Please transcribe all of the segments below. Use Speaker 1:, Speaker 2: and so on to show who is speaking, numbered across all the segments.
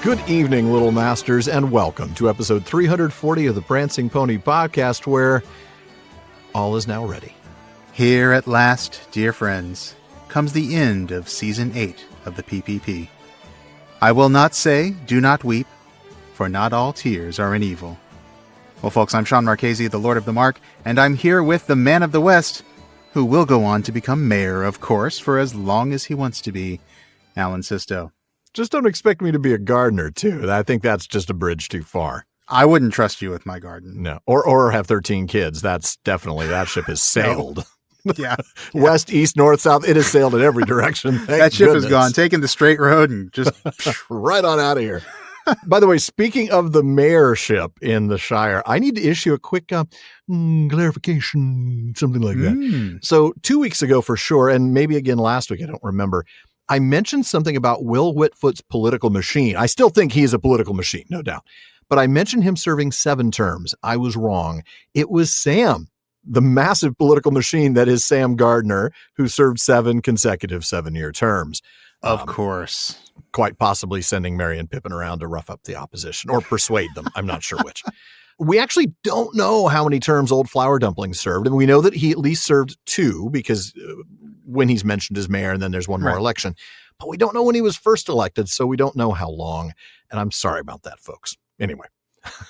Speaker 1: Good evening, Little Masters, and welcome to episode 340 of the Prancing Pony Podcast, where all is now ready.
Speaker 2: Here at last, dear friends, comes the end of Season 8 of the PPP. I will not say, do not weep, for not all tears are an evil. Well, folks, I'm Shawn Marchese, the Lord of the Mark, and I'm here with the Man of the West, who will go on to become mayor, of course, for as long as he wants to be, Alan Sisto.
Speaker 1: Just don't expect me to be a gardener, too. I think that's just a bridge too far.
Speaker 2: I wouldn't trust you with my garden.
Speaker 1: No. Or have 13 kids. That's definitely, that ship has sailed.
Speaker 2: Yeah.
Speaker 1: West, east, north, south. It has sailed in every direction.
Speaker 2: That ship is gone, taking the straight road and just
Speaker 1: right on out of here. By the way, speaking of the mayorship in the Shire, I need to issue a quick clarification, something like that. So 2 weeks ago for sure, and maybe again last week, I don't remember, I mentioned something about Will Whitfoot's political machine. I still think he's a political machine, no doubt. But I mentioned him serving 7 terms. I was wrong. It was Sam, the massive political machine that is Sam Gardner, who served 7 consecutive 7-year terms.
Speaker 2: Of course.
Speaker 1: Quite possibly sending Merry and Pippin around to rough up the opposition or persuade them. I'm not sure which. We actually don't know how many terms Old Flower Dumpling served. And we know that he at least served 2 because when he's mentioned as mayor and then there's one more election. But we don't know when he was first elected, so we don't know how long. And I'm sorry about that, folks. Anyway.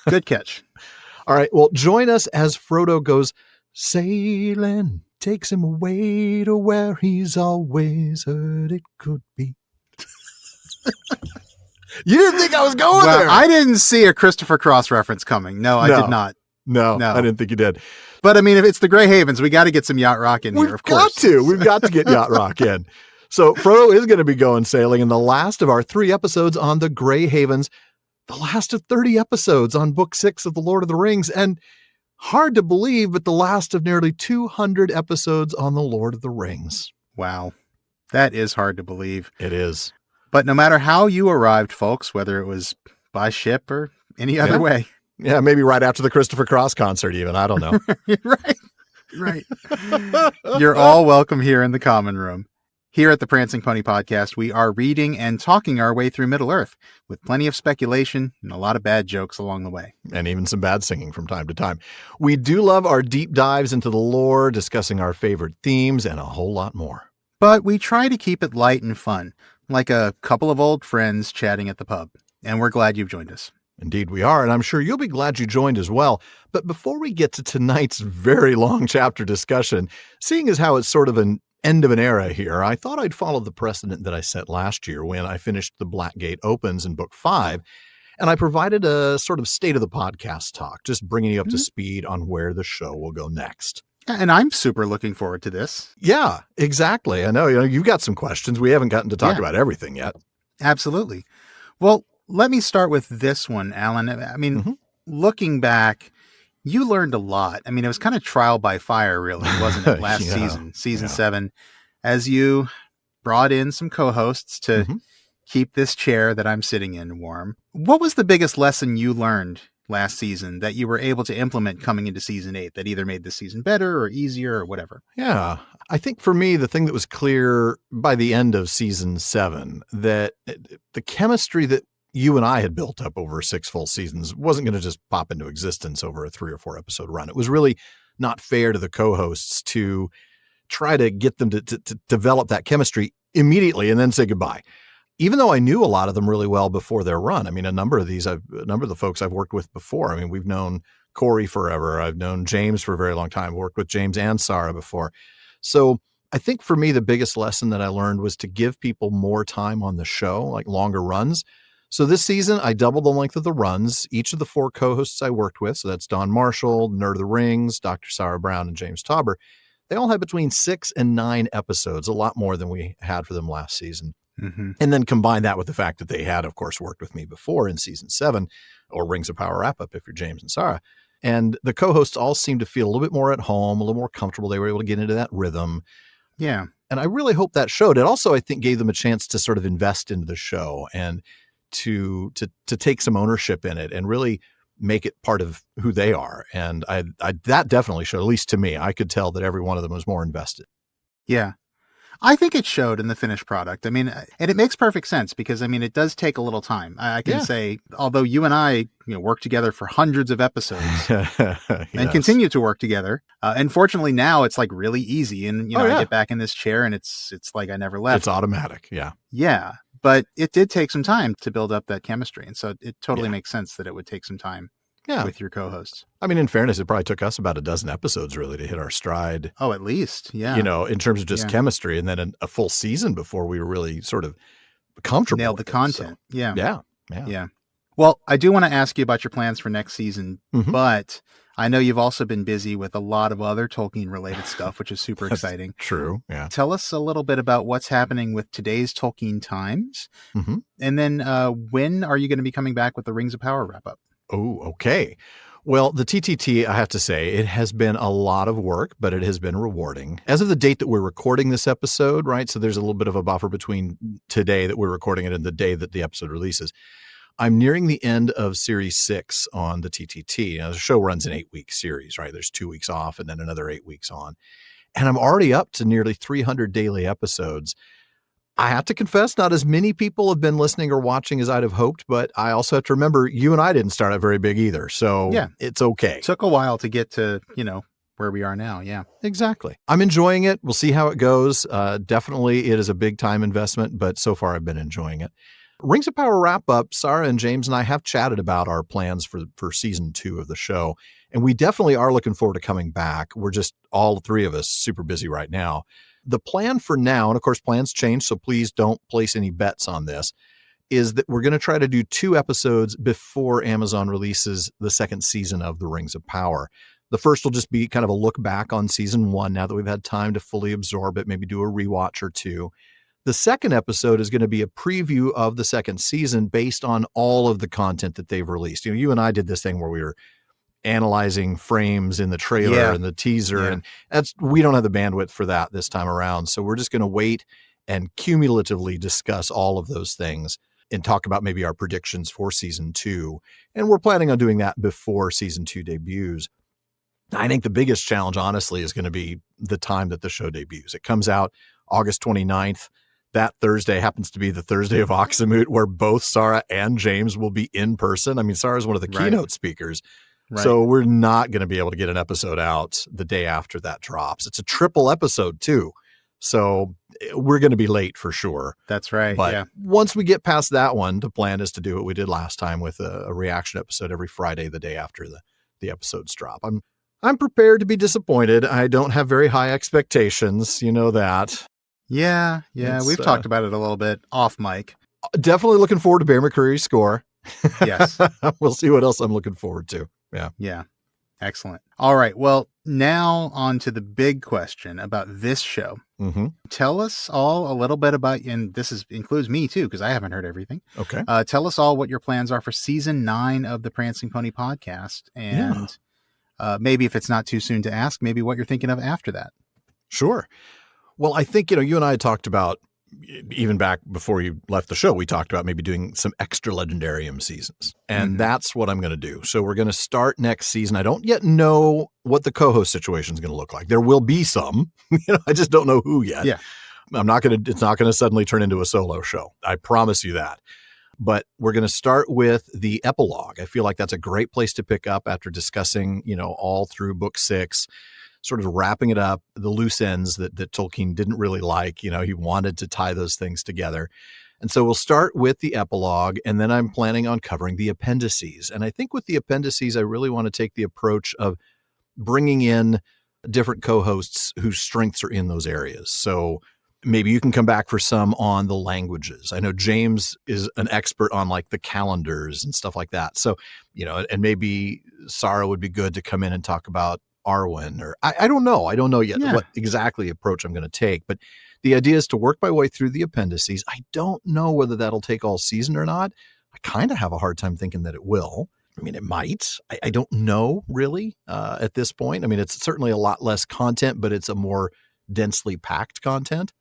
Speaker 2: Good catch.
Speaker 1: All right. Well, join us as Frodo goes sailing, takes him away to where he's always heard it could be. You didn't think I was going there.
Speaker 2: I didn't see a Christopher Cross reference coming. No, I did not.
Speaker 1: No, I didn't think you did.
Speaker 2: But I mean, if it's the Grey Havens, we got to get some yacht rock in here, of course.
Speaker 1: We've got to get yacht rock in. So Frodo is going to be going sailing in the last of our 3 episodes on the Grey Havens, the last of 30 episodes on Book 6 of The Lord of the Rings, and hard to believe, but the last of nearly 200 episodes on The Lord of the Rings.
Speaker 2: Wow. That is hard to believe.
Speaker 1: It is.
Speaker 2: But no matter how you arrived, folks, whether it was by ship or any other way.
Speaker 1: Yeah, maybe right after the Christopher Cross concert even. I don't know.
Speaker 2: Right. You're all welcome here in the common room. Here at the Prancing Pony Podcast, we are reading and talking our way through Middle-earth with plenty of speculation and a lot of bad jokes along the way.
Speaker 1: And even some bad singing from time to time. We do love our deep dives into the lore, discussing our favorite themes, and a whole lot more.
Speaker 2: But we try to keep it light and fun, like a couple of old friends chatting at the pub. And we're glad you've joined us.
Speaker 1: Indeed we are, and I'm sure you'll be glad you joined as well. But before we get to tonight's very long chapter discussion, seeing as how it's sort of an end of an era here, I thought I'd follow the precedent that I set last year when I finished The Blackgate Opens in Book 5, and I provided a sort of state of the podcast talk, just bringing you up to speed on where the show will go next.
Speaker 2: And I'm super looking forward to this.
Speaker 1: Yeah, exactly. I know, you've got some questions. We haven't gotten to talk about everything yet.
Speaker 2: Absolutely. Well, let me start with this one, Alan. I mean, looking back, you learned a lot. I mean, it was kind of trial by fire, really, wasn't it? Last season 7, as you brought in some co-hosts to keep this chair that I'm sitting in warm. What was the biggest lesson you learned last season that you were able to implement coming into season 8 that either made the season better or easier or whatever?
Speaker 1: Yeah, I think for me, the thing that was clear by the end of season 7, that the chemistry that you and I had built up over 6 full seasons wasn't going to just pop into existence over a 3 or 4 episode run. It was really not fair to the co-hosts to try to get them to develop that chemistry immediately and then say goodbye. Even though I knew a lot of them really well before their run. I mean, a number of the folks I've worked with before. I mean, we've known Corey forever. I've known James for a very long time, worked with James and Sarah before. So I think for me, the biggest lesson that I learned was to give people more time on the show, like longer runs. So this season, I doubled the length of the runs. Each of the 4 co-hosts I worked with, so that's Don Marshall, Nerd of the Rings, Dr. Sarah Brown, and James Tauber, they all had between 6 and 9 episodes, a lot more than we had for them last season. And then combine that with the fact that they had, of course, worked with me before in season 7, or Rings of Power wrap-up if you're James and Sarah. And the co-hosts all seemed to feel a little bit more at home, a little more comfortable. They were able to get into that rhythm.
Speaker 2: Yeah.
Speaker 1: And I really hope that showed. It also, I think, gave them a chance to sort of invest into the show and to take some ownership in it and really make it part of who they are. And I that definitely showed, at least to me. I could tell that every one of them was more invested.
Speaker 2: Yeah. I think it showed in the finished product. I mean, and it makes perfect sense because, I mean, it does take a little time. I can say, although you and I, work together for hundreds of episodes and continue to work together. And fortunately now it's like really easy. And, I get back in this chair and it's like I never left.
Speaker 1: It's automatic. Yeah.
Speaker 2: Yeah. But it did take some time to build up that chemistry. And so it totally makes sense that it would take some time. With your co-hosts.
Speaker 1: I mean, in fairness, it probably took us about a dozen episodes really to hit our stride.
Speaker 2: Oh, at least. Yeah.
Speaker 1: In terms of just chemistry, and then a full season before we were really sort of comfortable.
Speaker 2: Nailed the content.
Speaker 1: So,
Speaker 2: yeah. Well, I do want to ask you about your plans for next season, but I know you've also been busy with a lot of other Tolkien related stuff, which is super exciting.
Speaker 1: True. Yeah.
Speaker 2: Tell us a little bit about what's happening with today's Tolkien Times. And then when are you going to be coming back with the Rings of Power wrap up?
Speaker 1: Oh, okay. Well, the TTT, I have to say, it has been a lot of work, but it has been rewarding. As of the date that we're recording this episode, right? So there's a little bit of a buffer between today that we're recording it and the day that the episode releases. I'm nearing the end of series 6 on the TTT. Now, the show runs an 8-week series, right? There's 2 weeks off and then another 8 weeks on. And I'm already up to nearly 300 daily episodes. I have to confess, not as many people have been listening or watching as I'd have hoped, but I also have to remember you and I didn't start out very big either. So it's okay.
Speaker 2: It took a while to get to, where we are now. Yeah,
Speaker 1: exactly. I'm enjoying it. We'll see how it goes. Definitely it is a big time investment, but so far I've been enjoying it. Rings of Power wrap up. Sarah and James and I have chatted about our plans for season 2 of the show. And we definitely are looking forward to coming back. We're just all 3 of us super busy right now. The plan for now, and of course plans change, so please don't place any bets on this, is that we're going to try to do 2 episodes before Amazon releases the second season of The Rings of Power. The first will just be kind of a look back on season 1 now that we've had time to fully absorb it, maybe do a rewatch or 2. The second episode is going to be a preview of the second season based on all of the content that they've released. You and I did this thing where we were analyzing frames in the trailer and the teaser. And we don't have the bandwidth for that this time around. So we're just going to wait and cumulatively discuss all of those things and talk about maybe our predictions for season 2. And we're planning on doing that before season 2 debuts. I think the biggest challenge, honestly, is going to be the time that the show debuts. It comes out August 29th. That Thursday happens to be the Thursday of Oxamute, where both Sarah and James will be in person. I mean, Sarah's one of the keynote speakers. Right. So we're not going to be able to get an episode out the day after that drops. It's a triple episode too. So we're going to be late for sure.
Speaker 2: That's right.
Speaker 1: But once we get past that one, the plan is to do what we did last time with a reaction episode every Friday, the day after the episodes drop. I'm prepared to be disappointed. I don't have very high expectations. You know that.
Speaker 2: Yeah. We've talked about it a little bit off mic.
Speaker 1: Definitely looking forward to Bear McCreary's score.
Speaker 2: Yes.
Speaker 1: We'll see what else I'm looking forward to.
Speaker 2: Yeah. Excellent. All right. Well, now on to the big question about this show. Tell us all a little bit about, and this includes me too, because I haven't heard everything.
Speaker 1: Okay.
Speaker 2: Tell us all what your plans are for season 9 of the Prancing Pony podcast. And maybe if it's not too soon to ask, maybe what you're thinking of after that.
Speaker 1: Sure. Well, I think, you and I had talked about, even back before you left the show, we talked about maybe doing some extra Legendarium seasons. And that's what I'm going to do. So we're going to start next season. I don't yet know what the co-host situation is going to look like. There will be some, I just don't know who yet.
Speaker 2: Yeah.
Speaker 1: It's not going to suddenly turn into a solo show. I promise you that. But we're going to start with the epilogue. I feel like that's a great place to pick up after discussing, all through book 6. Sort of wrapping it up, the loose ends that Tolkien didn't really like. He wanted to tie those things together. And so we'll start with the epilogue, and then I'm planning on covering the appendices. And I think with the appendices, I really want to take the approach of bringing in different co-hosts whose strengths are in those areas. So maybe you can come back for some on the languages. I know James is an expert on like the calendars and stuff like that. So, and maybe Sarah would be good to come in and talk about Arwen, or I don't know. I don't know yet what exactly approach I'm going to take, but the idea is to work my way through the appendices. I don't know whether that'll take all season or not. I kind of have a hard time thinking that it will. I mean, it might. I don't know really at this point. I mean, it's certainly a lot less content, but it's a more densely packed content.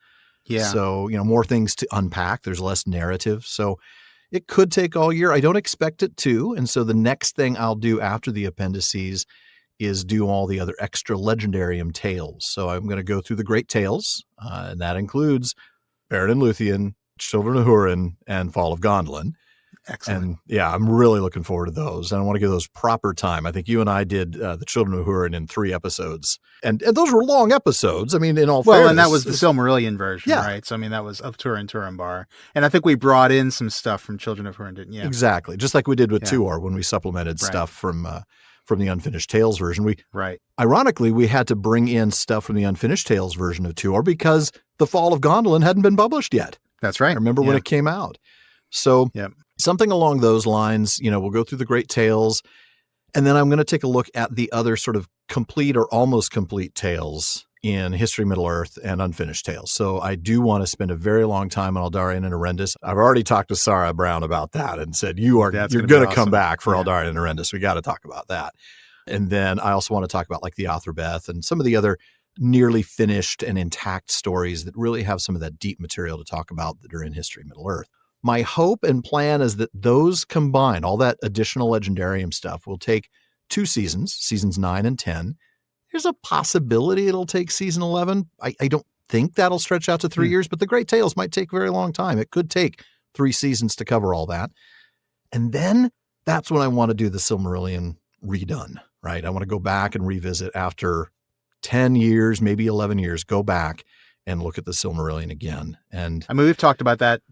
Speaker 1: Yeah. So, more things to unpack. There's less narrative. So it could take all year. I don't expect it to. And so the next thing I'll do after the appendices is do all the other extra legendarium tales. So I'm going to go through the great tales, and that includes Beren and Luthien, Children of Húrin, and Fall of Gondolin.
Speaker 2: Excellent.
Speaker 1: And yeah, I'm really looking forward to those. And I want to give those proper time. I think you and I did the Children of Húrin in 3 episodes. And those were long episodes. I mean, in all fairness.
Speaker 2: Well, and that was the Silmarillion version, right? So, I mean, that was of Turin Turambar. And I think we brought in some stuff from Children of Húrin, didn't you?
Speaker 1: Exactly. Just like we did with Tuor when we supplemented stuff from the Unfinished Tales version. Ironically, we had to bring in stuff from the Unfinished Tales version of Tuor because the Fall of Gondolin hadn't been published yet.
Speaker 2: That's right.
Speaker 1: I remember when it came out. So something along those lines, we'll go through the great tales, and then I'm going to take a look at the other sort of complete or almost complete tales in History Middle-earth and Unfinished Tales. So I do want to spend a very long time on Eldarion and Arendis. I've already talked to Sarah Brown about that and said, you're going to come back for Eldarion and Arendis. We got to talk about that. And then I also want to talk about like the Atherbeth and some of the other nearly finished and intact stories that really have some of that deep material to talk about that are in History Middle-earth. My hope and plan is that those combined, all that additional legendarium stuff, will take 2 seasons, seasons 9 and 10. There's a possibility it'll take season 11. I don't think that'll stretch out to 3 years, but the Great Tales might take a very long time. It could take 3 seasons to cover all that. And then that's when I want to do the Silmarillion redone, right? I want to go back and revisit after 10 years, maybe 11 years, go back and look at the Silmarillion again. And
Speaker 2: I mean, we've talked about that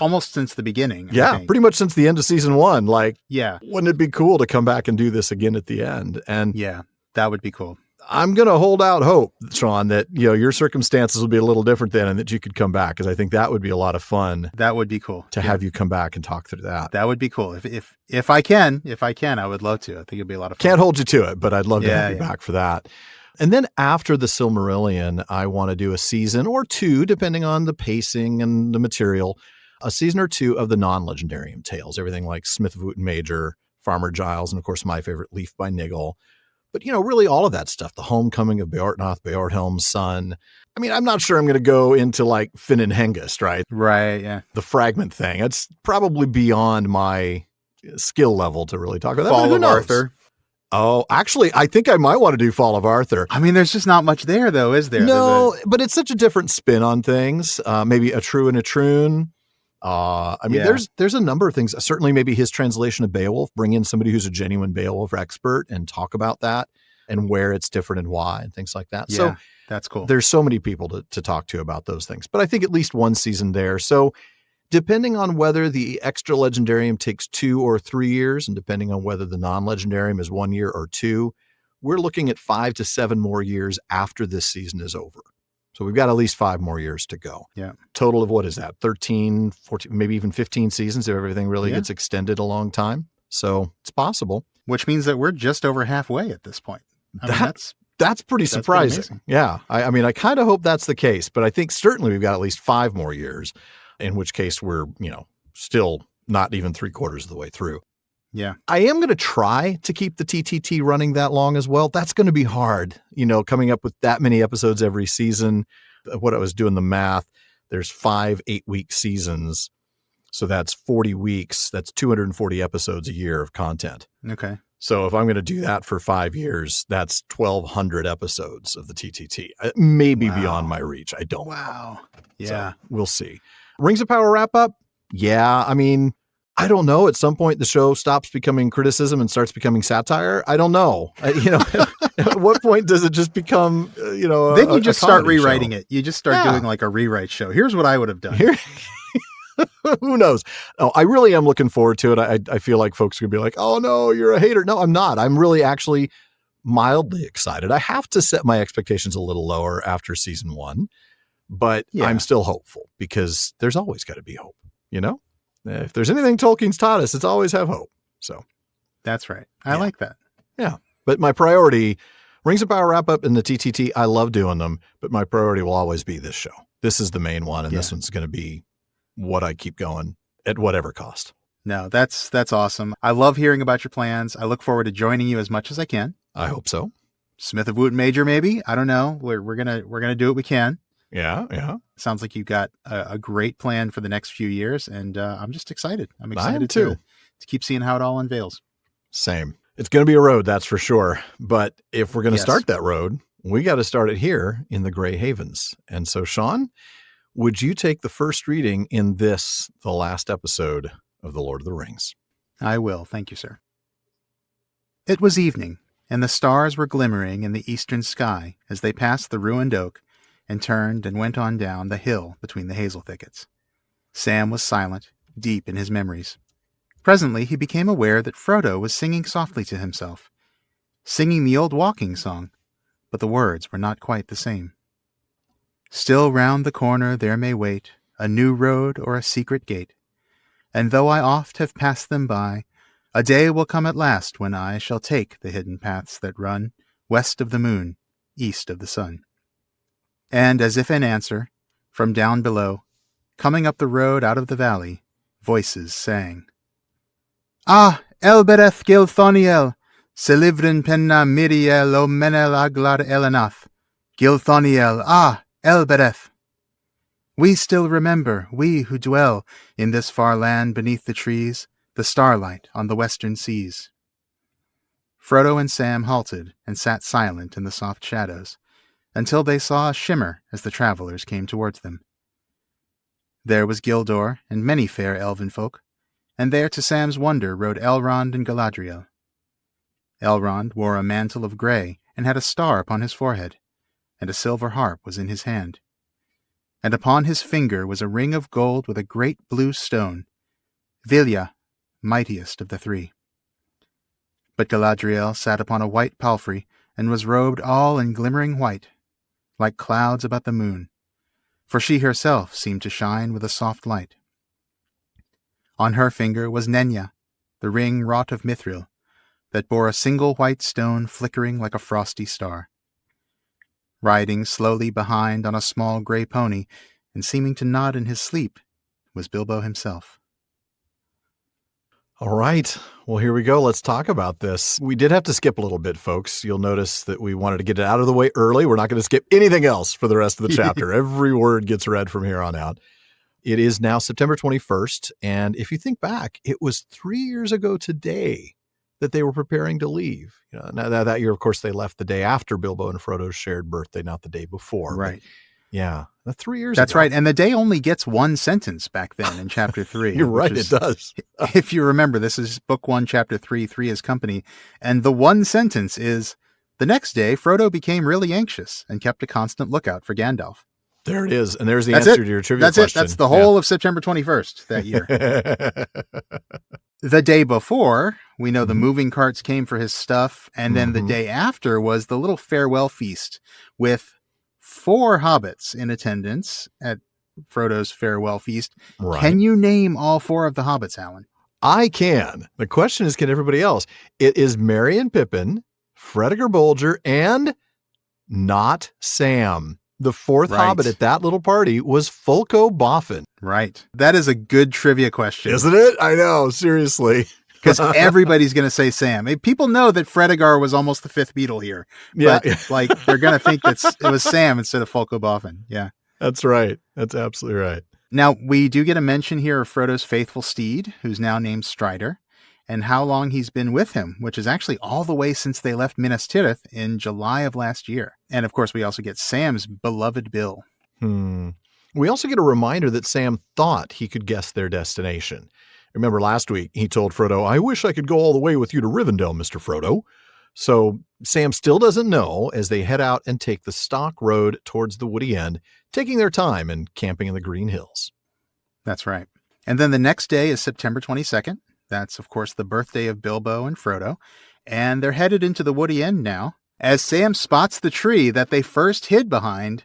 Speaker 2: almost since the beginning.
Speaker 1: Yeah, pretty much since the end of season 1. Like,
Speaker 2: yeah,
Speaker 1: wouldn't it be cool to come back and do this again at the end? And
Speaker 2: yeah, that would be cool.
Speaker 1: I'm going to hold out hope, Shawn, that your circumstances will be a little different then and that you could come back, because I think that would be a lot of fun.
Speaker 2: That would be cool
Speaker 1: to have you come back and talk through that.
Speaker 2: That would be cool. If I can, I would love to. I think it'd be a lot of fun.
Speaker 1: Can't hold you to it, but I'd love to have you back for that. And then after the Silmarillion, I want to do a season or 2, depending on the pacing and the material, a season or 2 of the non-legendarium tales, everything like Smith of Wootton Major, Farmer Giles, and of course my favorite, Leaf by Nigel. But, really all of that stuff, the homecoming of Beorhtnoth, Beorhthelm's son. I mean, I'm not sure I'm going to go into like Finn and Hengist, right?
Speaker 2: Right, yeah.
Speaker 1: The fragment thing. It's probably beyond my skill level to really talk about that.
Speaker 2: Fall of Arthur.
Speaker 1: Oh, actually, I think I might want to do Fall of Arthur.
Speaker 2: I mean, there's just not much there, though, is there?
Speaker 1: No, but it's such a different spin on things. Maybe a True and a Troon. There's a number of things. Certainly maybe his translation of Beowulf, bring in somebody who's a genuine Beowulf expert and talk about that and where it's different and why and things like that.
Speaker 2: Yeah,
Speaker 1: so
Speaker 2: that's cool.
Speaker 1: There's so many people to talk to about those things, but I think at least 1 season there. So depending on whether the extra legendarium takes 2 or 3 years, and depending on whether the non-legendarium is 1 year or 2, we're looking at 5 to 7 more years after this season is over. So we've got at least 5 more years to go.
Speaker 2: Yeah.
Speaker 1: Total of what is that? 13, 14, maybe even 15 seasons if everything really gets extended a long time. So it's possible.
Speaker 2: Which means that we're just over halfway at this point.
Speaker 1: That's pretty surprising. Yeah. I mean, I kind of hope that's the case, but I think certainly we've got at least 5 more years, in which case we're, still not even 3/4 of the way through.
Speaker 2: Yeah.
Speaker 1: I am going to try to keep the TTT running that long as well. That's going to be hard, coming up with that many episodes every season. What I was doing the math, there's 5 8-week seasons. So that's 40 weeks. That's 240 episodes a year of content.
Speaker 2: Okay.
Speaker 1: So if I'm going to do that for 5 years, that's 1,200 episodes of the TTT. Maybe beyond my reach. I don't know.
Speaker 2: Yeah.
Speaker 1: So we'll see. Rings of Power wrap up. Yeah. I mean, I don't know. At some point, the show stops becoming criticism and starts becoming satire. I don't know. At what point does it just become, then
Speaker 2: you just start rewriting
Speaker 1: show?
Speaker 2: It. You just start doing like a rewrite show. Here's what I would have done.
Speaker 1: Who knows? Oh, I really am looking forward to it. I feel like folks could be like, oh no, you're a hater. No, I'm not. I'm really actually mildly excited. I have to set my expectations a little lower after season 1, but I'm still hopeful because there's always got to be hope, If there's anything Tolkien's taught us, it's always have hope. So
Speaker 2: that's right. I like that.
Speaker 1: Yeah. But my priority, Rings of Power wrap up and the TTT, I love doing them, but my priority will always be this show. This is the main one. And this one's going to be what I keep going at whatever cost.
Speaker 2: No, that's awesome. I love hearing about your plans. I look forward to joining you as much as I can.
Speaker 1: I hope so.
Speaker 2: Smith of Wootton Major, maybe. I don't know. We're gonna do what we can.
Speaker 1: Yeah.
Speaker 2: Sounds like you've got a great plan for the next few years, and I'm just excited. I'm
Speaker 1: I
Speaker 2: excited
Speaker 1: am too.
Speaker 2: to keep seeing how it all unveils.
Speaker 1: Same. It's going to be a road, that's for sure. But if we're going to
Speaker 2: Yes.
Speaker 1: start that road, we got to start it here in the Grey Havens. And so, Shawn, would you take the first reading in this, the last episode of The Lord of the Rings?
Speaker 2: I will. Thank you, sir. It was evening, and the stars were glimmering in the eastern sky as they passed the ruined oak and turned and went on down the hill between the hazel thickets. Sam was silent, deep in his memories. Presently he became aware that Frodo was singing softly to himself, singing the old walking song, but the words were not quite the same. Still round the corner there may wait a new road or a secret gate, and though I oft have passed them by, a day will come at last when I shall take the hidden paths that run west of the moon, east of the sun. And as if in answer, from down below, coming up the road out of the valley, voices sang. Ah, Elbereth Gilthoniel, Celibrin penna Miriel o menel aglar elenath, Gilthoniel, ah, Elbereth. We still remember, we who dwell in this far land beneath the trees, the starlight on the western seas. Frodo and Sam halted and sat silent in the soft shadows, until they saw a shimmer as the travelers came towards them. There was Gildor and many fair elven folk, and there to Sam's wonder rode Elrond and Galadriel. Elrond wore a mantle of grey and had a star upon his forehead, and a silver harp was in his hand. And upon his finger was a ring of gold with a great blue stone, Vilya, mightiest of the three. But Galadriel sat upon a white palfrey, and was robed all in glimmering white, like clouds about the moon, for she herself seemed to shine with a soft light. On her finger was Nenya, the ring wrought of mithril, that bore a single white stone flickering like a frosty star. Riding slowly behind on a small grey pony, and seeming to nod in his sleep, was Bilbo himself.
Speaker 1: All right. Well, here we go. Let's talk about this. We did have to skip a little bit, folks. You'll notice that we wanted to get it out of the way early. We're not going to skip anything else for the rest of the chapter. Every word gets read from here on out. It is now September 21st. And if you think back, it was 3 years ago today that they were preparing to leave. Now that year, of course, they left the day after Bilbo and Frodo's shared birthday, not the day before.
Speaker 2: Right.
Speaker 1: Yeah. 3 years
Speaker 2: That's
Speaker 1: ago.
Speaker 2: right. And the day only gets one sentence back then in chapter 3.
Speaker 1: You're right. It does.
Speaker 2: If you remember, this is book 1, chapter 3, 3 is company. And the one sentence is, the next day, Frodo became really anxious and kept a constant lookout for Gandalf.
Speaker 1: There it is. And there's the answer to your trivia
Speaker 2: question. That's it. That's the whole of September 21st that year. The day before, we know the moving carts came for his stuff. And then the day after was the little farewell feast with 4 hobbits in attendance at Frodo's farewell feast. Right. Can you name all 4 of the hobbits, Alan?
Speaker 1: I can. The question is, can everybody else? It is Merry and Pippin, Fredegar Bolger, and not Sam. The 4th hobbit at that little party was Folko Boffin.
Speaker 2: Right. That is a good trivia question.
Speaker 1: Isn't it? I know. Seriously.
Speaker 2: Because everybody's going to say Sam. People know that Fredegar was almost the 5th Beatle here. But they're going to think that it was Sam instead of Folko Boffin. Yeah.
Speaker 1: That's right. That's absolutely right.
Speaker 2: Now, we do get a mention here of Frodo's faithful steed, who's now named Strider, and how long he's been with him, which is actually all the way since they left Minas Tirith in July of last year. And of course, we also get Sam's beloved bill.
Speaker 1: We also get a reminder that Sam thought he could guess their destination. Remember last week, he told Frodo, I wish I could go all the way with you to Rivendell, Mr. Frodo. So Sam still doesn't know as they head out and take the stock road towards the woody end, taking their time and camping in the Green Hills.
Speaker 2: That's right. And then the next day is September 22nd. That's, of course, the birthday of Bilbo and Frodo. And they're headed into the woody end now, as Sam spots the tree that they first hid behind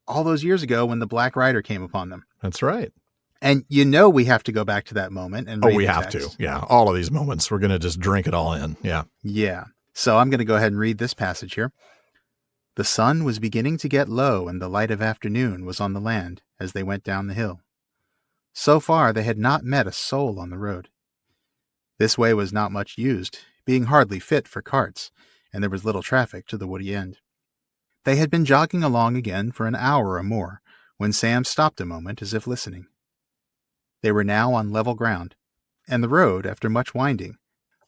Speaker 2: all those years ago when the Black Rider came upon them.
Speaker 1: That's right.
Speaker 2: And we have to go back to that moment and read
Speaker 1: we
Speaker 2: the
Speaker 1: have
Speaker 2: text.
Speaker 1: to. Yeah, all of these moments. We're going to just drink it all in. Yeah.
Speaker 2: Yeah. So I'm going to go ahead and read this passage here. The sun was beginning to get low, and the light of afternoon was on the land as they went down the hill. So far they had not met a soul on the road. This way was not much used, being hardly fit for carts, and there was little traffic to the woody end. They had been jogging along again for an hour or more, when Sam stopped a moment as if listening. They were now on level ground, and the road, after much winding,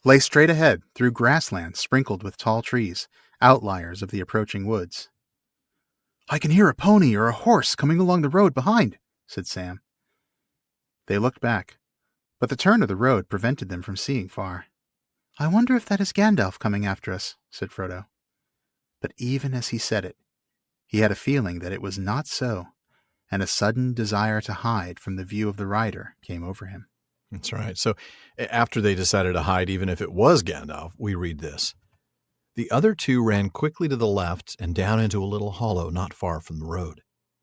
Speaker 2: lay straight ahead through grassland sprinkled with tall trees, outliers of the approaching woods. "I can hear a pony or a horse coming along the road behind," said Sam. They looked back, but the turn of the road prevented them from seeing far. "I wonder if that is Gandalf coming after us," said Frodo. But even as he said it, he had a feeling that it was not so, and a sudden desire to hide from the view of the rider came over him.
Speaker 1: That's right. So after they decided to hide, even if it was Gandalf, we read this. The other two ran quickly to the left and down into a little hollow not far from the road.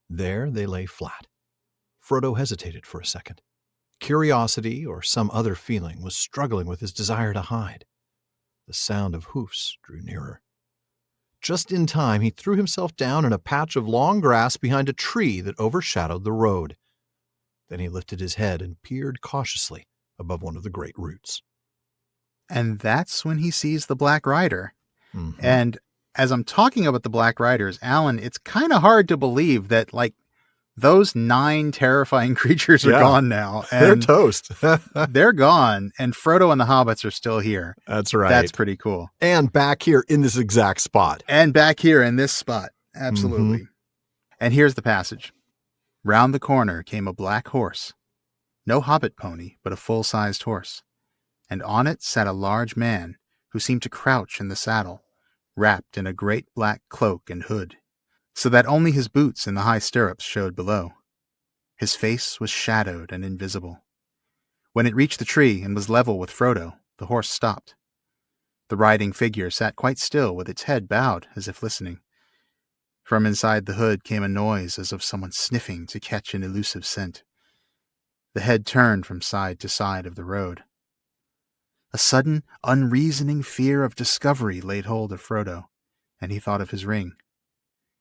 Speaker 1: There they lay flat. Frodo hesitated for a second. Curiosity or some other feeling was struggling with his desire to hide. The sound of hoofs drew nearer. Just in time, he threw himself down in a patch of long grass behind a tree that overshadowed the road. Then he lifted his head and peered cautiously above one of the great roots.
Speaker 2: And that's when he sees the Black Rider.
Speaker 1: Mm-hmm.
Speaker 2: And as I'm talking about the Black Riders, Alan, it's kind of hard to believe that, like, those 9 terrifying creatures are gone now. And
Speaker 1: they're toast.
Speaker 2: They're gone, and Frodo and the hobbits are still here.
Speaker 1: That's right.
Speaker 2: That's pretty cool.
Speaker 1: And back here in this exact spot.
Speaker 2: And back here in this spot. Absolutely. Mm-hmm. And here's the passage. Round the corner came a black horse. No hobbit pony, but a full-sized horse. And on it sat a large man who seemed to crouch in the saddle, wrapped in a great black cloak and hood, so that only his boots and the high stirrups showed below. His face was shadowed and invisible. When it reached the tree and was level with Frodo, the horse stopped. The riding figure sat quite still with its head bowed as if listening. From inside the hood came a noise as of someone sniffing to catch an elusive scent. The head turned from side to side of the road. A sudden, unreasoning fear of discovery laid hold of Frodo, and he thought of his ring.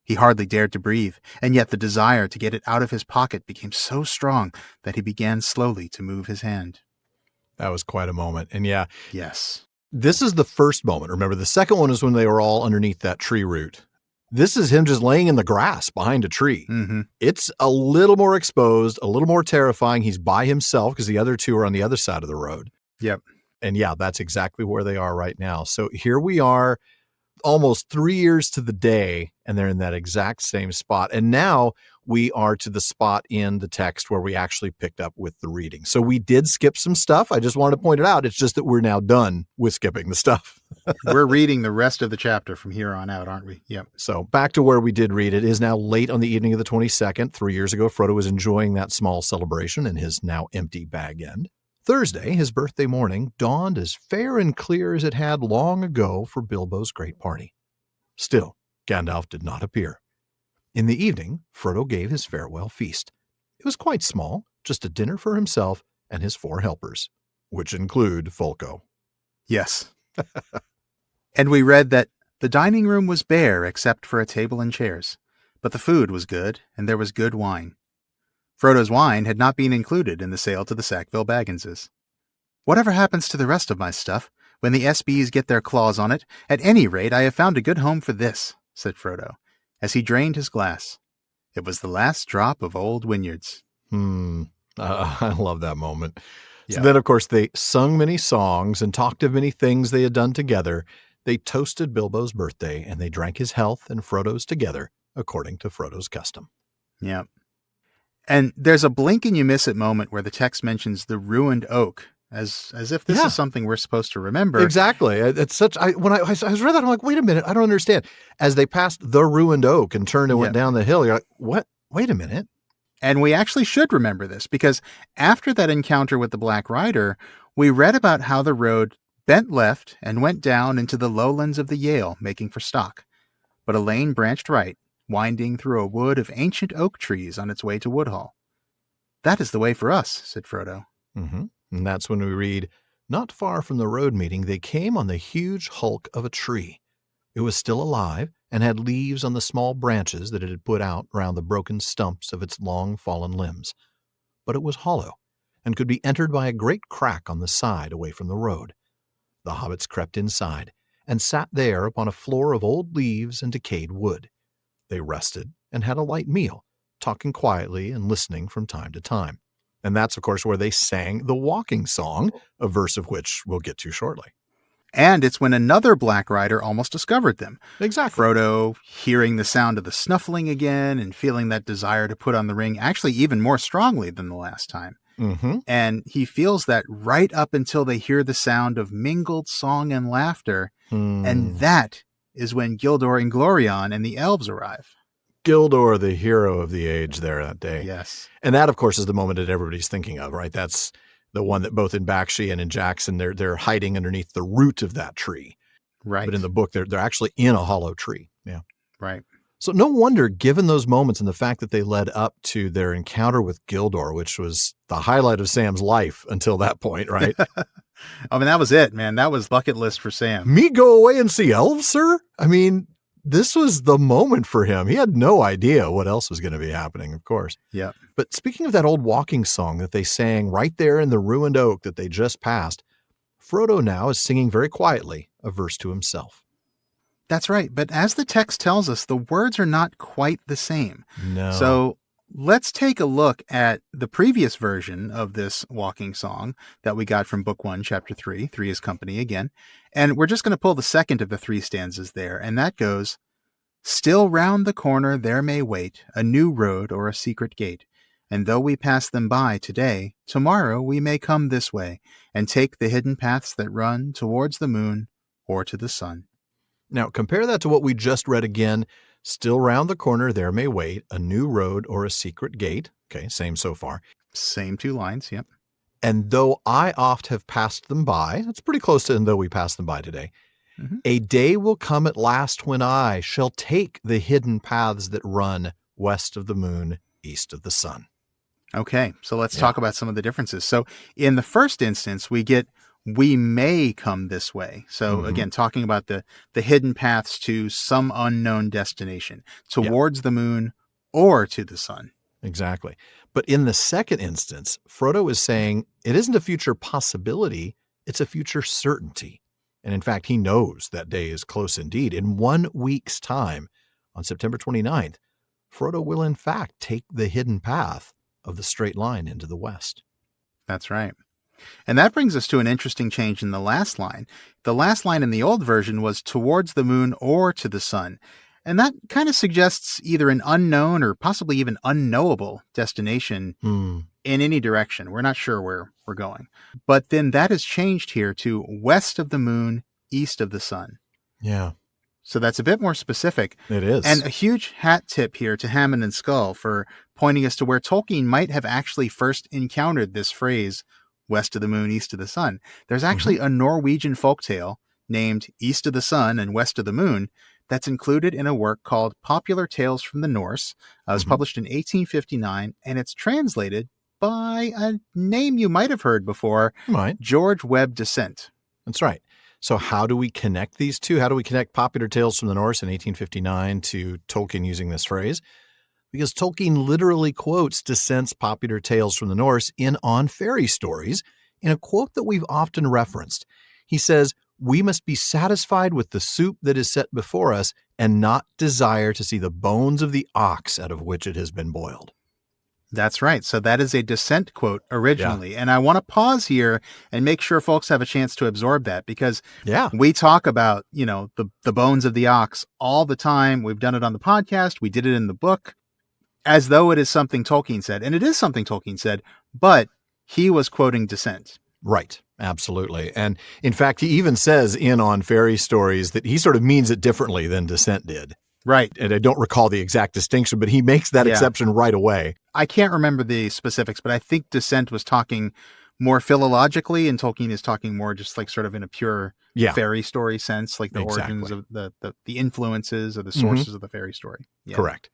Speaker 2: He hardly dared to breathe, and yet the desire to get it out of his pocket became so strong that he began slowly to move his hand.
Speaker 1: That was quite a moment. And
Speaker 2: yes,
Speaker 1: this is the first moment. Remember, the second one is when they were all underneath that tree root. This is him just laying in the grass behind a tree.
Speaker 2: Mm-hmm.
Speaker 1: It's a little more exposed, a little more terrifying. He's by himself because the other two are on the other side of the road.
Speaker 2: Yep.
Speaker 1: And that's exactly where they are right now. So here we are, almost 3 years to the day, and they're in that exact same spot. And now we are to the spot in the text where we actually picked up with the reading. So we did skip some stuff. I just wanted to point it out. It's just that we're now done with skipping the stuff.
Speaker 2: We're reading the rest of the chapter from here on out, aren't we? Yep.
Speaker 1: So back to where we did read. It is now late on the evening of the 22nd. 3 years ago, Frodo was enjoying that small celebration in his now empty bag end. Thursday, his birthday morning, dawned as fair and clear as it had long ago for Bilbo's great party. Still, Gandalf did not appear. In the evening, Frodo gave his farewell feast. It was quite small, just a dinner for himself and his 4 helpers, which include Folco.
Speaker 2: Yes. And we read that the dining room was bare except for a table and chairs, but the food was good and there was good wine. Frodo's wine had not been included in the sale to the Sackville Bagginses. "Whatever happens to the rest of my stuff, when the SBs get their claws on it, at any rate I have found a good home for this," said Frodo, as he drained his glass. It was the last drop of old Wynyards.
Speaker 1: I love that moment. So then, of course, they sung many songs and talked of many things they had done together. They toasted Bilbo's birthday, and they drank his health and Frodo's together, according to Frodo's custom.
Speaker 2: Yeah. And there's a blink and you miss it moment where the text mentions the ruined oak, as if this is something we're supposed to remember.
Speaker 1: Exactly. It's such. When I read that, I'm like, wait a minute, I don't understand. As they passed the ruined oak and turned and went down the hill, you're like, what? Wait a minute.
Speaker 2: And we actually should remember this, because after that encounter with the Black Rider, we read about how the road bent left and went down into the lowlands of the Yale, making for Stock. But a lane branched right, winding through a wood of ancient oak trees on its way to Woodhall. "That is the way for us," said Frodo.
Speaker 1: Mm-hmm. And that's when we read, "Not far from the road meeting, they came on the huge hulk of a tree. It was still alive and had leaves on the small branches that it had put out round the broken stumps of its long fallen limbs. But it was hollow and could be entered by a great crack on the side away from the road. The hobbits crept inside and sat there upon a floor of old leaves and decayed wood. They rested and had a light meal, talking quietly and listening from time to time." And that's, of course, where they sang the walking song, a verse of which we'll get to shortly.
Speaker 2: And it's when another Black Rider almost discovered them.
Speaker 1: Exactly.
Speaker 2: Frodo hearing the sound of the snuffling again and feeling that desire to put on the ring actually even more strongly than the last time.
Speaker 1: Mm-hmm.
Speaker 2: And he feels that right up until they hear the sound of mingled song and laughter. And that is when Gildor and Glorion and the elves arrive.
Speaker 1: Gildor, the hero of the age there that day.
Speaker 2: Yes.
Speaker 1: And that, of course, is the moment that everybody's thinking of, right? That's the one that both in Bakshi and in Jackson, they're hiding underneath the root of that tree.
Speaker 2: Right.
Speaker 1: But in the book, they're actually in a hollow tree. Yeah.
Speaker 2: Right.
Speaker 1: So no wonder, given those moments and the fact that they led up to their encounter with Gildor, which was the highlight of Sam's life until that point, right?
Speaker 2: I mean, that was it, man. That was bucket list for Sam.
Speaker 1: Me go away and see elves, sir? I mean, this was the moment for him. He had no idea what else was going to be happening, of course.
Speaker 2: Yeah.
Speaker 1: But speaking of that old walking song that they sang right there in the ruined oak that they just passed, Frodo now is singing very quietly a verse to himself.
Speaker 2: That's right. But as the text tells us, the words are not quite the same.
Speaker 1: No.
Speaker 2: So let's take a look at the previous version of this walking song that we got from Book 1, Chapter 3. 3 is company again. And we're just going to pull the second of the 3 stanzas there. And that goes, "Still round the corner there may wait a new road or a secret gate. And though we pass them by today, tomorrow we may come this way and take the hidden paths that run towards the moon or to the sun."
Speaker 1: Now, compare that to what we just read again. Still round the corner there may wait a new road or a secret gate. Okay, same so far.
Speaker 2: Same 2 lines, yep.
Speaker 1: And though I oft have passed them by, that's pretty close to and though we passed them by today.
Speaker 2: Mm-hmm.
Speaker 1: A day will come at last when I shall take the hidden paths that run west of the moon, east of the sun.
Speaker 2: Okay, so let's talk about some of the differences. So in the first instance, we get "we may come this way." So again, talking about the hidden paths to some unknown destination, towards the moon or to the sun.
Speaker 1: Exactly. But in the second instance, Frodo is saying it isn't a future possibility, it's a future certainty. And in fact, he knows that day is close indeed. In 1 week's time, on September 29th, Frodo will in fact take the hidden path of the straight line into the west.
Speaker 2: That's right. And that brings us to an interesting change in the last line. The last line in the old version was "towards the moon or to the sun." And that kind of suggests either an unknown or possibly even unknowable destination in any direction. We're not sure where we're going. But then that is changed here to "west of the moon, east of the sun."
Speaker 1: Yeah.
Speaker 2: So that's a bit more specific.
Speaker 1: It is.
Speaker 2: And a huge hat tip here to Hammond and Skull for pointing us to where Tolkien might have actually first encountered this phrase, "west of the moon, east of the sun." There's actually a Norwegian folktale named "East of the Sun and West of the Moon" that's included in a work called Popular Tales from the Norse. It was published in 1859, and it's translated by a name you might have heard before, George Webb Descent.
Speaker 1: That's right. So how do we connect these two? How do we connect Popular Tales from the Norse in 1859 to Tolkien using this phrase? Because Tolkien literally quotes Descent's Popular Tales from the Norse in On Fairy Stories in a quote that we've often referenced. He says, "We must be satisfied with the soup that is set before us and not desire to see the bones of the ox out of which it has been boiled."
Speaker 2: That's right. So that is a Descent quote originally. Yeah. And I want to pause here and make sure folks have a chance to absorb that because we talk about, the bones of the ox all the time. We've done it on the podcast. We did it in the book as though it is something Tolkien said. And it is something Tolkien said, but he was quoting Descent.
Speaker 1: Right. Absolutely. And in fact, he even says in On Fairy Stories that he sort of means it differently than Descent did.
Speaker 2: Right.
Speaker 1: And I don't recall the exact distinction, but he makes that exception right away.
Speaker 2: I can't remember the specifics, but I think Descent was talking more philologically and Tolkien is talking more just like sort of in a pure fairy story sense, like the origins of the influences or the sources of the fairy story. Yeah.
Speaker 1: Correct.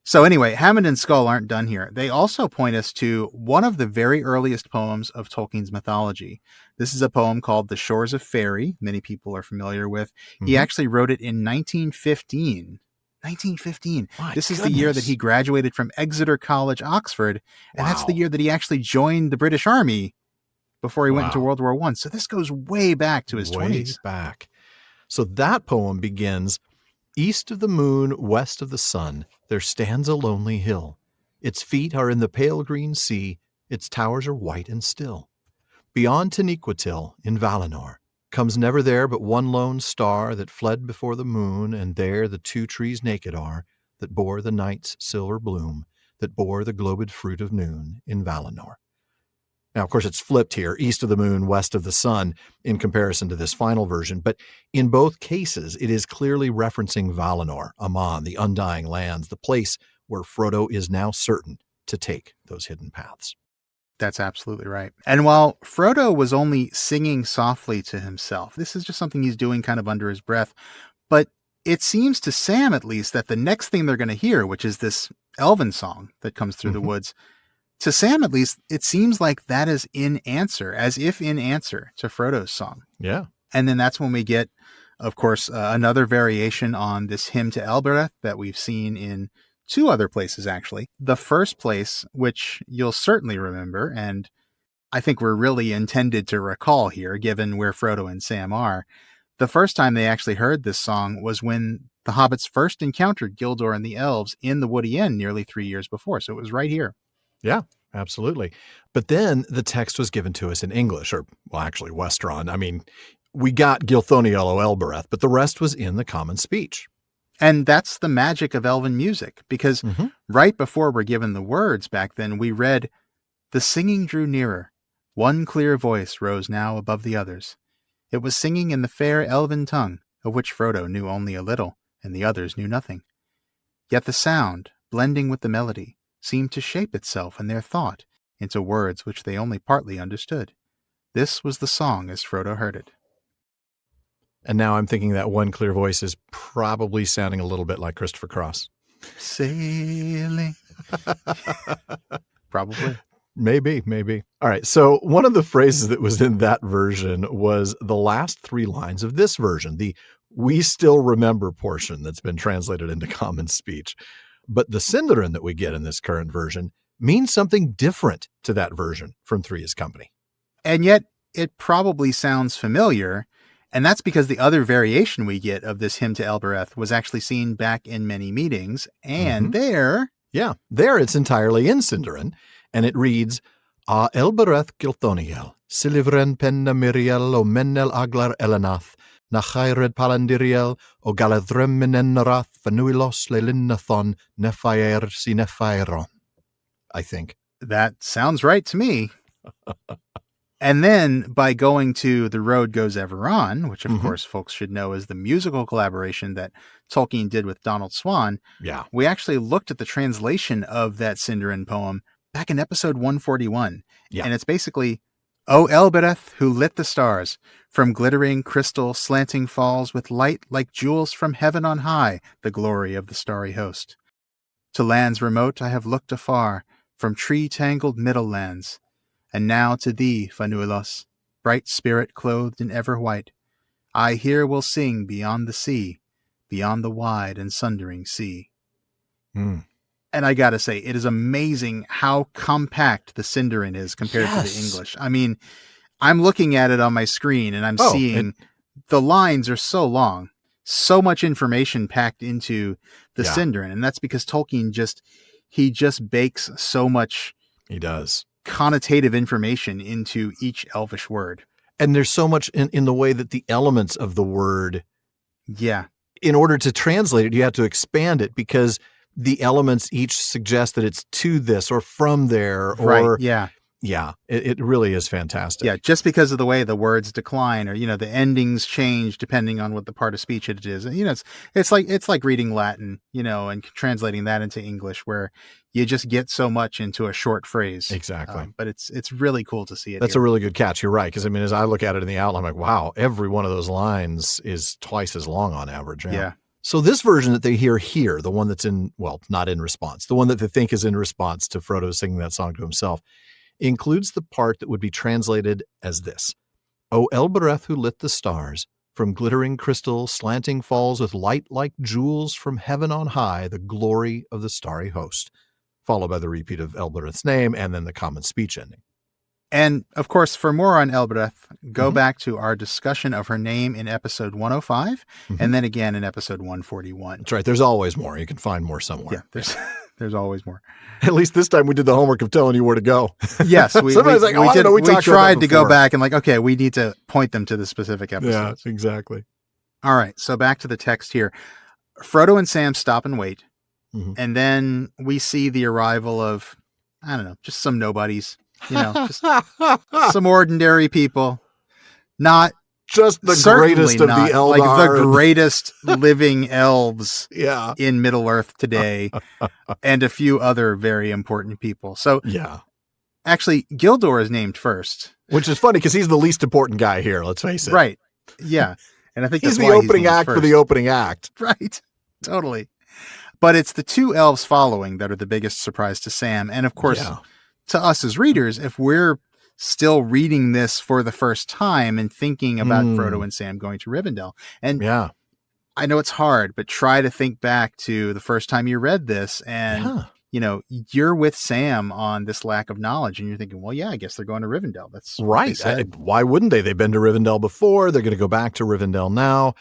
Speaker 2: So anyway, Hammond and Skull aren't done here. They also point us to one of the very earliest poems of Tolkien's mythology. This is a poem called The Shores of Faery. Many people are familiar with. He actually wrote it in 1915. 1915. This is the year that he graduated from Exeter College, Oxford. And that's the year that he actually joined the British Army before he went into World War I. So this goes way back to his 20s.
Speaker 1: Back. So that poem begins, "East of the moon, west of the sun, there stands a lonely hill. Its feet are in the pale green sea. Its towers are white and still. Beyond Taniquetil in Valinor, Comes never there but one lone star that fled before the moon, and there the 2 trees naked are that bore the night's silver bloom, that bore the globed fruit of noon in Valinor. Now, of course, it's flipped here, east of the moon, west of the sun, in comparison to this final version. But in both cases, it is clearly referencing Valinor, Aman, the Undying Lands, the place where Frodo is now certain to take those hidden paths.
Speaker 2: That's absolutely right. And while Frodo was only singing softly to himself, this is just something he's doing kind of under his breath. But it seems to Sam, at least, that the next thing they're going to hear, which is this elven song that comes through the woods, to Sam, at least, it seems like that is in answer, as if in answer to Frodo's song.
Speaker 1: Yeah.
Speaker 2: And then that's when we get, of course, another variation on this hymn to Elbereth that we've seen in 2 other places, actually. The first place, which you'll certainly remember, and I think we're really intended to recall here, given where Frodo and Sam are, the first time they actually heard this song was when the hobbits first encountered Gildor and the elves in the Woody Inn nearly 3 years before. So it was right here.
Speaker 1: Yeah, absolutely. But then the text was given to us in English, or, well, actually, Westron. I mean, we got Gilthoniel o Elbereth, but the rest was in the common speech.
Speaker 2: And that's the magic of elven music, because right before we're given the words back then, we read, "The singing drew nearer. One clear voice rose now above the others. It was singing in the fair elven tongue, of which Frodo knew only a little, and the others knew nothing. Yet the sound, blending with the melody, seemed to shape itself in their thought into words which they only partly understood. This was the song as Frodo heard it."
Speaker 1: And now I'm thinking that one clear voice is probably sounding a little bit like Christopher Cross.
Speaker 2: Sailing. Probably.
Speaker 1: Maybe. All right. So one of the phrases that was in that version was the last 3 lines of this version, the "we still remember" portion that's been translated into common speech. But the Sindarin that we get in this current version means something different to that version from Three's Company.
Speaker 2: And yet it probably sounds familiar. And that's because the other variation we get of this hymn to Elbereth was actually seen back in many meetings. And there
Speaker 1: it's entirely in Sindarin. And it reads, "A Elbereth Gilthoniel, Silivren penna Miriel o Mennel Aglar Elenath, Nachaired Palandiriel o Galadrem Minenarath, Vanuilos Lelinnathon, Nephaer si Nephairon." I think.
Speaker 2: That sounds right to me. And then by going to The Road Goes Ever On, which of course folks should know is the musical collaboration that Tolkien did with Donald Swann, we actually looked at the translation of that Sindarin poem back in episode 141. And it's basically, "O Elbereth, who lit the stars, from glittering crystal slanting falls with light like jewels from heaven on high, the glory of the starry host. To lands remote I have looked afar, from tree-tangled middle lands. And now to thee, Fanuilos, bright spirit clothed in ever white, I here will sing beyond the sea, beyond the wide and sundering sea." And I gotta say, it is amazing how compact the Sindarin is compared to the English. I mean, I'm looking at it on my screen and I'm seeing the lines are so long, so much information packed into the Sindarin. And that's because Tolkien he just bakes so much.
Speaker 1: He does.
Speaker 2: Connotative information into each elvish word.
Speaker 1: And there's so much in the way that the elements of the word, in order to translate it, you have to expand it because the elements each suggest that it's to this or from there. Or, it really is fantastic.
Speaker 2: Yeah, just because of the way the words decline or, the endings change depending on what the part of speech it is. It's like reading Latin, and translating that into English where you just get so much into a short phrase.
Speaker 1: Exactly.
Speaker 2: But it's really cool to see it.
Speaker 1: That's a really good catch. You're right. Because as I look at it in the outline, I'm like, wow, every one of those lines is twice as long on average.
Speaker 2: Yeah.
Speaker 1: So this version that they hear here, the one that's not in response, the one that they think is in response to Frodo singing that song to himself, includes the part that would be translated as this: "O Elbereth who lit the stars, from glittering crystal slanting falls with light like jewels from heaven on high, the glory of the starry host," followed by the repeat of Elbereth's name and then the common speech ending.
Speaker 2: And of course, for more on Elbereth, go back to our discussion of her name in episode 105 and then again in episode 141.
Speaker 1: That's right. There's always more. You can find more somewhere.
Speaker 2: Yeah, There's always more.
Speaker 1: At least this time we did the homework of telling you where to go.
Speaker 2: Yes, we tried to go back and like, okay, we need to point them to the specific episodes.
Speaker 1: Yeah, exactly.
Speaker 2: All right, so back to the text here. Frodo and Sam stop and wait. Mm-hmm. And then we see the arrival of, I don't know, just some nobodies, just some ordinary people. Not
Speaker 1: just the greatest of the Eldar.
Speaker 2: Like the greatest living elves in Middle-earth today, and a few other very important people. So actually, Gildor is named first.
Speaker 1: Which is funny because he's the least important guy here, let's face it.
Speaker 2: Right. Yeah. And I think
Speaker 1: he's the opening act for the opening act.
Speaker 2: Right. Totally. But it's the two elves following that are the biggest surprise to Sam. And of course, to us as readers, if we're still reading this for the first time and thinking about Frodo and Sam going to Rivendell. And I know it's hard, but try to think back to the first time you read this and, you're with Sam on this lack of knowledge and you're thinking, well, I guess they're going to Rivendell. That's
Speaker 1: right. Why wouldn't they? They've been to Rivendell before. They're going to go back to Rivendell now.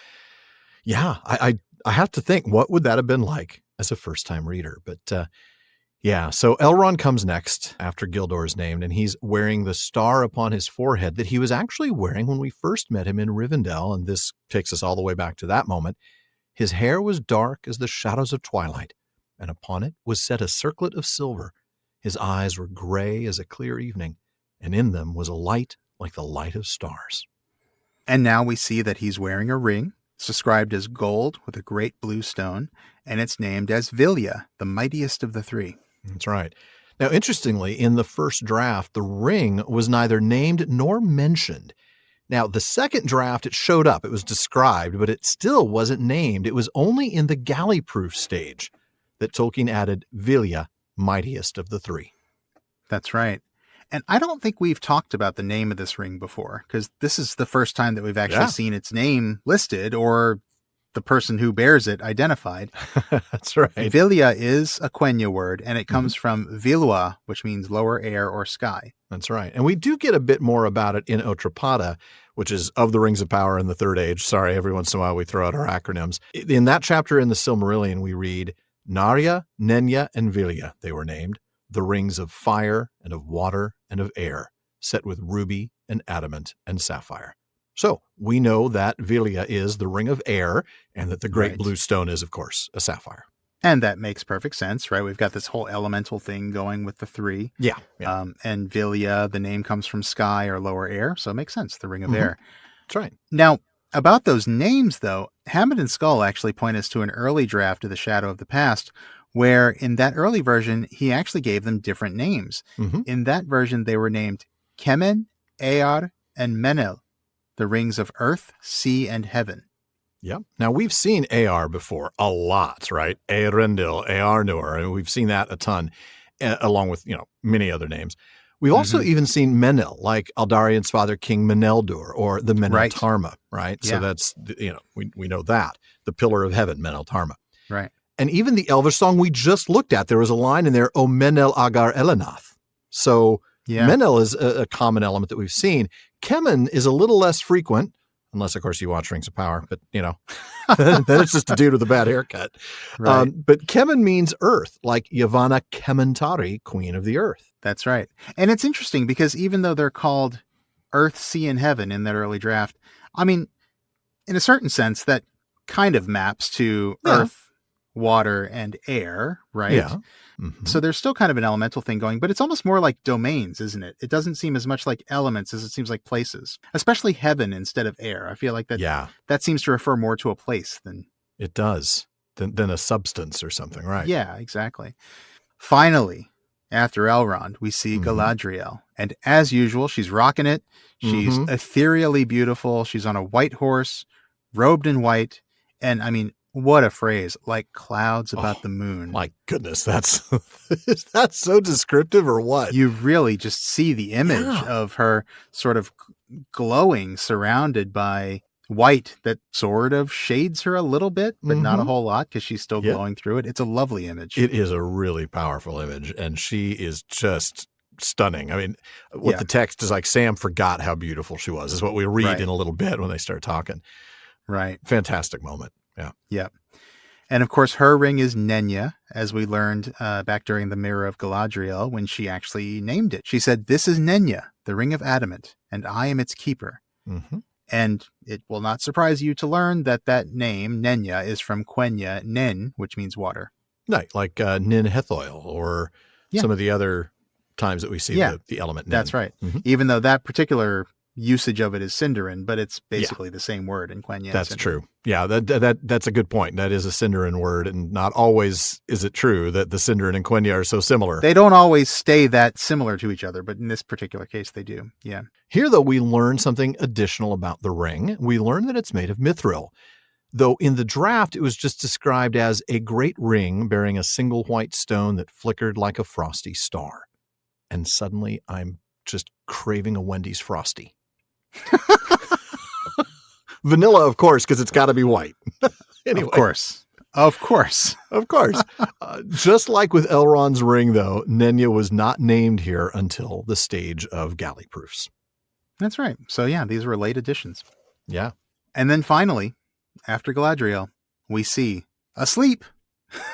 Speaker 1: Yeah, I have to think, what would that have been like as a first-time reader? But so Elrond comes next after Gildor is named, and he's wearing the star upon his forehead that he was actually wearing when we first met him in Rivendell, and this takes us all the way back to that moment. His hair was dark as the shadows of twilight, and upon it was set a circlet of silver. His eyes were gray as a clear evening, and in them was a light like the light of stars.
Speaker 2: And now we see that he's wearing a ring. It's described as gold with a great blue stone, and it's named as Vilya, the mightiest of the three.
Speaker 1: That's right. Now, interestingly, in the first draft, the ring was neither named nor mentioned. Now, the second draft, it showed up. It was described, but it still wasn't named. It was only in the galley-proof stage that Tolkien added Vilya, mightiest of the three.
Speaker 2: That's right. And I don't think we've talked about the name of this ring before, because this is the first time that we've actually seen its name listed or the person who bears it identified.
Speaker 1: That's right.
Speaker 2: Vilya is a Quenya word, and it comes from Vilwa, which means lower air or sky.
Speaker 1: That's right. And we do get a bit more about it in Otrapada, which is of the Rings of Power in the Third Age. Sorry, every once in a while we throw out our acronyms. In that chapter in the Silmarillion, we read, Narya, Nenya, and Vilya, they were named, the rings of fire and of water and of air, set with ruby and adamant and sapphire. So we know that Vilya is the ring of air and that the great blue stone is, of course, a sapphire.
Speaker 2: And that makes perfect sense, right? We've got this whole elemental thing going with the three.
Speaker 1: Yeah.
Speaker 2: And Vilya, the name comes from sky or lower air, so it makes sense, the ring of air.
Speaker 1: That's right.
Speaker 2: Now, about those names, though, Hammond and Skull actually point us to an early draft of The Shadow of the Past, where in that early version, he actually gave them different names. In that version, they were named Kemen, Ear, and Menel, the rings of earth, sea, and heaven.
Speaker 1: Yep. Now, we've seen Ear before a lot, right? Earendil, Earnur, and we've seen that a ton, along with, many other names. We've also even seen Menel, like Aldarian's father, King Meneldur, or the Meneltarma, right?
Speaker 2: Yeah.
Speaker 1: So that's, we know that. The pillar of heaven, Meneltarma.
Speaker 2: Right.
Speaker 1: And even the Elvish song we just looked at, there was a line in there, O Menel Agar Elenath. So Menel is a common element that we've seen. Kemen is a little less frequent, unless, of course, you watch Rings of Power, but, then it's just a dude with a bad haircut.
Speaker 2: Right.
Speaker 1: But Kemen means earth, like Yavanna Kementari, queen of the earth.
Speaker 2: That's right. And it's interesting because even though they're called earth, sea, and heaven in that early draft, I mean, in a certain sense, that kind of maps to earth, water, and air, right?
Speaker 1: Yeah.
Speaker 2: So there's still kind of an elemental thing going, but it's almost more like domains, isn't it? It doesn't seem as much like elements as it seems like places, especially heaven instead of air. I feel like that seems to refer more to a place than
Speaker 1: it does than a substance or something, right?
Speaker 2: Yeah, exactly. Finally, after Elrond, we see Galadriel, and as usual, she's rocking it. She's ethereally beautiful. She's on a white horse, robed in white, and I mean, what a phrase, like clouds about the moon.
Speaker 1: My goodness, is that so descriptive or what?
Speaker 2: You really just see the image of her sort of glowing, surrounded by white that sort of shades her a little bit, but not a whole lot because she's still glowing through it. It's a lovely image.
Speaker 1: It is a really powerful image, and she is just stunning. I mean, what the text is like, Sam forgot how beautiful she was, is what we read in a little bit when they start talking.
Speaker 2: Right.
Speaker 1: Fantastic moment. Yeah.
Speaker 2: Yeah. And of course, her ring is Nenya, as we learned back during the Mirror of Galadriel when she actually named it. She said, "This is Nenya, the ring of adamant, and I am its keeper."
Speaker 1: Mm-hmm.
Speaker 2: And it will not surprise you to learn that name, Nenya, is from Quenya, Nin, which means water.
Speaker 1: Right, like Nin Hethoil or some of the other times that we see the element Nin.
Speaker 2: That's right. Mm-hmm. Even though that particular usage of it is Sindarin, but it's basically the same word in Quenya.
Speaker 1: That's true. Yeah, that's a good point. That is a Sindarin word, and not always is it true that the Sindarin and Quenya are so similar.
Speaker 2: They don't always stay that similar to each other, but in this particular case, they do. Yeah.
Speaker 1: Here, though, we learn something additional about the ring. We learn that it's made of mithril, though in the draft, it was just described as a great ring bearing a single white stone that flickered like a frosty star. And suddenly, I'm just craving a Wendy's Frosty. Vanilla, of course, because it's got to be white. Anyway.
Speaker 2: Of course.
Speaker 1: Just like with Elrond's ring, though, Nenya was not named here until the stage of galley proofs.
Speaker 2: That's right. So yeah, these were late additions.
Speaker 1: Yeah.
Speaker 2: And then finally, after Galadriel, we see asleep,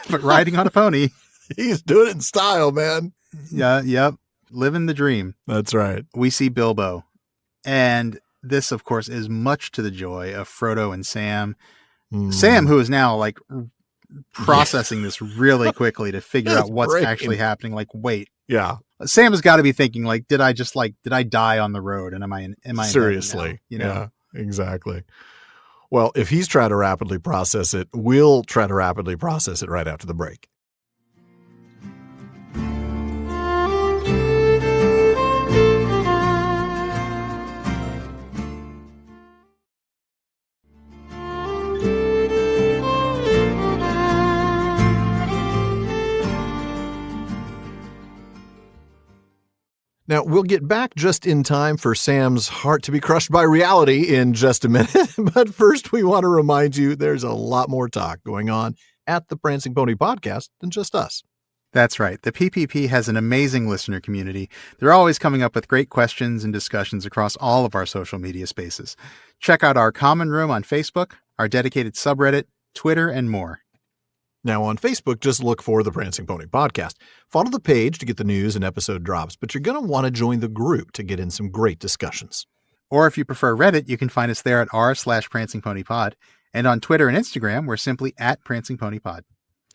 Speaker 2: but riding on a pony.
Speaker 1: He's doing it in style, man.
Speaker 2: Yeah. Yep. Living the dream.
Speaker 1: That's right.
Speaker 2: We see Bilbo. And this, of course, is much to the joy of Frodo and Sam. Sam, who is now like processing this really quickly to figure out what's actually happening. Like, wait.
Speaker 1: Yeah.
Speaker 2: Sam has got to be thinking, like, did I die on the road? And am I
Speaker 1: seriously?
Speaker 2: You know?
Speaker 1: Yeah, exactly. Well, if he's trying to rapidly process it, we'll try to rapidly process it right after the break. Now, we'll get back just in time for Sam's heart to be crushed by reality in just a minute. But first, we want to remind you there's a lot more talk going on at the Prancing Pony podcast than just us.
Speaker 2: That's right. The PPP has an amazing listener community. They're always coming up with great questions and discussions across all of our social media spaces. Check out our common room on Facebook, our dedicated subreddit, Twitter, and more.
Speaker 1: Now on Facebook, just look for the Prancing Pony Podcast. Follow the page to get the news and episode drops, but you're going to want to join the group to get in some great discussions.
Speaker 2: Or if you prefer Reddit, you can find us there at r/PrancingPonyPod. And on Twitter and Instagram, we're simply at PrancingPonyPod.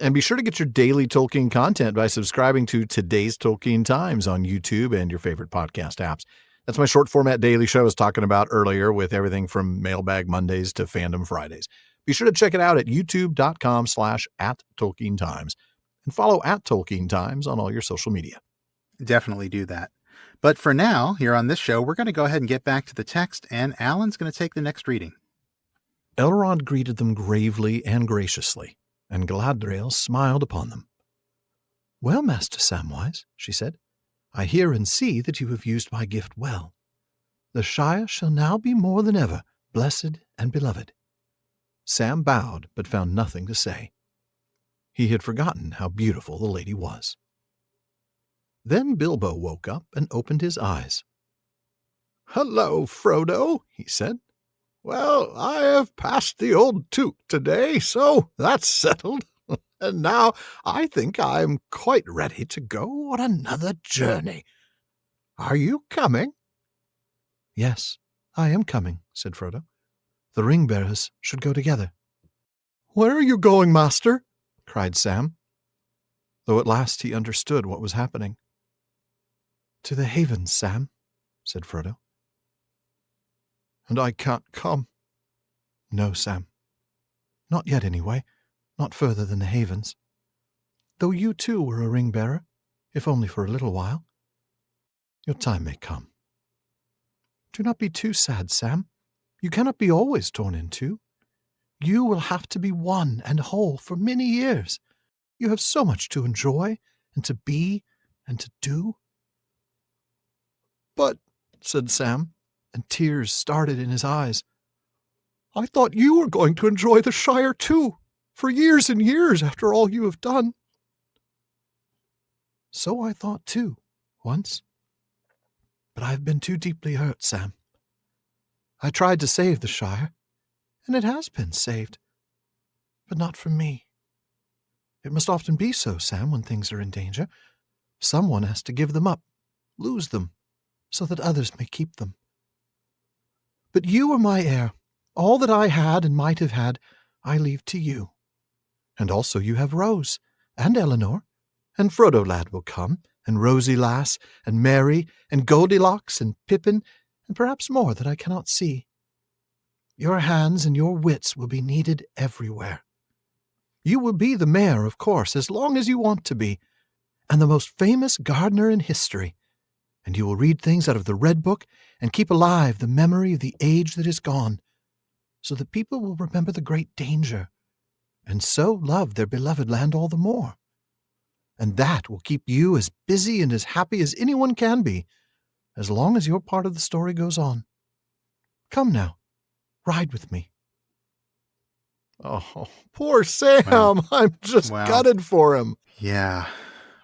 Speaker 1: And be sure to get your daily Tolkien content by subscribing to Today's Tolkien Times on YouTube and your favorite podcast apps. That's my short format daily show I was talking about earlier with everything from Mailbag Mondays to Fandom Fridays. Be sure to check it out at youtube.com/@TolkienTimes and follow @TolkienTimes on all your social media.
Speaker 2: Definitely do that. But for now, here on this show, we're going to go ahead and get back to the text, and Alan's going to take the next reading.
Speaker 1: Elrond greeted them gravely and graciously, and Galadriel smiled upon them. "Well, Master Samwise," she said, "I hear and see that you have used my gift well. The Shire shall now be more than ever blessed and beloved." Sam bowed, but found nothing to say. He had forgotten how beautiful the lady was. Then Bilbo woke up and opened his eyes. "Hello, Frodo," he said. "Well, I have passed the old toot today, so that's settled. And now I think I'm quite ready to go on another journey. Are you coming?" "Yes, I am coming," said Frodo. "The ring-bearers should go together." "Where are you going, master?" cried Sam, though at last he understood what was happening. "To the Havens, Sam," said Frodo. "And I can't come." "No, Sam. Not yet, anyway. Not further than the Havens. Though you too were a ring-bearer, if only for a little while. Your time may come. Do not be too sad, Sam. You cannot be always torn in two. You will have to be one and whole for many years. You have so much to enjoy and to be and to do." "But," said Sam, and tears started in his eyes, "I thought you were going to enjoy the Shire too, for years and years after all you have done." "So I thought too, once. But I have been too deeply hurt, Sam. I tried to save the Shire, and it has been saved, but not for me. It must often be so, Sam, when things are in danger. Someone has to give them up, lose them, so that others may keep them. But you are my heir. All that I had and might have had, I leave to you. And also you have Rose, and Eleanor, and Frodo lad will come, and Rosie lass, and Mary, and Goldilocks, and Pippin, and perhaps more that I cannot see. Your hands and your wits will be needed everywhere. You will be the mayor, of course, as long as you want to be, and the most famous gardener in history, and you will read things out of the Red Book and keep alive the memory of the age that is gone, so that people will remember the great danger, and so love their beloved land all the more. And that will keep you as busy and as happy as anyone can be, as long as your part of the story goes on. Come now, ride with me. Oh, poor Sam. Wow. I'm just gutted for him.
Speaker 2: Yeah.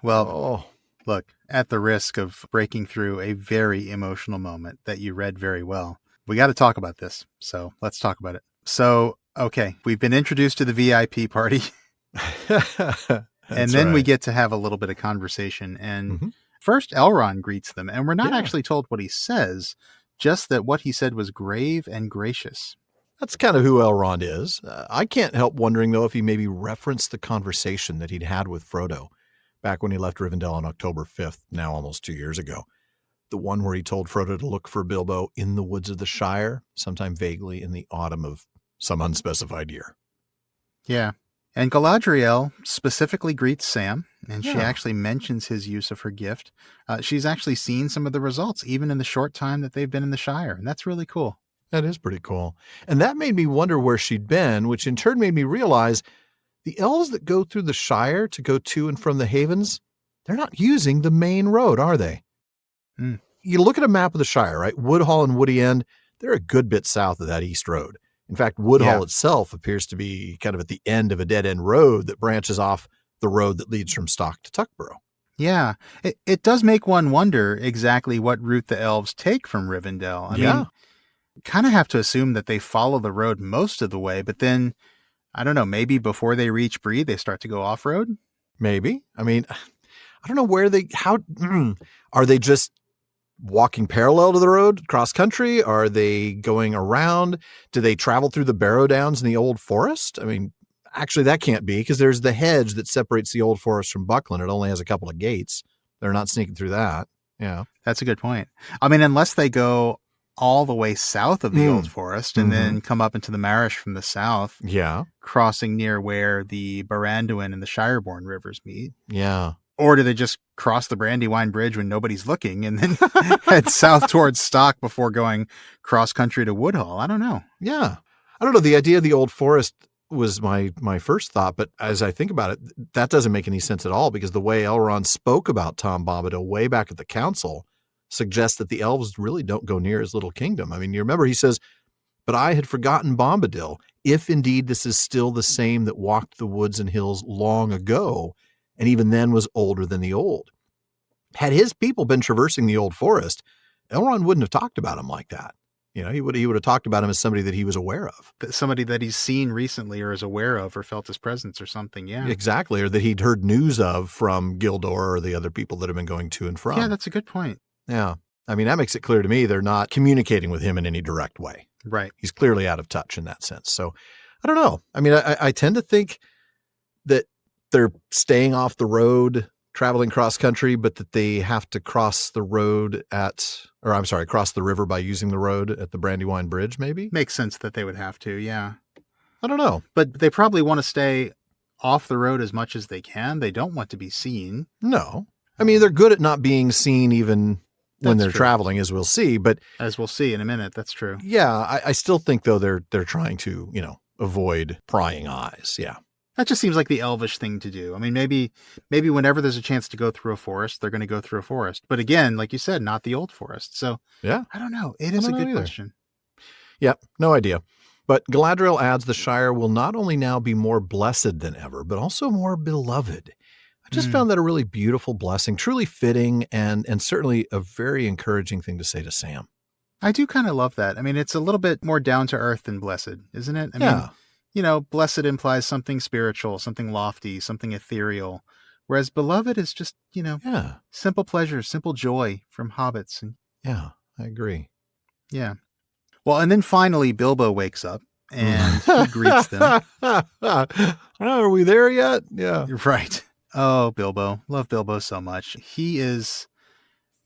Speaker 2: Well, look, at the risk of breaking through a very emotional moment that you read very well, we got to talk about this. So let's talk about it. So, okay, we've been introduced to the VIP party. And then we get to have a little bit of conversation. And first, Elrond greets them. And we're not actually told what he says, just that what he said was grave and gracious.
Speaker 1: That's kind of who Elrond is. I can't help wondering, though, if he maybe referenced the conversation that he'd had with Frodo back when he left Rivendell on October 5th, now almost 2 years ago. The one where he told Frodo to look for Bilbo in the woods of the Shire, sometime vaguely in the autumn of some unspecified year.
Speaker 2: Yeah. And Galadriel specifically greets Sam, and she actually mentions his use of her gift. She's actually seen some of the results, even in the short time that they've been in the Shire, and that's really cool.
Speaker 1: That is pretty cool. And that made me wonder where she'd been, which in turn made me realize the elves that go through the Shire to go to and from the Havens, they're not using the main road, are they?
Speaker 2: Mm.
Speaker 1: You look at a map of the Shire, right? Woodhall and Woody End, they're a good bit south of that east road. In fact, Woodhall itself appears to be kind of at the end of a dead-end road that branches off the road that leads from Stock to Tuckborough.
Speaker 2: Yeah, it does make one wonder exactly what route the elves take from Rivendell. I mean, kind of have to assume that they follow the road most of the way, but then, I don't know, maybe before they reach Bree, they start to go off-road?
Speaker 1: Maybe. I mean, I don't know where are they just walking parallel to the road cross country? Are they going around? Do they travel through the Barrow Downs in the Old Forest? I mean, actually that can't be because there's the hedge that separates the Old Forest from Buckland. It only has a couple of gates. They're not sneaking through that. Yeah.
Speaker 2: That's a good point. I mean, unless they go all the way south of the Old Forest and then come up into the Marish from the south.
Speaker 1: Yeah.
Speaker 2: Crossing near where the Baranduin and the Shireborn rivers meet.
Speaker 1: Yeah.
Speaker 2: Or do they just cross the Brandywine Bridge when nobody's looking and then head south towards Stock before going cross country to Woodhall? I don't know.
Speaker 1: Yeah. I don't know. The idea of the Old Forest was my first thought, but as I think about it, that doesn't make any sense at all because the way Elrond spoke about Tom Bombadil way back at the council suggests that the elves really don't go near his little kingdom. I mean, you remember he says, but I had forgotten Bombadil, if indeed this is still the same that walked the woods and hills long ago, and even then was older than the old. Had his people been traversing the Old Forest, Elrond wouldn't have talked about him like that. You know, he would have talked about him as somebody that he was aware of.
Speaker 2: Somebody that he's seen recently or is aware of or felt his presence or something, yeah.
Speaker 1: Exactly, or that he'd heard news of from Gildor or the other people that have been going to and from.
Speaker 2: Yeah, that's a good point.
Speaker 1: Yeah. I mean, that makes it clear to me they're not communicating with him in any direct way.
Speaker 2: Right.
Speaker 1: He's clearly out of touch in that sense. So, I don't know. I mean, I tend to think that they're staying off the road, traveling cross country, but that they have to cross the river by using the road at the Brandywine Bridge, maybe?
Speaker 2: Makes sense that they would have to, yeah.
Speaker 1: I don't know.
Speaker 2: But they probably want to stay off the road as much as they can. They don't want to be seen.
Speaker 1: No. I mean, they're good at not being seen even when they're traveling, as we'll see. But
Speaker 2: as we'll see in a minute, that's true.
Speaker 1: Yeah, I still think, though, they're trying to, avoid prying eyes. Yeah.
Speaker 2: That just seems like the elvish thing to do. I mean, maybe whenever there's a chance to go through a forest, they're going to go through a forest. But again, like you said, not the Old Forest. So
Speaker 1: yeah,
Speaker 2: I don't know. It is a good question.
Speaker 1: Yeah, no idea. But Galadriel adds the Shire will not only now be more blessed than ever, but also more beloved. I just found that a really beautiful blessing, truly fitting, and certainly a very encouraging thing to say to Sam.
Speaker 2: I do kind of love that. I mean, it's a little bit more down to earth than blessed, isn't it? I mean, blessed implies something spiritual, something lofty, something ethereal, whereas beloved is just,
Speaker 1: Yeah.
Speaker 2: simple pleasure, simple joy from hobbits. And
Speaker 1: Yeah, I agree.
Speaker 2: yeah. Well, and then finally Bilbo wakes up and he greets them.
Speaker 1: Are we there yet? Yeah.
Speaker 2: Right. Oh, Bilbo. Love Bilbo so much. He is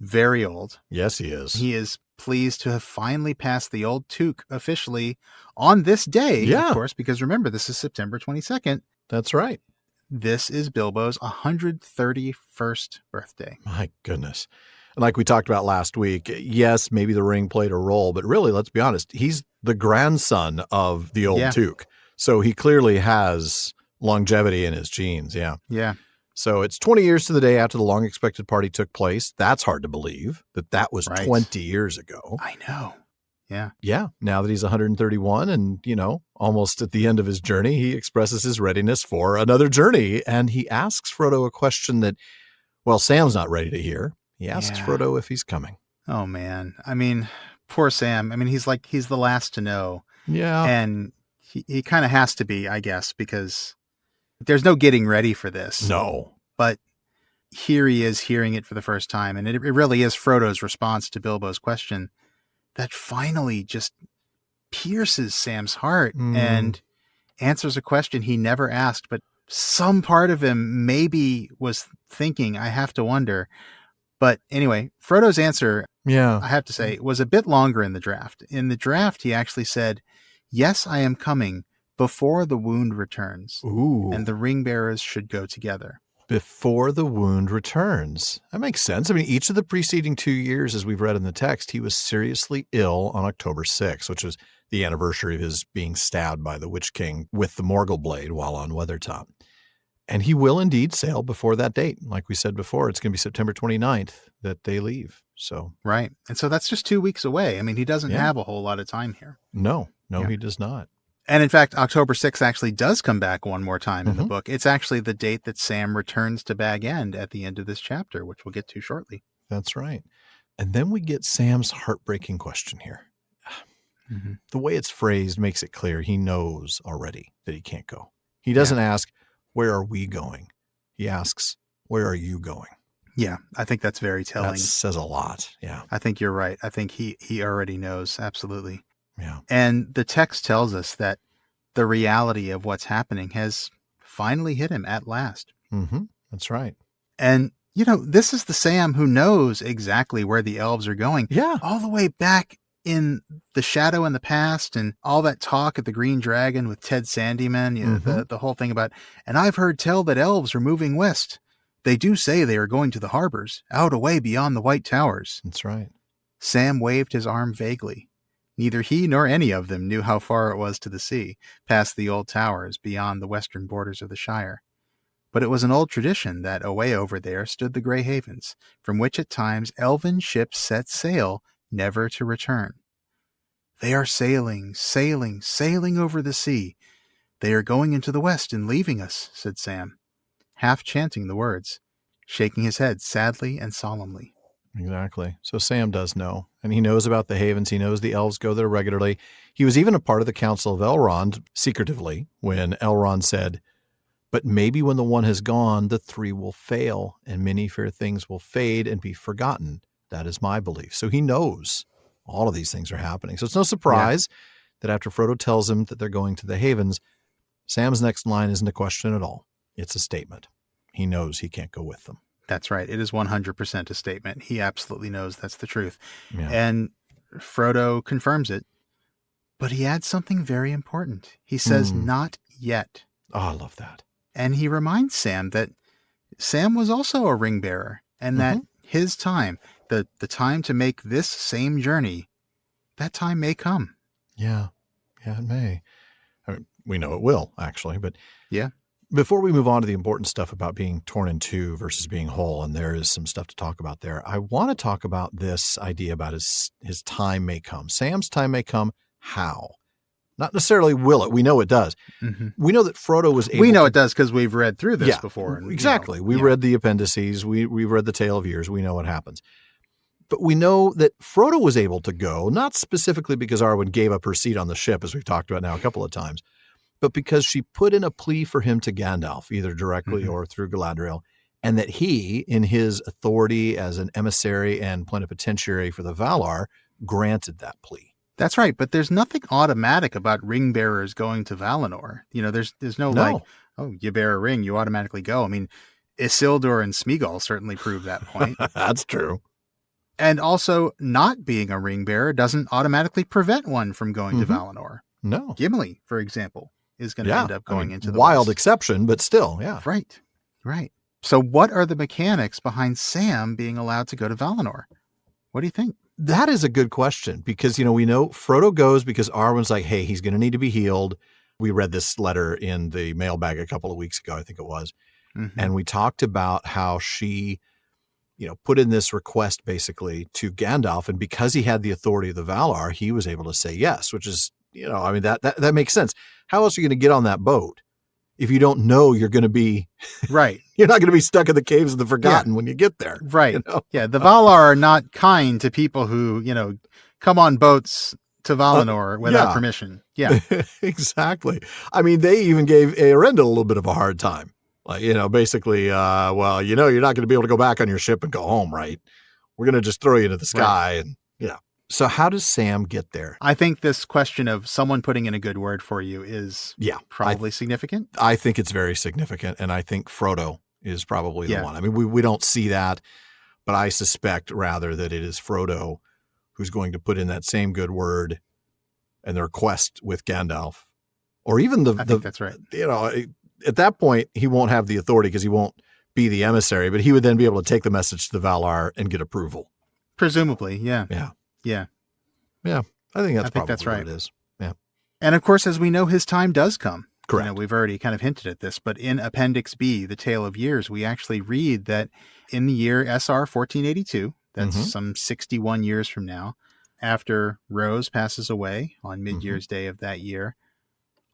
Speaker 2: very old.
Speaker 1: Yes, he is.
Speaker 2: He is pleased to have finally passed the old toque officially on this day, of course, because remember, this is September 22nd.
Speaker 1: That's right.
Speaker 2: This is Bilbo's 131st birthday.
Speaker 1: My goodness. And like we talked about last week, yes, maybe the ring played a role, but really, let's be honest, he's the grandson of the old toque. So he clearly has longevity in his genes. Yeah.
Speaker 2: Yeah.
Speaker 1: So it's 20 years to the day after the long expected party took place. That's hard to believe that was 20 years ago.
Speaker 2: I know. Yeah.
Speaker 1: Yeah. Now that he's 131 and, almost at the end of his journey, he expresses his readiness for another journey. And he asks Frodo a question that, Sam's not ready to hear. He asks Frodo if he's coming.
Speaker 2: Oh, man. I mean, poor Sam. I mean, he's the last to know.
Speaker 1: Yeah.
Speaker 2: And he kind of has to be, I guess, because there's no getting ready for this.
Speaker 1: No.
Speaker 2: But here he is hearing it for the first time. And it really is Frodo's response to Bilbo's question that finally just pierces Sam's heart and answers a question he never asked. But some part of him maybe was thinking, I have to wonder. But anyway, Frodo's answer, I have to say, was a bit longer in the draft. In the draft, he actually said, "Yes, I am coming before the wound returns."
Speaker 1: Ooh.
Speaker 2: And the ring bearers should go together.
Speaker 1: Before the wound returns. That makes sense. I mean, each of the preceding 2 years, as we've read in the text, he was seriously ill on October 6th, which was the anniversary of his being stabbed by the Witch King with the Morgul blade while on Weathertop. And he will indeed sail before that date. Like we said before, it's going to be September 29th that they leave. So
Speaker 2: right. And so that's just 2 weeks away. I mean, he doesn't have a whole lot of time here.
Speaker 1: No, he does not.
Speaker 2: And in fact, October 6th actually does come back one more time in the book. It's actually the date that Sam returns to Bag End at the end of this chapter, which we'll get to shortly.
Speaker 1: That's right. And then we get Sam's heartbreaking question here. The way it's phrased makes it clear he knows already that he can't go. He doesn't ask, where are we going? He asks, where are you going?
Speaker 2: Yeah, I think that's very telling.
Speaker 1: That says a lot. Yeah.
Speaker 2: I think you're right. I think he already knows. Absolutely.
Speaker 1: Yeah.
Speaker 2: And the text tells us that the reality of what's happening has finally hit him at last.
Speaker 1: That's right.
Speaker 2: And, this is the Sam who knows exactly where the elves are going.
Speaker 1: Yeah.
Speaker 2: All the way back in the shadow in the past and all that talk at the Green Dragon with Ted Sandyman, the whole thing about, and I've heard tell that elves are moving west. They do say they are going to the harbors, out away beyond the White Towers.
Speaker 1: That's right.
Speaker 2: Sam waved his arm vaguely. Neither he nor any of them knew how far it was to the sea, past the old towers, beyond the western borders of the Shire. But it was an old tradition that away over there stood the Grey Havens, from which at times elven ships set sail, never to return. They are sailing, sailing, sailing over the sea. They are going into the west and leaving us, said Sam, half chanting the words, shaking his head sadly and solemnly.
Speaker 1: Exactly. So Sam does know, and he knows about the havens. He knows the elves go there regularly. He was even a part of the Council of Elrond, secretively, when Elrond said, but maybe when the one has gone, the three will fail, and many fair things will fade and be forgotten. That is my belief. So he knows all of these things are happening. So it's no surprise that after Frodo tells him that they're going to the havens, Sam's next line isn't a question at all. It's a statement. He knows he can't go with them.
Speaker 2: That's right. It is 100% a statement. He absolutely knows that's the truth.
Speaker 1: Yeah.
Speaker 2: And Frodo confirms it, but he adds something very important. He says, not yet.
Speaker 1: Oh, I love that.
Speaker 2: And he reminds Sam that Sam was also a ring bearer and that his time, the time to make this same journey, that time may come.
Speaker 1: Yeah. Yeah, it may. I mean, we know it will, actually, but
Speaker 2: yeah.
Speaker 1: Before we move on to the important stuff about being torn in two versus being whole, and there is some stuff to talk about there, I want to talk about this idea about his time may come. Sam's time may come. How? Not necessarily will it. We know it does. We know that Frodo was able
Speaker 2: We know it does because we've read through this before. And,
Speaker 1: exactly. We read the appendices. We've read the Tale of Years. We know what happens. But we know that Frodo was able to go, not specifically because Arwen gave up her seat on the ship, as we've talked about now a couple of times, but because she put in a plea for him to Gandalf, either directly or through Galadriel, and that he, in his authority as an emissary and plenipotentiary for the Valar, granted that plea.
Speaker 2: That's right, but there's nothing automatic about ring bearers going to Valinor. There's no like, oh, you bear a ring, you automatically go. I mean, Isildur and Smeagol certainly prove that point.
Speaker 1: That's true.
Speaker 2: And also, not being a ring bearer doesn't automatically prevent one from going to Valinor.
Speaker 1: No.
Speaker 2: Gimli, for example, is going to end up going into the
Speaker 1: wild
Speaker 2: West.
Speaker 1: exception, but still, yeah.
Speaker 2: Right. So what are the mechanics behind Sam being allowed to go to Valinor? What do you think?
Speaker 1: That is a good question because, we know Frodo goes because Arwen's like, hey, he's going to need to be healed. We read this letter in the mailbag a couple of weeks ago, I think it was. And we talked about how she, put in this request basically to Gandalf. And because he had the authority of the Valar, he was able to say yes, which is, that makes sense. How else are you going to get on that boat if you don't know you're going to be
Speaker 2: right?
Speaker 1: You're not going to be stuck in the caves of the Forgotten when you get there.
Speaker 2: Right. Yeah. The Valar are not kind to people who, come on boats to Valinor without permission. Yeah,
Speaker 1: exactly. I mean, they even gave Eärendil a little bit of a hard time. Like, basically, you're not going to be able to go back on your ship and go home, right? We're going to just throw you into the sky. And So how does Sam get there?
Speaker 2: I think this question of someone putting in a good word for you is probably significant.
Speaker 1: I think it's very significant. And I think Frodo is probably the one. I mean, we don't see that, but I suspect rather that it is Frodo who's going to put in that same good word and the request with Gandalf. Or even
Speaker 2: I think that's right.
Speaker 1: At that point, he won't have the authority because he won't be the emissary, but he would then be able to take the message to the Valar and get approval.
Speaker 2: Presumably, yeah.
Speaker 1: Yeah. I think that's right. What it is. Yeah.
Speaker 2: And of course, as we know, his time does come.
Speaker 1: Correct.
Speaker 2: We've already kind of hinted at this, but in Appendix B, The Tale of Years, we actually read that in the year SR 1482, that's some 61 years from now, after Rose passes away on Mid-Year's Day of that year,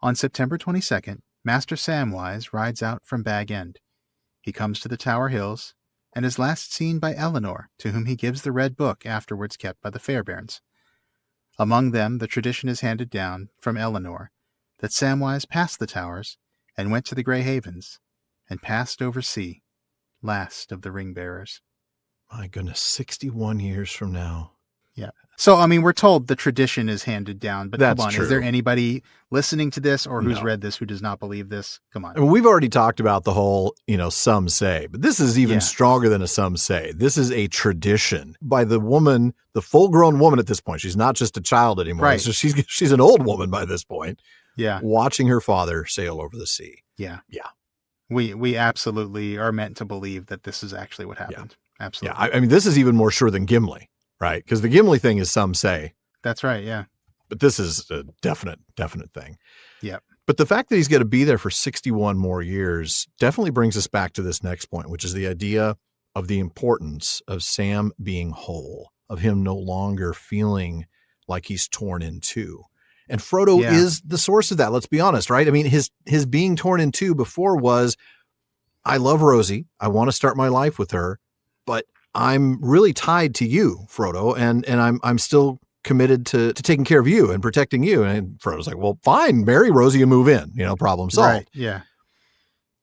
Speaker 2: on September 22nd, Master Samwise rides out from Bag End. He comes to the Tower Hills and is last seen by Elenor, to whom he gives the red book afterwards kept by the Fairbairns. Among them, the tradition is handed down from Elenor that Samwise passed the towers and went to the Grey Havens and passed over sea, last of the ring bearers.
Speaker 1: My goodness, 61 years from now.
Speaker 2: Yeah. So, I mean, we're told the tradition is handed down, but
Speaker 1: That's
Speaker 2: come on,
Speaker 1: true.
Speaker 2: Is there anybody listening to this or who's read this who does not believe this? Come on.
Speaker 1: I mean, we've already talked about the whole, some say, but this is even stronger than a some say. This is a tradition by the woman, the full-grown woman at this point. She's not just a child anymore.
Speaker 2: Right.
Speaker 1: So she's an old woman by this point.
Speaker 2: Yeah.
Speaker 1: Watching her father sail over the sea.
Speaker 2: Yeah.
Speaker 1: Yeah.
Speaker 2: We absolutely are meant to believe that this is actually what happened. Yeah. Absolutely.
Speaker 1: Yeah. I mean, this is even more sure than Gimli. Right. Because the Gimli thing is some say.
Speaker 2: That's right. Yeah.
Speaker 1: But this is a definite thing.
Speaker 2: Yeah.
Speaker 1: But the fact that he's going to be there for 61 more years definitely brings us back to this next point, which is the idea of the importance of Sam being whole, of him no longer feeling like he's torn in two. And Frodo is the source of that. Let's be honest, right? I mean, his being torn in two before was, I love Rosie. I want to start my life with her, but I'm really tied to you, Frodo, and I'm still committed to taking care of you and protecting you. And Frodo's like, well, fine, marry Rosie and move in, problem solved.
Speaker 2: Right, yeah.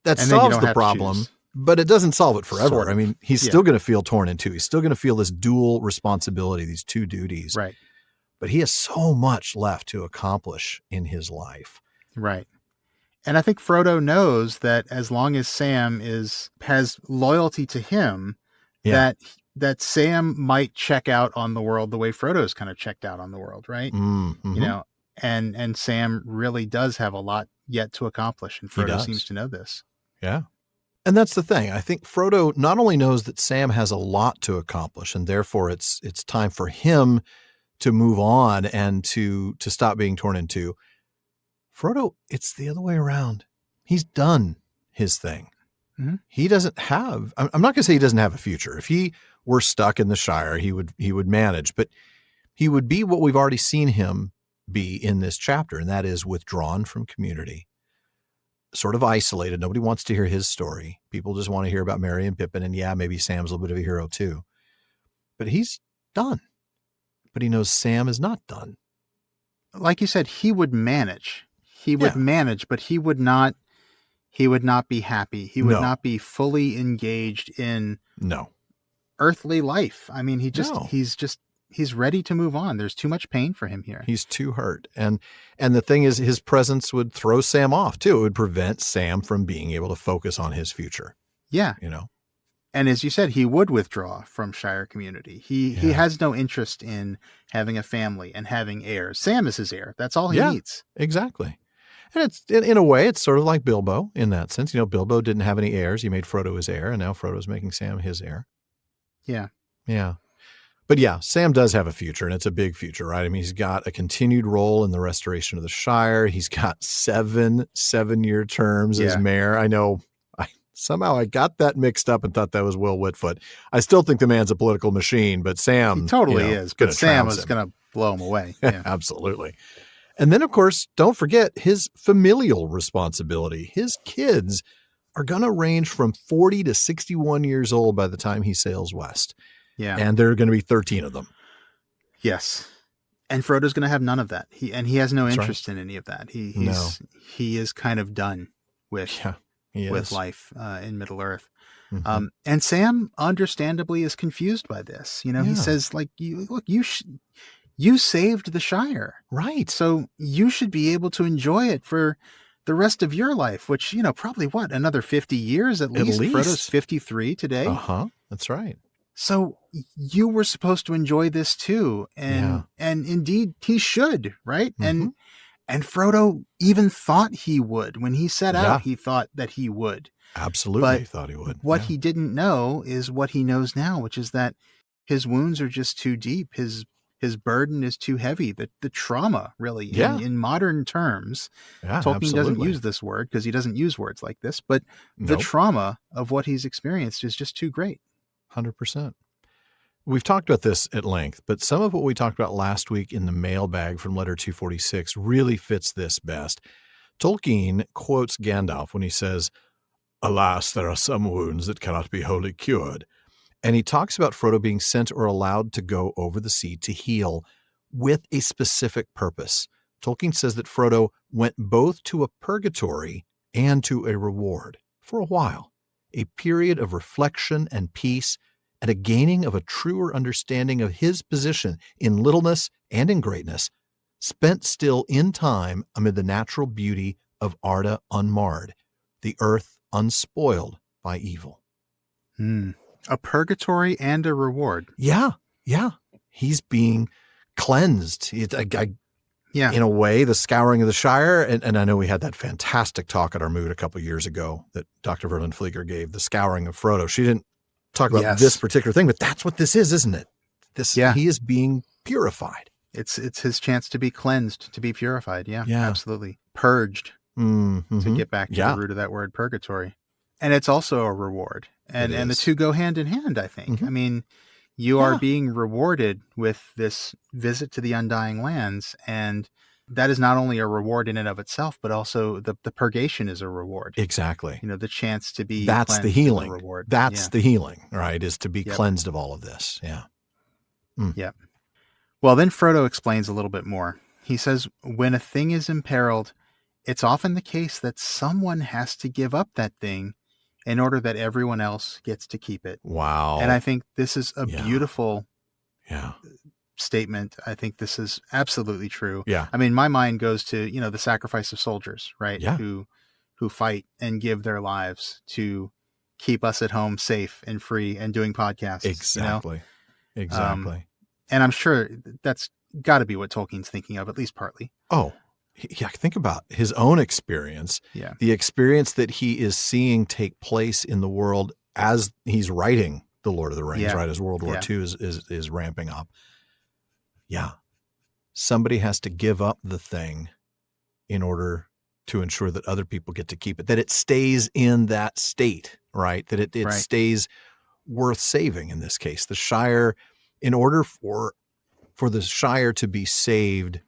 Speaker 1: That solves the problem, but it doesn't solve it forever. Sort of. I mean, he's still going to feel torn in two. He's still going to feel this dual responsibility, these two duties.
Speaker 2: Right.
Speaker 1: But he has so much left to accomplish in his life.
Speaker 2: Right. And I think Frodo knows that as long as Sam has loyalty to him, that Sam might check out on the world the way Frodo's kind of checked out on the world, right?
Speaker 1: Mm-hmm.
Speaker 2: And Sam really does have a lot yet to accomplish, and Frodo seems to know this.
Speaker 1: Yeah. And that's the thing. I think Frodo not only knows that Sam has a lot to accomplish, and therefore it's time for him to move on and to stop being torn in two. Frodo, it's the other way around. He's done his thing. Mm-hmm. He doesn't have, I'm not going to say he doesn't have a future. If he were stuck in the Shire, he would manage, but he would be what we've already seen him be in this chapter. And that is withdrawn from community, sort of isolated. Nobody wants to hear his story. People just want to hear about Merry and Pippin. And maybe Sam's a little bit of a hero too, but he's done, but he knows Sam is not done.
Speaker 2: Like you said, he would manage. He would manage, but he would not be happy. He would not be fully engaged in earthly life. I mean, he's ready to move on. There's too much pain for him here.
Speaker 1: He's too hurt. And the thing is, his presence would throw Sam off too. It would prevent Sam from being able to focus on his future.
Speaker 2: Yeah.
Speaker 1: You know?
Speaker 2: And as you said, he would withdraw from Shire community. He has no interest in having a family and having heirs. Sam is his heir. That's all he needs.
Speaker 1: Exactly. And it's in a way, it's sort of like Bilbo in that sense. You know, Bilbo didn't have any heirs. He made Frodo his heir, and now Frodo's making Sam his heir.
Speaker 2: Yeah.
Speaker 1: Yeah. But yeah, Sam does have a future, and it's a big future, right? I mean, he's got a continued role in the restoration of the Shire. He's got 7-year terms as mayor. I know somehow I got that mixed up and thought that was Will Whitfoot. I still think the man's a political machine, but Sam
Speaker 2: he totally is. But Sam is going to blow him away. Yeah.
Speaker 1: Absolutely. And then, of course, don't forget his familial responsibility. His kids are going to range from 40 to 61 years old by the time he sails west.
Speaker 2: Yeah.
Speaker 1: And there are going to be 13 of them.
Speaker 2: Yes. And Frodo's going to have none of that. He has no interest in any of that. He is kind of done with life in Middle-earth. Mm-hmm. And Sam understandably is confused by this. You know, he says, like, you saved the Shire.
Speaker 1: Right.
Speaker 2: So you should be able to enjoy it for the rest of your life, which, you know, probably another 50 years at least. Frodo's 53 today.
Speaker 1: That's right.
Speaker 2: So you were supposed to enjoy this too. And indeed he should, right? Mm-hmm. And Frodo even thought he would. When he set out, he thought that he would.
Speaker 1: Absolutely thought he would.
Speaker 2: What he didn't know is what he knows now, which is that his wounds are just too deep. His burden is too heavy. The trauma, really, in modern terms, Tolkien doesn't use this word because he doesn't use words like this, but the trauma of what he's experienced is just too great.
Speaker 1: 100%. We've talked about this at length, but some of what we talked about last week in the mailbag from letter 246 really fits this best. Tolkien quotes Gandalf when he says, "Alas, there are some wounds that cannot be wholly cured." And he talks about Frodo being sent or allowed to go over the sea to heal with a specific purpose. Tolkien says that Frodo went both to a purgatory and to a reward for a while, a period of reflection and peace, and a gaining of a truer understanding of his position in littleness and in greatness, spent still in time amid the natural beauty of Arda unmarred, the earth unspoiled by evil.
Speaker 2: A purgatory and a reward.
Speaker 1: Yeah. He's being cleansed. In a way, the scouring of the Shire, and I know we had that fantastic talk at our mood a couple of years ago that Dr. Verlin Flieger gave, the scouring of Frodo. She didn't talk about this particular thing, but that's what this is, isn't it? He is being purified.
Speaker 2: It's his chance to be cleansed, to be purified. Yeah. Absolutely. Purged, to get back to the root of that word, purgatory. And it's also a reward. And the two go hand in hand, I think. I mean, you are being rewarded with this visit to the Undying Lands, and that is not only a reward in and of itself, but also the purgation is a reward.
Speaker 1: Exactly.
Speaker 2: You know, the chance to be
Speaker 1: that's the healing.
Speaker 2: Reward.
Speaker 1: That's the healing, right? Is to be cleansed of all of this. Yeah.
Speaker 2: Yep. Well, then Frodo explains a little bit more. He says, when a thing is imperiled, it's often the case that someone has to give up that thing in order that everyone else gets to keep it.
Speaker 1: Wow.
Speaker 2: And I think this is a beautiful statement. I think this is absolutely true.
Speaker 1: Yeah.
Speaker 2: I mean, my mind goes to, you know, the sacrifice of soldiers, right?
Speaker 1: Yeah.
Speaker 2: Who fight and give their lives to keep us at home safe and free and doing podcasts.
Speaker 1: Exactly.
Speaker 2: You know?
Speaker 1: Exactly.
Speaker 2: And I'm sure that's got to be what Tolkien's thinking of, at least partly.
Speaker 1: Oh, yeah. Think about his own experience.
Speaker 2: Yeah.
Speaker 1: The experience that he is seeing take place in the world as he's writing The Lord of the Rings, right? As World War II is ramping up. Yeah. Somebody has to give up the thing in order to ensure that other people get to keep it, that it stays in that state, right? That it stays worth saving in this case. The Shire, in order for the Shire to be saved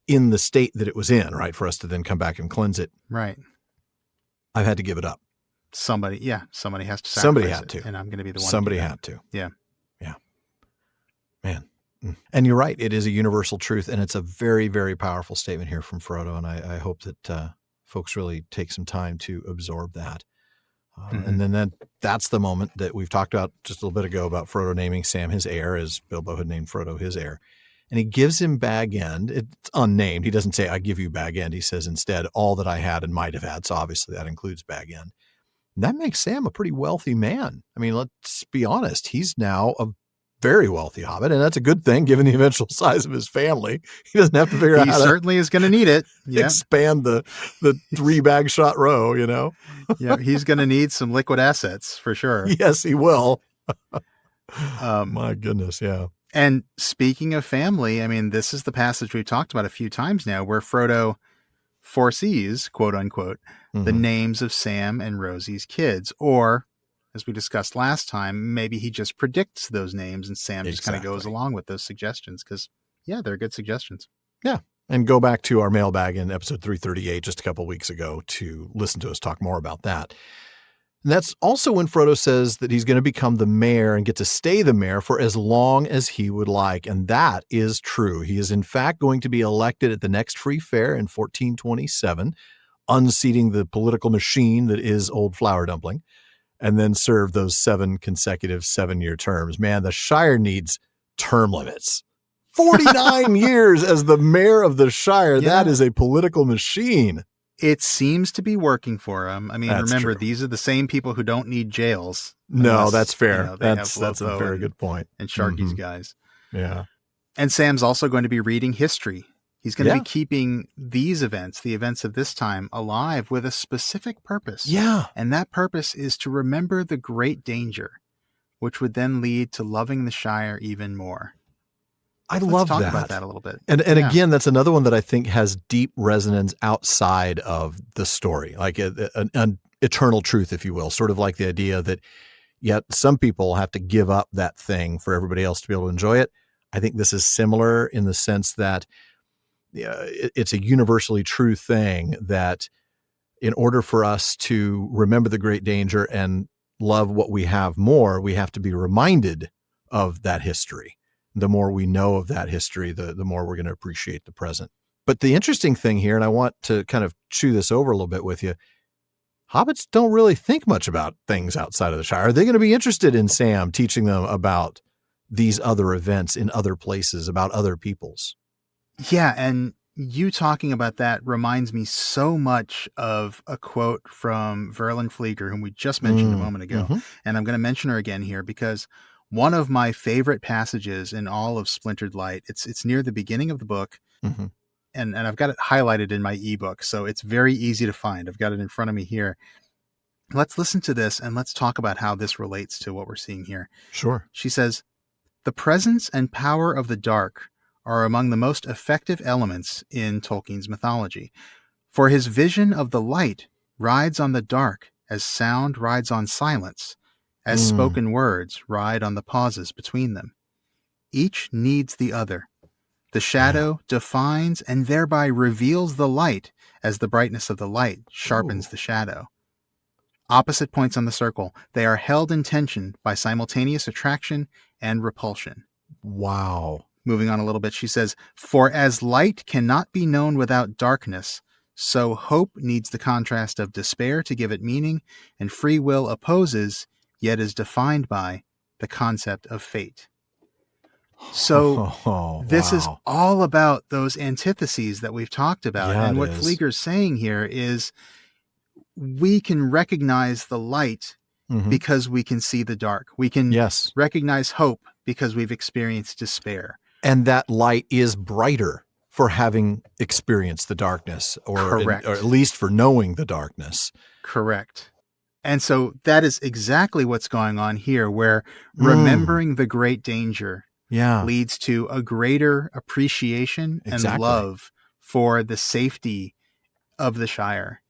Speaker 1: in the state that it was in, right? For us to then come back and cleanse it.
Speaker 2: Right.
Speaker 1: I've had to give it up.
Speaker 2: Somebody has to sacrifice
Speaker 1: Somebody had to.
Speaker 2: and I'm going to be the one.
Speaker 1: Somebody had to.
Speaker 2: Yeah.
Speaker 1: Yeah. Man. And you're right. It is a universal truth. And it's a very, very powerful statement here from Frodo. And I hope that folks really take some time to absorb that. And then that's the moment that we've talked about just a little bit ago about Frodo naming Sam his heir, as Bilbo had named Frodo his heir. And he gives him Bag End. It's unnamed. He doesn't say, I give you Bag End. He says instead, all that I had and might have had. So obviously that includes Bag End. And that makes Sam a pretty wealthy man. I mean, let's be honest. He's now a very wealthy hobbit, and that's a good thing given the eventual size of his family. He doesn't have to figure out how
Speaker 2: certainly is going to need it.
Speaker 1: Yeah. Expand the 3-bag shot row,
Speaker 2: Yeah, he's going to need some liquid assets for sure.
Speaker 1: Yes, he will. My goodness, yeah.
Speaker 2: And speaking of family, I mean, this is the passage we've talked about a few times now where Frodo foresees, quote unquote, the names of Sam and Rosie's kids, or as we discussed last time, maybe he just predicts those names and Sam just kind of goes along with those suggestions because, yeah, they're good suggestions.
Speaker 1: Yeah. And go back to our mailbag in episode 338 just a couple of weeks ago to listen to us talk more about that. And that's also when Frodo says that he's going to become the mayor and get to stay the mayor for as long as he would like. And that is true. He is, in fact, going to be elected at the next free fair in 1427, unseating the political machine that is Old Flower Dumpling, and then serve those 7 consecutive 7-year terms. Man, the Shire needs term limits. 49 years as the mayor of the Shire. Yeah. That is a political machine.
Speaker 2: It seems to be working for him. I mean, remember, these are the same people who don't need jails.
Speaker 1: No, that's fair. That's a very good point.
Speaker 2: And Sharky's guys.
Speaker 1: Yeah.
Speaker 2: And Sam's also going to be reading history. He's going to be keeping these events, the events of this time, alive with a specific purpose.
Speaker 1: Yeah.
Speaker 2: And that purpose is to remember the great danger, which would then lead to loving the Shire even more.
Speaker 1: Let's love
Speaker 2: talk about that a little bit.
Speaker 1: And again, that's another one that I think has deep resonance outside of the story, like an eternal truth, if you will, sort of like the idea that yet some people have to give up that thing for everybody else to be able to enjoy it. I think this is similar in the sense that it's a universally true thing that in order for us to remember the great danger and love what we have more, we have to be reminded of that history. The more we know of that history, the more we're going to appreciate the present. But the interesting thing here, and I want to kind of chew this over a little bit with you, hobbits don't really think much about things outside of the Shire. Are they going to be interested in Sam teaching them about these other events in other places, about other peoples?
Speaker 2: Yeah, and you talking about that reminds me so much of a quote from Verlin Flieger, whom we just mentioned a moment ago. And I'm going to mention her again here because one of my favorite passages in all of Splintered Light, it's near the beginning of the book, and I've got it highlighted in my ebook, so it's very easy to find. I've got it in front of me here. Let's listen to this, and let's talk about how this relates to what we're seeing here.
Speaker 1: Sure.
Speaker 2: She says, "The presence and power of the dark are among the most effective elements in Tolkien's mythology. For his vision of the light rides on the dark as sound rides on silence, as spoken words ride on the pauses between them. Each needs the other. The shadow defines and thereby reveals the light as the brightness of the light sharpens the shadow. Opposite points on the circle, they are held in tension by simultaneous attraction and repulsion."
Speaker 1: Wow.
Speaker 2: Moving on a little bit, she says, "For as light cannot be known without darkness, so hope needs the contrast of despair to give it meaning, and free will opposes, yet is defined by, the concept of fate." So this is all about those antitheses that we've talked about.
Speaker 1: Yeah,
Speaker 2: and what Flieger's saying here is we can recognize the light because we can see the dark. We can recognize hope because we've experienced despair.
Speaker 1: And that light is brighter for having experienced the darkness, or at least for knowing the darkness.
Speaker 2: Correct. And so that is exactly what's going on here, where remembering the great danger leads to a greater appreciation and love for the safety of the Shire.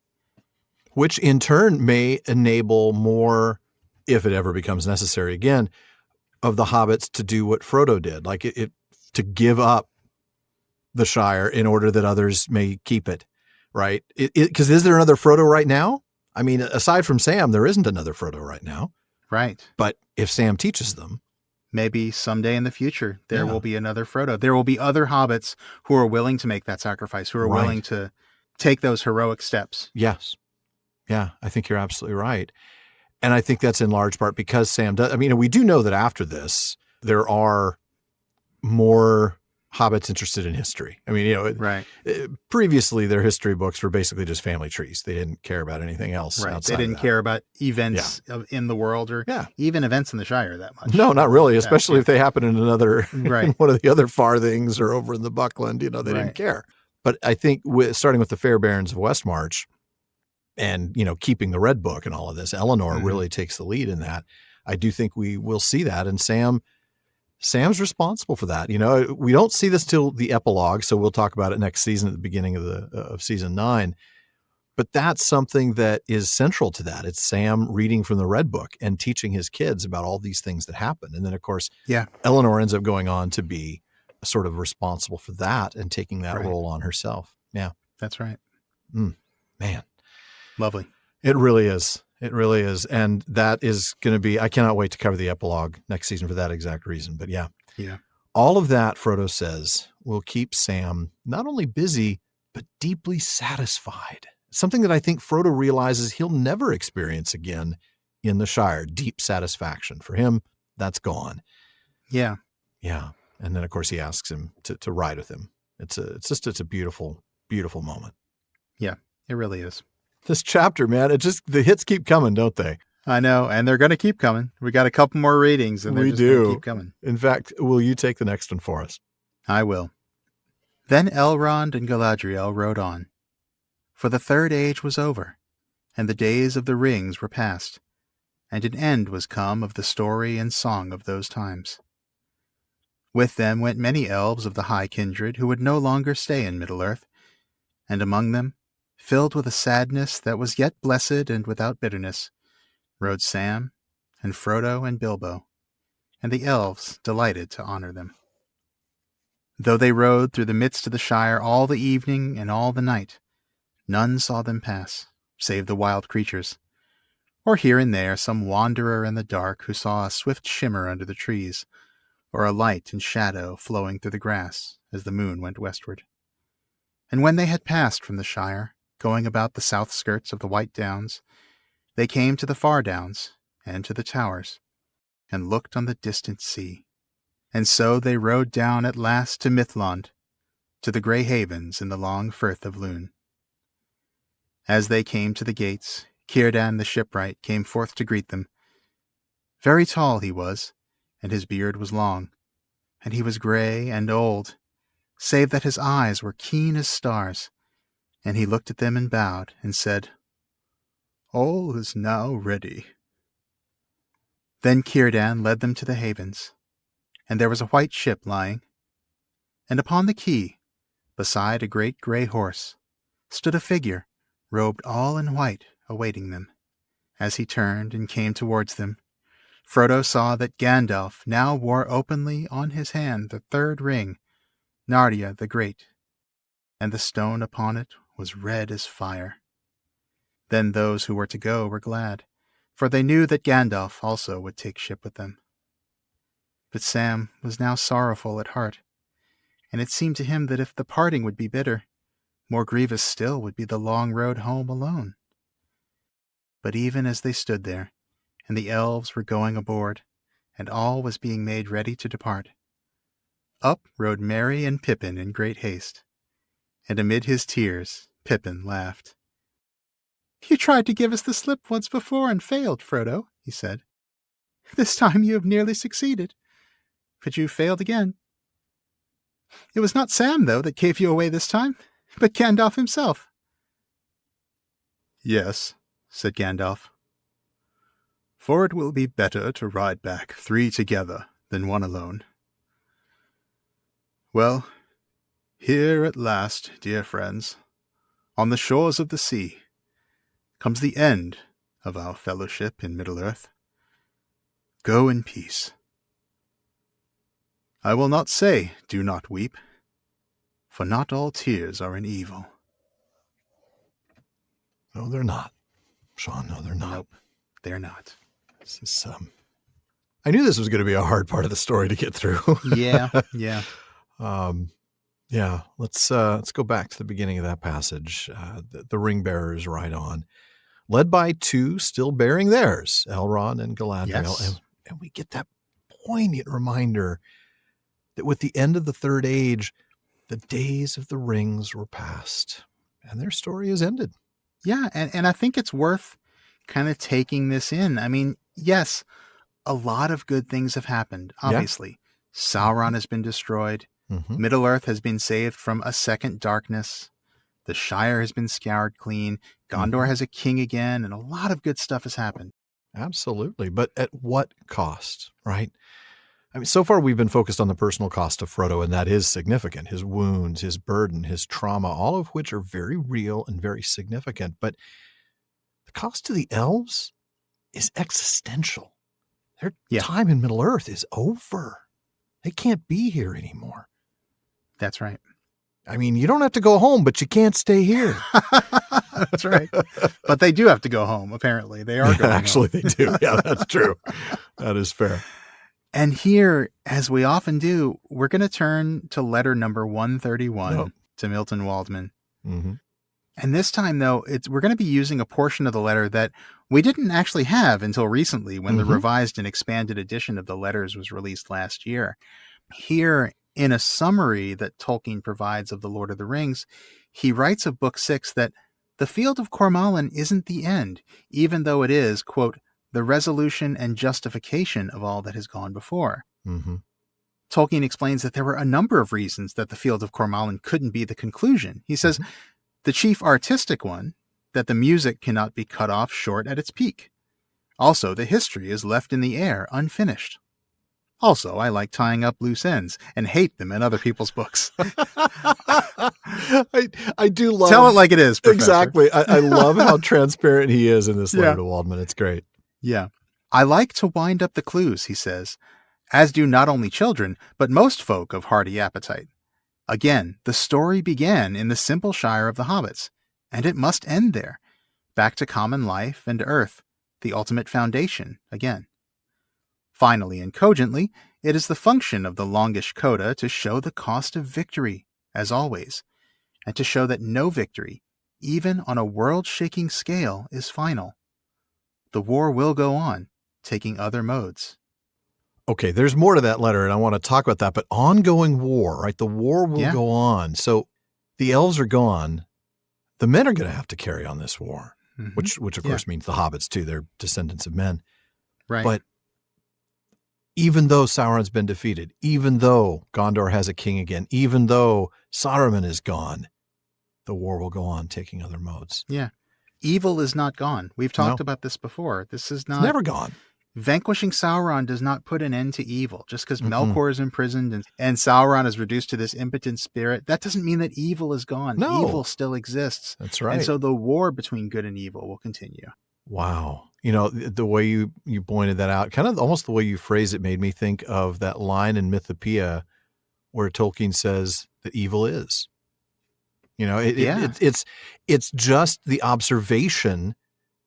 Speaker 1: Which in turn may enable more, if it ever becomes necessary again, of the hobbits to do what Frodo did, like to give up the Shire in order that others may keep it, right? Because is there another Frodo right now? I mean, aside from Sam, there isn't another Frodo right now.
Speaker 2: Right.
Speaker 1: But if Sam teaches them,
Speaker 2: maybe someday in the future, there
Speaker 1: Yeah.
Speaker 2: will be another Frodo. There will be other hobbits who are willing to make that sacrifice, who are
Speaker 1: Right.
Speaker 2: willing to take those heroic steps.
Speaker 1: Yes. Yeah, I think you're absolutely right. And I think that's in large part because Sam does. I mean, we do know that after this, there are more hobbits interested in history. I mean,
Speaker 2: Right.
Speaker 1: Previously their history books were basically just family trees. They didn't care about anything else
Speaker 2: Right.
Speaker 1: outside
Speaker 2: They didn't
Speaker 1: of that.
Speaker 2: care about events in the world or even events in the Shire that much.
Speaker 1: No, not really, especially if they happen in another,
Speaker 2: right.
Speaker 1: in one of the other Farthings or over in the Buckland, they didn't care. But I think starting with the Fair Barons of Westmarch and, keeping the Red Book and all of this, Eleanor really takes the lead in that. I do think we will see that. And Sam's responsible for that. We don't see this till the epilogue, so we'll talk about it next season at the beginning of season 9. But that's something that is central to that. It's Sam reading from the Red Book and teaching his kids about all these things that happen. And then, of course, Eleanor ends up going on to be sort of responsible for that and taking that role on herself. Yeah.
Speaker 2: That's right.
Speaker 1: Man.
Speaker 2: Lovely.
Speaker 1: It really is. It really is. And that is going to be, I cannot wait to cover the epilogue next season for that exact reason. But yeah. All of that, Frodo says, will keep Sam not only busy, but deeply satisfied. Something that I think Frodo realizes he'll never experience again in the Shire. Deep satisfaction. For him, that's gone.
Speaker 2: Yeah.
Speaker 1: Yeah. And then, of course, he asks him to ride with him. It's a beautiful, beautiful moment.
Speaker 2: Yeah, it really is.
Speaker 1: This chapter, man, the hits keep coming, don't they?
Speaker 2: I know, and they're going to keep coming. We got a couple more readings, and they're just going to keep coming.
Speaker 1: In fact, will you take the next one for us?
Speaker 2: I will. Then Elrond and Galadriel rode on. For the third age was over, and the days of the rings were past, and an end was come of the story and song of those times. With them went many elves of the high kindred who would no longer stay in Middle-earth, and among them, filled with a sadness that was yet blessed and without bitterness, rode Sam and Frodo and Bilbo, and the elves delighted to honor them. Though they rode through the midst of the Shire all the evening and all the night, none saw them pass, save the wild creatures, or here and there some wanderer in the dark who saw a swift shimmer under the trees, or a light and shadow flowing through the grass as the moon went westward. And when they had passed from the Shire, going about the south skirts of the White Downs, they came to the Far Downs and to the towers, and looked on the distant sea. And so they rode down at last to Mithlond, to the grey havens in the long firth of Lune. As they came to the gates, Círdan the shipwright came forth to greet them. Very tall he was, and his beard was long, and he was grey and old, save that his eyes were keen as stars, and he looked at them and bowed, and said, "All is now ready." Then Círdan led them to the havens, and there was a white ship lying, and upon the quay, beside a great grey horse, stood a figure, robed all in white, awaiting them. As he turned and came towards them, Frodo saw that Gandalf now wore openly on his hand the third ring, Nardia the Great, and the stone upon it was red as fire. Then those who were to go were glad, for they knew that Gandalf also would take ship with them. But Sam was now sorrowful at heart, and it seemed to him that if the parting would be bitter, more grievous still would be the long road home alone. But even as they stood there, and the elves were going aboard, and all was being made ready to depart, up rode Merry and Pippin in great haste, and amid his tears Pippin laughed. "You tried to give us the slip once before and failed, Frodo," he said. "This time you have nearly succeeded, but you failed again. It was not Sam, though, that gave you away this time, but Gandalf himself." "Yes," said Gandalf, "for it will be better to ride back 3 together than 1 alone. Well, here at last, dear friends, on the shores of the sea, comes the end of our fellowship in Middle-earth. Go in peace. I will not say, do not weep, for not all tears are an evil."
Speaker 1: No, they're not. Shawn, no, they're not.
Speaker 2: Nope, they're not.
Speaker 1: This is, I knew this was going to be a hard part of the story to get through.
Speaker 2: Yeah.
Speaker 1: Yeah. Let's go back to the beginning of that passage. The ring bearers ride on, led by two still bearing theirs, Elrond and Galadriel.
Speaker 2: Yes.
Speaker 1: And we get that poignant reminder that with the end of the third age, the days of the rings were past and their story is ended.
Speaker 2: Yeah. And I think it's worth kind of taking this in. I mean, yes, a lot of good things have happened. Obviously, yeah. Sauron has been destroyed. Mm-hmm. Middle-earth has been saved from a second darkness. The Shire has been scoured clean. Gondor has a king again, and a lot of good stuff has happened.
Speaker 1: Absolutely. But at what cost, right? I mean, so far we've been focused on the personal cost of Frodo, and that is significant. His wounds, his burden, his trauma, all of which are very real and very significant. But the cost to the elves is existential. Their time in Middle-earth is over. They can't be here anymore.
Speaker 2: That's right.
Speaker 1: I mean, you don't have to go home, but you can't stay here.
Speaker 2: That's right. But they do have to go home, apparently. They are going
Speaker 1: Actually,
Speaker 2: home.
Speaker 1: They do. Yeah, that's true. That is fair.
Speaker 2: And here, as we often do, we're going to turn to letter number 131 to Milton Waldman.
Speaker 1: Mm-hmm.
Speaker 2: And this time, though, we're going to be using a portion of the letter that we didn't actually have until recently when the revised and expanded edition of the letters was released last year. Here, in a summary that Tolkien provides of The Lord of the Rings, he writes of Book 6 that the Field of Cormallen isn't the end, even though it is, quote, the resolution and justification of all that has gone before.
Speaker 1: Mm-hmm.
Speaker 2: Tolkien explains that there were a number of reasons that the Field of Cormallen couldn't be the conclusion. He says, the chief artistic one, that the music cannot be cut off short at its peak. Also, the history is left in the air unfinished. Also, I like tying up loose ends and hate them in other people's books.
Speaker 1: I do love...
Speaker 2: Tell it like it is, Professor.
Speaker 1: Exactly. I love how transparent he is in this letter to Waldman. It's great.
Speaker 2: Yeah. I like to wind up the clues, he says, as do not only children, but most folk of hearty appetite. Again, the story began in the simple shire of the hobbits, and it must end there, back to common life and earth, the ultimate foundation again. Finally and cogently, it is the function of the longish coda to show the cost of victory, as always, and to show that no victory, even on a world-shaking scale, is final. The war will go on, taking other modes.
Speaker 1: Okay, there's more to that letter, and I want to talk about that, but ongoing war, right? The war will go on. So the elves are gone. The men are going to have to carry on this war, which of course means the hobbits too. They're descendants of men.
Speaker 2: Right.
Speaker 1: But even though Sauron's been defeated, even though Gondor has a king again, even though Saruman is gone, the war will go on, taking other modes.
Speaker 2: Yeah. Evil is not gone. We've talked about this before. This is not...
Speaker 1: It's never gone.
Speaker 2: Vanquishing Sauron does not put an end to evil. Just because Melkor is imprisoned and Sauron is reduced to this impotent spirit, that doesn't mean that evil is gone.
Speaker 1: No.
Speaker 2: Evil still exists.
Speaker 1: That's right.
Speaker 2: And so the war between good and evil will continue.
Speaker 1: Wow. You know, the way you pointed that out, kind of almost the way you phrase it made me think of that line in Mythopoeia where Tolkien says that evil is. You know, it's just the observation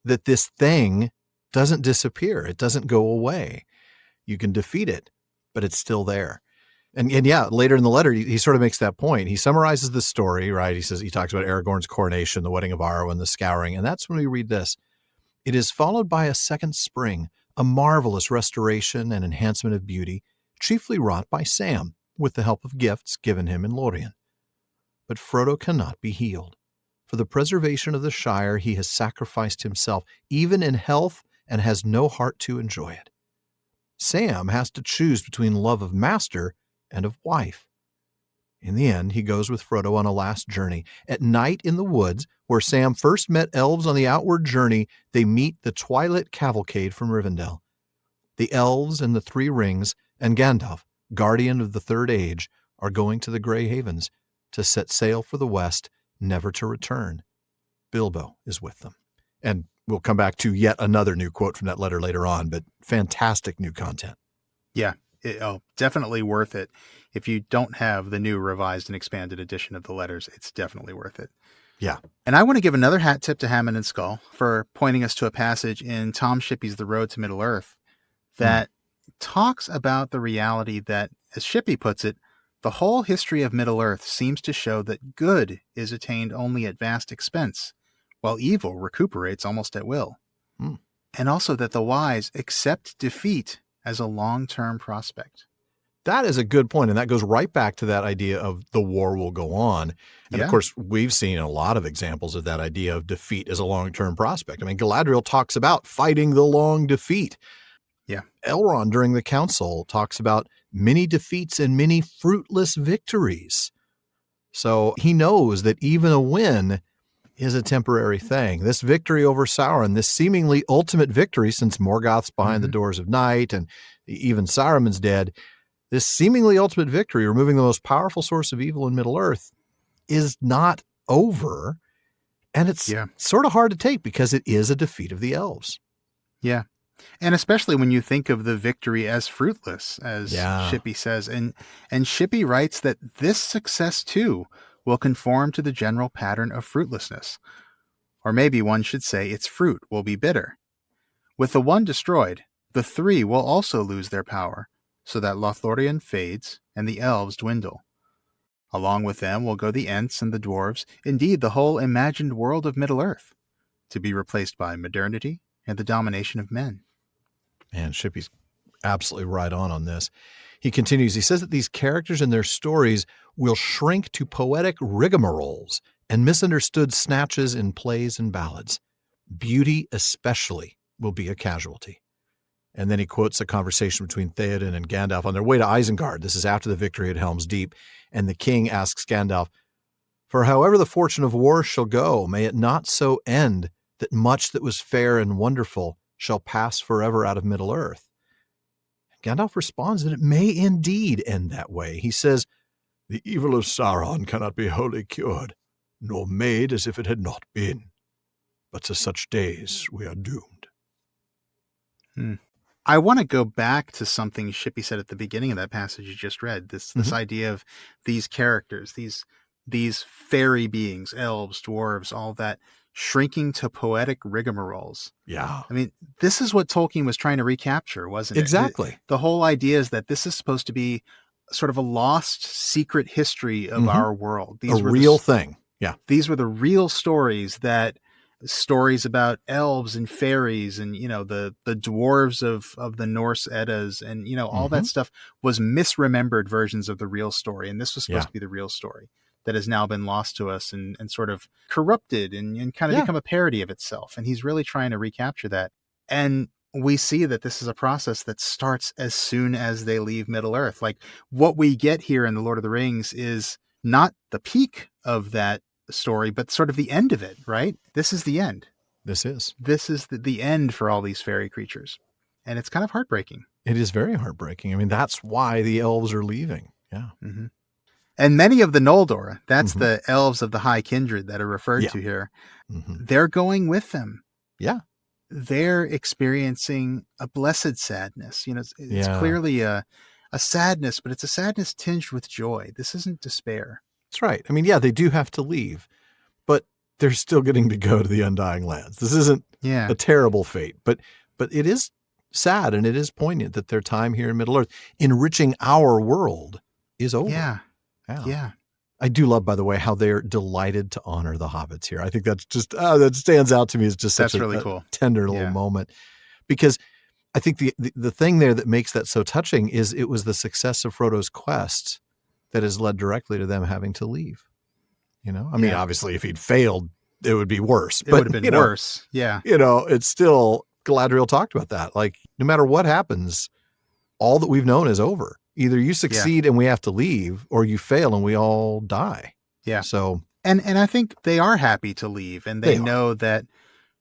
Speaker 1: that this thing doesn't disappear. It doesn't go away. You can defeat it, but it's still there. And later in the letter, he sort of makes that point. He summarizes the story, right? He talks about Aragorn's coronation, the wedding of Arwen, the scouring. And that's when we read this. It is followed by a second spring, a marvelous restoration and enhancement of beauty, chiefly wrought by Sam, with the help of gifts given him in Lorien. But Frodo cannot be healed. For the preservation of the Shire, he has sacrificed himself, even in health, and has no heart to enjoy it. Sam has to choose between love of master and of wife. In the end, he goes with Frodo on a last journey. At night in the woods, where Sam first met elves on the outward journey, they meet the Twilight Cavalcade from Rivendell. The elves and the Three Rings and Gandalf, guardian of the Third Age, are going to the Grey Havens to set sail for the west, never to return. Bilbo is with them. And we'll come back to yet another new quote from that letter later on, but fantastic new content.
Speaker 2: Yeah, definitely worth it. If you don't have the new revised and expanded edition of the letters, it's definitely worth it.
Speaker 1: Yeah.
Speaker 2: And I want to give another hat tip to Hammond and Skull for pointing us to a passage in Tom Shippey's The Road to Middle-earth that talks about the reality that, as Shippey puts it, the whole history of Middle-earth seems to show that good is attained only at vast expense, while evil recuperates almost at will.
Speaker 1: Hmm.
Speaker 2: And also that the wise accept defeat as a long-term prospect.
Speaker 1: That is a good point, and that goes right back to that idea of the war will go on. And, of course, we've seen a lot of examples of that idea of defeat as a long-term prospect. I mean, Galadriel talks about fighting the long defeat.
Speaker 2: Yeah.
Speaker 1: Elrond, during the council, talks about many defeats and many fruitless victories. So he knows that even a win is a temporary thing. This victory over Sauron, this seemingly ultimate victory, since Morgoth's behind the doors of night and even Saruman's dead, this seemingly ultimate victory, removing the most powerful source of evil in Middle-earth, is not over. And it's sort of hard to take because it is a defeat of the elves.
Speaker 2: Yeah. And especially when you think of the victory as fruitless, as Shippey says. And Shippey writes that this success, too, will conform to the general pattern of fruitlessness. Or maybe one should say its fruit will be bitter. With the one destroyed, the three will also lose their power, so that Lothlorien fades and the elves dwindle. Along with them will go the Ents and the dwarves, indeed the whole imagined world of Middle-earth, to be replaced by modernity and the domination of men.
Speaker 1: Man, Shippey's absolutely right on this. He continues, he says that these characters and their stories will shrink to poetic rigmaroles and misunderstood snatches in plays and ballads. Beauty especially will be a casualty. And then he quotes a conversation between Theoden and Gandalf on their way to Isengard. This is after the victory at Helm's Deep. And the king asks Gandalf, "For however the fortune of war shall go, may it not so end that much that was fair and wonderful shall pass forever out of Middle-earth?" Gandalf responds that it may indeed end that way. He says, "The evil of Sauron cannot be wholly cured, nor made as if it had not been. But to such days we are doomed."
Speaker 2: I want to go back to something Shippey said at the beginning of that passage you just read. This idea of these characters, these fairy beings, elves, dwarves, all that, shrinking to poetic rigmaroles.
Speaker 1: Yeah.
Speaker 2: I mean, this is what Tolkien was trying to recapture, wasn't it?
Speaker 1: Exactly.
Speaker 2: The whole idea is that this is supposed to be sort of a lost secret history of our world. These were
Speaker 1: real thing. Yeah.
Speaker 2: These were the real stories about elves and fairies and, the dwarves of the Norse Eddas and, all that stuff was misremembered versions of the real story. And this was supposed to be the real story that has now been lost to us and sort of corrupted and kind of become a parody of itself. And he's really trying to recapture that. And we see that this is a process that starts as soon as they leave Middle-earth. Like what we get here in The Lord of the Rings is not the peak of that story, but sort of the end of it, right? This is the end. This is the end for all these fairy creatures. And it's kind of heartbreaking.
Speaker 1: It is very heartbreaking. I mean, that's why the elves are leaving. Yeah.
Speaker 2: Mm-hmm. And many of the Noldor, that's the elves of the High Kindred that are referred to here, they're going with them.
Speaker 1: Yeah.
Speaker 2: They're experiencing a blessed sadness. It's clearly a sadness, but it's a sadness tinged with joy. This isn't despair.
Speaker 1: That's right. I mean, they do have to leave, but they're still getting to go to the Undying Lands. This isn't a terrible fate, but it is sad and it is poignant that their time here in Middle-earth, enriching our world, is over. Yeah. I do love, by the way, how they're delighted to honor the hobbits here. I think that's just, that stands out to me as just such a
Speaker 2: cool,
Speaker 1: tender little moment. Because I think the thing there that makes that so touching is it was the success of Frodo's quest that has led directly to them having to leave. I mean, obviously if he'd failed, it would be worse.
Speaker 2: It would have been worse. Yeah.
Speaker 1: It's still, Galadriel talked about that. Like, no matter what happens, all that we've known is over. Either you succeed and we have to leave, or you fail and we all die.
Speaker 2: Yeah.
Speaker 1: So,
Speaker 2: and I think they are happy to leave, and they know that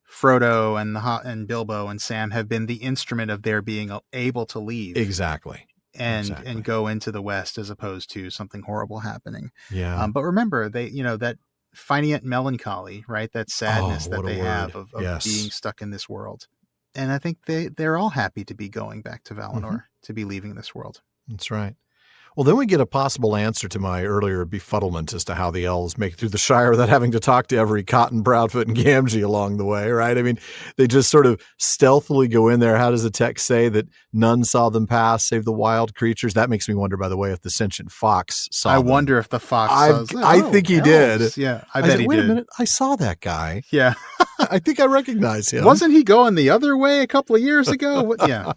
Speaker 2: Frodo and Bilbo and Sam have been the instrument of their being able to leave.
Speaker 1: Exactly.
Speaker 2: And go into the West as opposed to something horrible happening.
Speaker 1: Yeah.
Speaker 2: But remember, they, that finite melancholy, right? That sadness that they have of being stuck in this world. And I think they're all happy to be going back to Valinor, to be leaving this world.
Speaker 1: That's right. Well, then we get a possible answer to my earlier befuddlement as to how the elves make it through the Shire without having to talk to every Cotton, Proudfoot, and Gamgee along the way, right? I mean, they just sort of stealthily go in there. How does the text say that none saw them pass save the wild creatures? That makes me wonder, by the way, if the sentient fox saw them.
Speaker 2: I wonder if the fox saw
Speaker 1: I think he did.
Speaker 2: Yeah, I bet
Speaker 1: said,
Speaker 2: he
Speaker 1: Wait
Speaker 2: did.
Speaker 1: a minute, I saw that guy.
Speaker 2: Yeah.
Speaker 1: I think I recognize him.
Speaker 2: Wasn't he going the other way a couple of years ago? Yeah.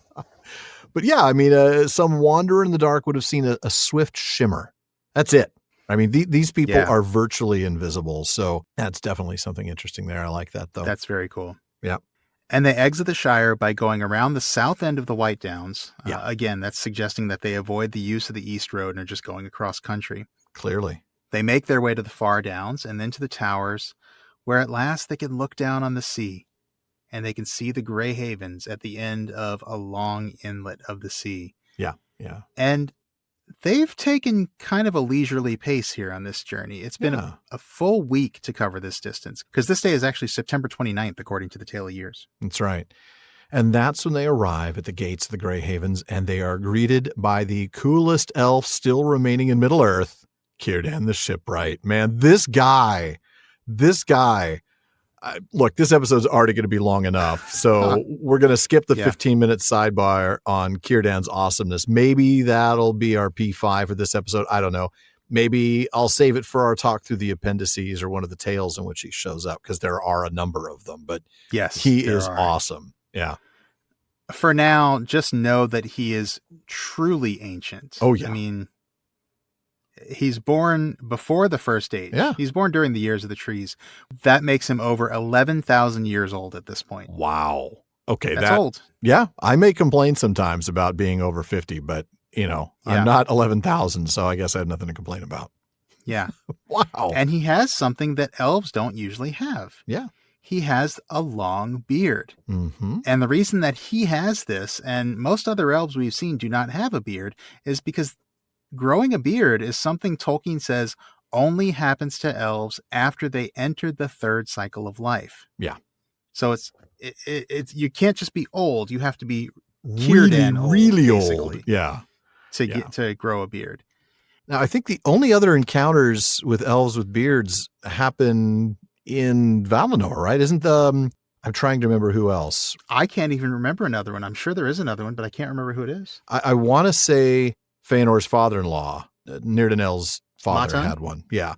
Speaker 1: But yeah, I mean, some wanderer in the dark would have seen a swift shimmer. That's it. I mean, these people are virtually invisible. So that's definitely something interesting there. I like that, though.
Speaker 2: That's very cool.
Speaker 1: Yeah.
Speaker 2: And they exit the Shire by going around the south end of the White Downs. Again, that's suggesting that they avoid the use of the East Road and are just going across country.
Speaker 1: Clearly.
Speaker 2: They make their way to the far downs and then to the towers, where at last they can look down on the sea. And they can see the Grey Havens at the end of a long inlet of the sea.
Speaker 1: Yeah, yeah.
Speaker 2: And they've taken kind of a leisurely pace here on this journey. It's been a full week to cover this distance, because this day is actually September 29th, according to the Tale of Years.
Speaker 1: That's right. And that's when they arrive at the gates of the Grey Havens, and they are greeted by the coolest elf still remaining in Middle-earth, Círdan the Shipwright. Man, this guy... Look, this episode's already going to be long enough, so we're going to skip the 15-minute sidebar on Círdan's awesomeness. Maybe that'll be our P5 for this episode. I don't know. Maybe I'll save it for our talk through the appendices or one of the tales in which he shows up, because there are a number of them. But
Speaker 2: yes,
Speaker 1: he is awesome. Yeah.
Speaker 2: For now, just know that he is truly ancient.
Speaker 1: Oh, yeah.
Speaker 2: I mean, he's born before the First Age.
Speaker 1: Yeah.
Speaker 2: He's born during the Years of the Trees. That makes him over 11,000 years old at this point.
Speaker 1: Wow. Okay.
Speaker 2: That's old.
Speaker 1: Yeah. I may complain sometimes about being over 50, but, I'm not 11,000, so I guess I have nothing to complain about.
Speaker 2: Yeah.
Speaker 1: Wow.
Speaker 2: And he has something that elves don't usually have.
Speaker 1: Yeah.
Speaker 2: He has a long beard.
Speaker 1: Mm-hmm.
Speaker 2: And the reason that he has this, and most other elves we've seen do not have a beard, is because growing a beard is something Tolkien says only happens to elves after they enter the third cycle of life.
Speaker 1: Yeah.
Speaker 2: So it's you can't just be old. You have to be
Speaker 1: really old. Yeah.
Speaker 2: To grow a beard.
Speaker 1: Now, I think the only other encounters with elves with beards happen in Valinor, right? I'm trying to remember who else.
Speaker 2: I can't even remember another one. I'm sure there is another one, but I can't remember who it is.
Speaker 1: I want to say Feanor's father-in-law, Nirdanel's father,
Speaker 2: Matan?
Speaker 1: had one. Yeah.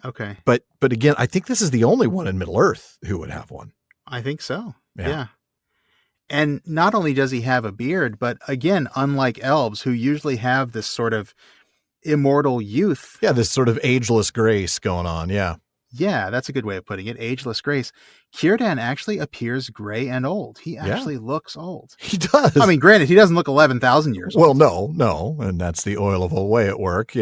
Speaker 2: Okay.
Speaker 1: But again, I think this is the only one in Middle-earth who would have one.
Speaker 2: I think so.
Speaker 1: Yeah.
Speaker 2: Yeah. And not only does he have a beard, but again, unlike elves who usually have this sort of immortal youth.
Speaker 1: Yeah, this sort of ageless grace going on. Yeah.
Speaker 2: Yeah, that's a good way of putting it. Ageless grace. Círdan actually appears gray and old. He actually looks old.
Speaker 1: He does.
Speaker 2: I mean, granted, he doesn't look 11,000 years old.
Speaker 1: Well, no. And that's the oil of Olway at work,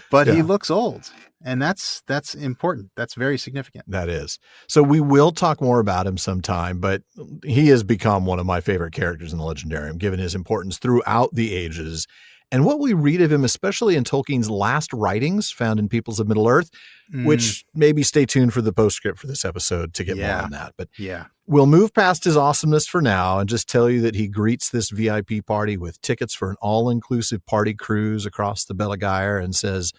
Speaker 2: But he looks old. And that's important. That's very significant.
Speaker 1: That is. So we will talk more about him sometime, but he has become one of my favorite characters in the Legendarium, given his importance throughout the ages. And what we read of him, especially in Tolkien's last writings found in Peoples of Middle-earth, which maybe stay tuned for the postscript for this episode to get more on that. But we'll move past his awesomeness for now and just tell you that he greets this VIP party with tickets for an all-inclusive party cruise across the Belagire and says,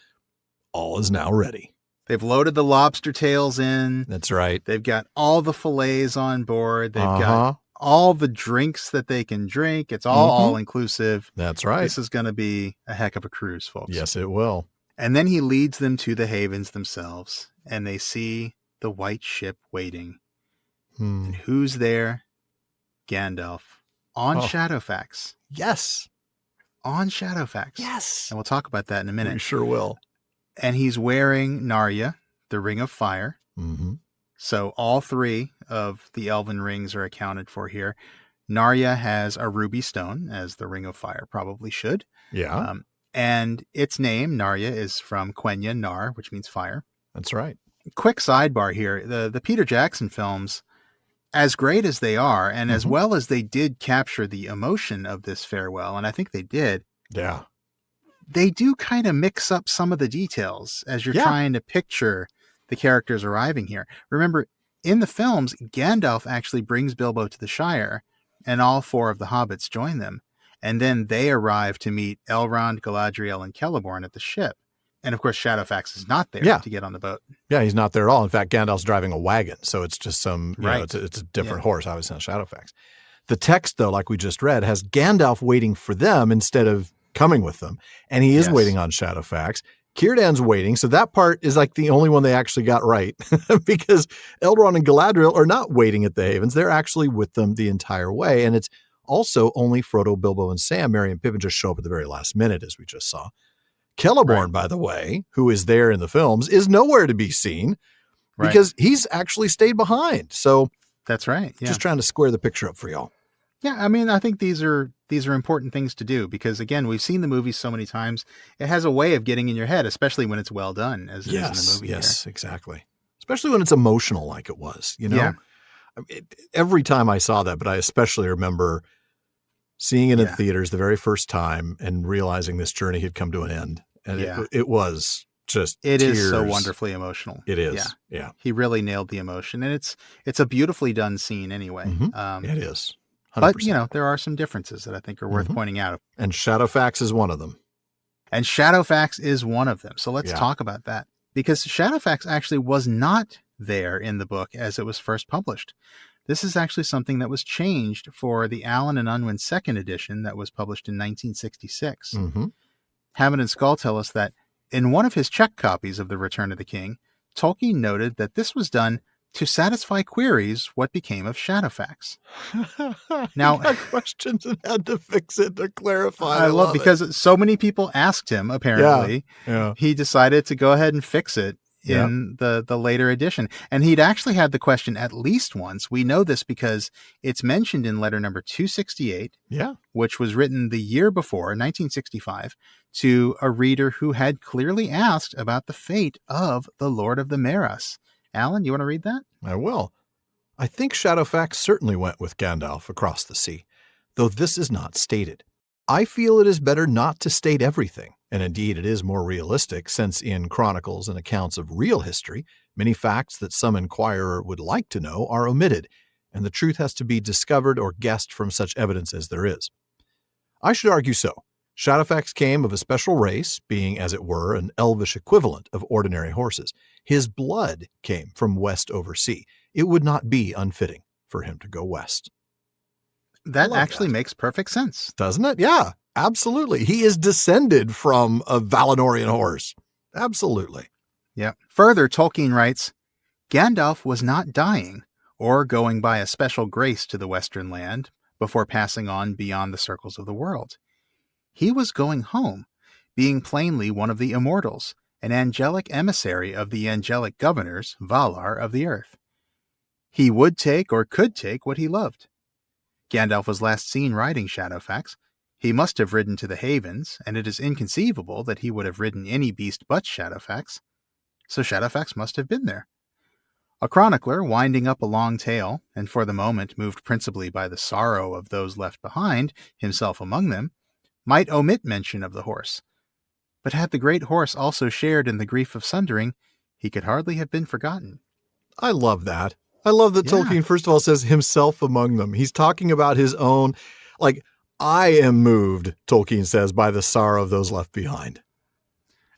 Speaker 1: all is now ready.
Speaker 2: They've loaded the lobster tails in.
Speaker 1: That's right.
Speaker 2: They've got all the fillets on board. They've got all the drinks that they can drink. It's all inclusive.
Speaker 1: That's right.
Speaker 2: This is going to be a heck of a cruise, folks.
Speaker 1: Yes, it will.
Speaker 2: And then he leads them to the havens themselves, and they see the white ship waiting. And who's there? Gandalf on Shadowfax.
Speaker 1: Yes.
Speaker 2: On Shadowfax.
Speaker 1: Yes.
Speaker 2: And we'll talk about that in a minute.
Speaker 1: We sure will.
Speaker 2: And he's wearing Narya, the Ring of Fire.
Speaker 1: Mm-hmm.
Speaker 2: So all three of the elven rings are accounted for here. Narya has a ruby stone, as the Ring of Fire probably should.
Speaker 1: Yeah.
Speaker 2: And its name, Narya, is from Quenya, Nar, which means fire.
Speaker 1: That's right.
Speaker 2: Quick sidebar here. The Peter Jackson films, as great as they are, and as well as they did capture the emotion of this farewell, and I think they did.
Speaker 1: Yeah.
Speaker 2: They do kind of mix up some of the details as you're trying to picture the characters arriving here. Remember, in the films, Gandalf actually brings Bilbo to the Shire, and all four of the hobbits join them. And then they arrive to meet Elrond, Galadriel, and Celeborn at the ship. And of course, Shadowfax is not there to get on the boat.
Speaker 1: Yeah, he's not there at all. In fact, Gandalf's driving a wagon, so it's just some,
Speaker 2: right.
Speaker 1: It's a different horse, obviously not Shadowfax. The text, though, like we just read, has Gandalf waiting for them instead of coming with them, and he is waiting on Shadowfax. Círdan's waiting, so that part is like the only one they actually got right, because Elrond and Galadriel are not waiting at the Havens. They're actually with them the entire way, and it's also only Frodo, Bilbo, and Sam. Merry and Pippin just show up at the very last minute, as we just saw. Celeborn, by the way, who is there in the films, is nowhere to be seen because he's actually stayed behind. So
Speaker 2: that's right. Yeah.
Speaker 1: Just trying to square the picture up for y'all.
Speaker 2: Yeah, I mean, I think these are important things to do because, again, we've seen the movie so many times. It has a way of getting in your head, especially when it's well done, as it is in the movie.
Speaker 1: Yes,
Speaker 2: here.
Speaker 1: Exactly. Especially when it's emotional like it was,
Speaker 2: Yeah.
Speaker 1: Every time I saw that, but I especially remember seeing it in theaters the very first time and realizing this journey had come to an end. And it was just
Speaker 2: It
Speaker 1: tears.
Speaker 2: is so wonderfully emotional.
Speaker 1: It is. Yeah.
Speaker 2: He really nailed the emotion. And it's a beautifully done scene anyway.
Speaker 1: Mm-hmm. It is. 100%.
Speaker 2: But, there are some differences that I think are worth pointing out.
Speaker 1: And Shadowfax is one of them.
Speaker 2: So let's talk about that. Because Shadowfax actually was not there in the book as it was first published. This is actually something that was changed for the Allen and Unwin second edition that was published in 1966.
Speaker 1: Mm-hmm.
Speaker 2: Hammond and Skull tell us that in one of his Czech copies of The Return of the King, Tolkien noted that this was done to satisfy queries what became of Shadowfax. Now,
Speaker 1: he got questions and had to fix it to clarify.
Speaker 2: I love because so many people asked him, apparently.
Speaker 1: Yeah.
Speaker 2: He decided to go ahead and fix it in the later edition. And he'd actually had the question at least once. We know this because it's mentioned in letter number 268, which was written the year before, 1965, to a reader who had clearly asked about the fate of the Lord of the Meras. Alan, you want to read that?
Speaker 1: I will. I think Shadowfax certainly went with Gandalf across the sea, though this is not stated. I feel it is better not to state everything, and indeed it is more realistic, since in chronicles and accounts of real history, many facts that some inquirer would like to know are omitted, and the truth has to be discovered or guessed from such evidence as there is. I should argue so. Shadowfax came of a special race, being, as it were, an elvish equivalent of ordinary horses. His blood came from west over sea. It would not be unfitting for him to go west.
Speaker 2: That actually makes perfect sense.
Speaker 1: Doesn't it? Yeah, absolutely. He is descended from a Valinorian horse. Absolutely.
Speaker 2: Yeah. Further, Tolkien writes, Gandalf was not dying or going by a special grace to the Western land before passing on beyond the circles of the world. He was going home, being plainly one of the immortals, an angelic emissary of the angelic governors, Valar, of the earth. He would take or could take what he loved. Gandalf was last seen riding Shadowfax. He must have ridden to the Havens, and it is inconceivable that he would have ridden any beast but Shadowfax. So Shadowfax must have been there. A chronicler, winding up a long tale, and for the moment moved principally by the sorrow of those left behind, himself among them, might omit mention of the horse. But had the great horse also shared in the grief of sundering, he could hardly have been forgotten.
Speaker 1: I love that. I love that Tolkien, first of all, says himself among them. He's talking about his own, I am moved, Tolkien says, by the sorrow of those left behind.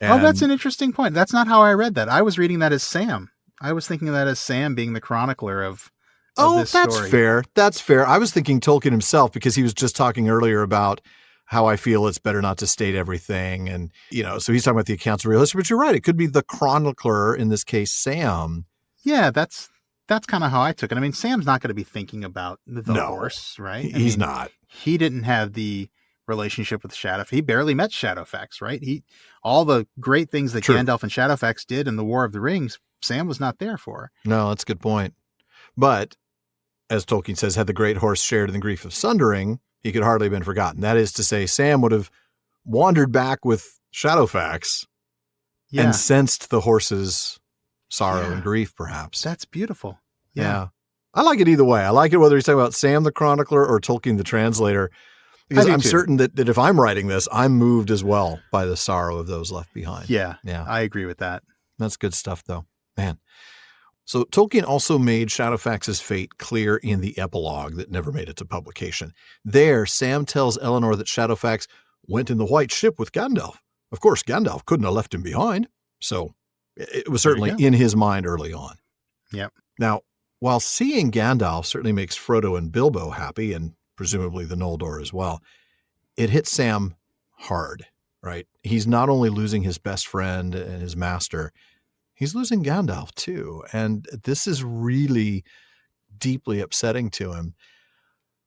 Speaker 1: And
Speaker 2: that's an interesting point. That's not how I read that. I was reading that as Sam. I was thinking of that as Sam being the chronicler of this story.
Speaker 1: That's fair. That's fair. I was thinking Tolkien himself, because he was just talking earlier about how I feel it's better not to state everything. And, so he's talking about the accounts of real history, but you're right. It could be the chronicler, in this case, Sam.
Speaker 2: Yeah, that's kind of how I took it. I mean, Sam's not going to be thinking about the horse, right?
Speaker 1: He's not.
Speaker 2: He didn't have the relationship with Shadowfax. He barely met Shadowfax, right? All the great things that Gandalf and Shadowfax did in the War of the Rings, Sam was not there for.
Speaker 1: No, that's a good point. But, as Tolkien says, had the great horse shared in the grief of sundering, he could hardly have been forgotten. That is to say, Sam would have wandered back with Shadowfax and sensed the horse's sorrow and grief, perhaps.
Speaker 2: That's beautiful.
Speaker 1: Yeah. I like it either way. I like it whether he's talking about Sam the chronicler or Tolkien the translator, because I'm certain that if I'm writing this, I'm moved as well by the sorrow of those left behind.
Speaker 2: Yeah. I agree with that.
Speaker 1: That's good stuff, though. Man. So Tolkien also made Shadowfax's fate clear in the epilogue that never made it to publication. There, Sam tells Eleanor that Shadowfax went in the White Ship with Gandalf. Of course, Gandalf couldn't have left him behind. So it was certainly in his mind early on.
Speaker 2: Yep.
Speaker 1: Now, while seeing Gandalf certainly makes Frodo and Bilbo happy, and presumably the Noldor as well, it hits Sam hard, right? He's not only losing his best friend and his master, he's losing Gandalf too. And this is really deeply upsetting to him.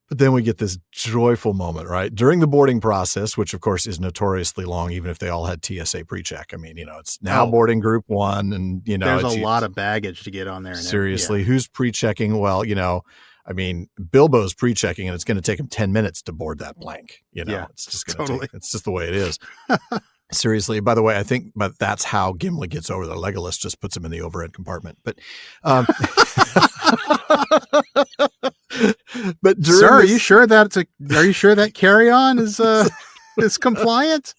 Speaker 1: But then we get this joyful moment, right? During the boarding process, which of course is notoriously long, even if they all had TSA pre-check. I mean, it's now boarding group 1 and,
Speaker 2: there's a lot of baggage to get on there.
Speaker 1: Seriously, who's pre-checking? Well, I mean, Bilbo's pre-checking and it's going to take him 10 minutes to board that blank. It's just going to it's just the way it is. Seriously, by the way, I think but that's how Gimli gets over the Legolas, just puts him in the overhead compartment. But but
Speaker 2: sir, are you sure that carry-on is compliant?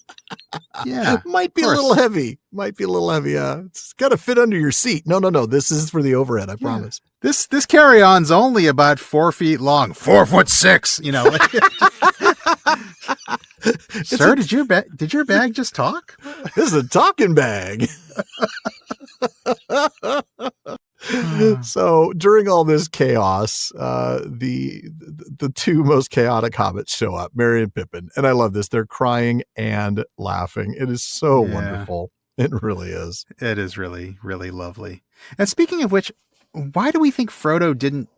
Speaker 2: Yeah.
Speaker 1: Might be a little heavy. It's got to fit under your seat. No. This is for the overhead, I promise.
Speaker 2: This carry-on's only about 4 feet long, 4'6", Sir, did your bag just talk?
Speaker 1: This is a talking bag. So during all this chaos, the two most chaotic hobbits show up, Merry and Pippin, and I love this. They're crying and laughing. It is so wonderful. It really is.
Speaker 2: It is really, really lovely. And speaking of which, why do we think Frodo didn't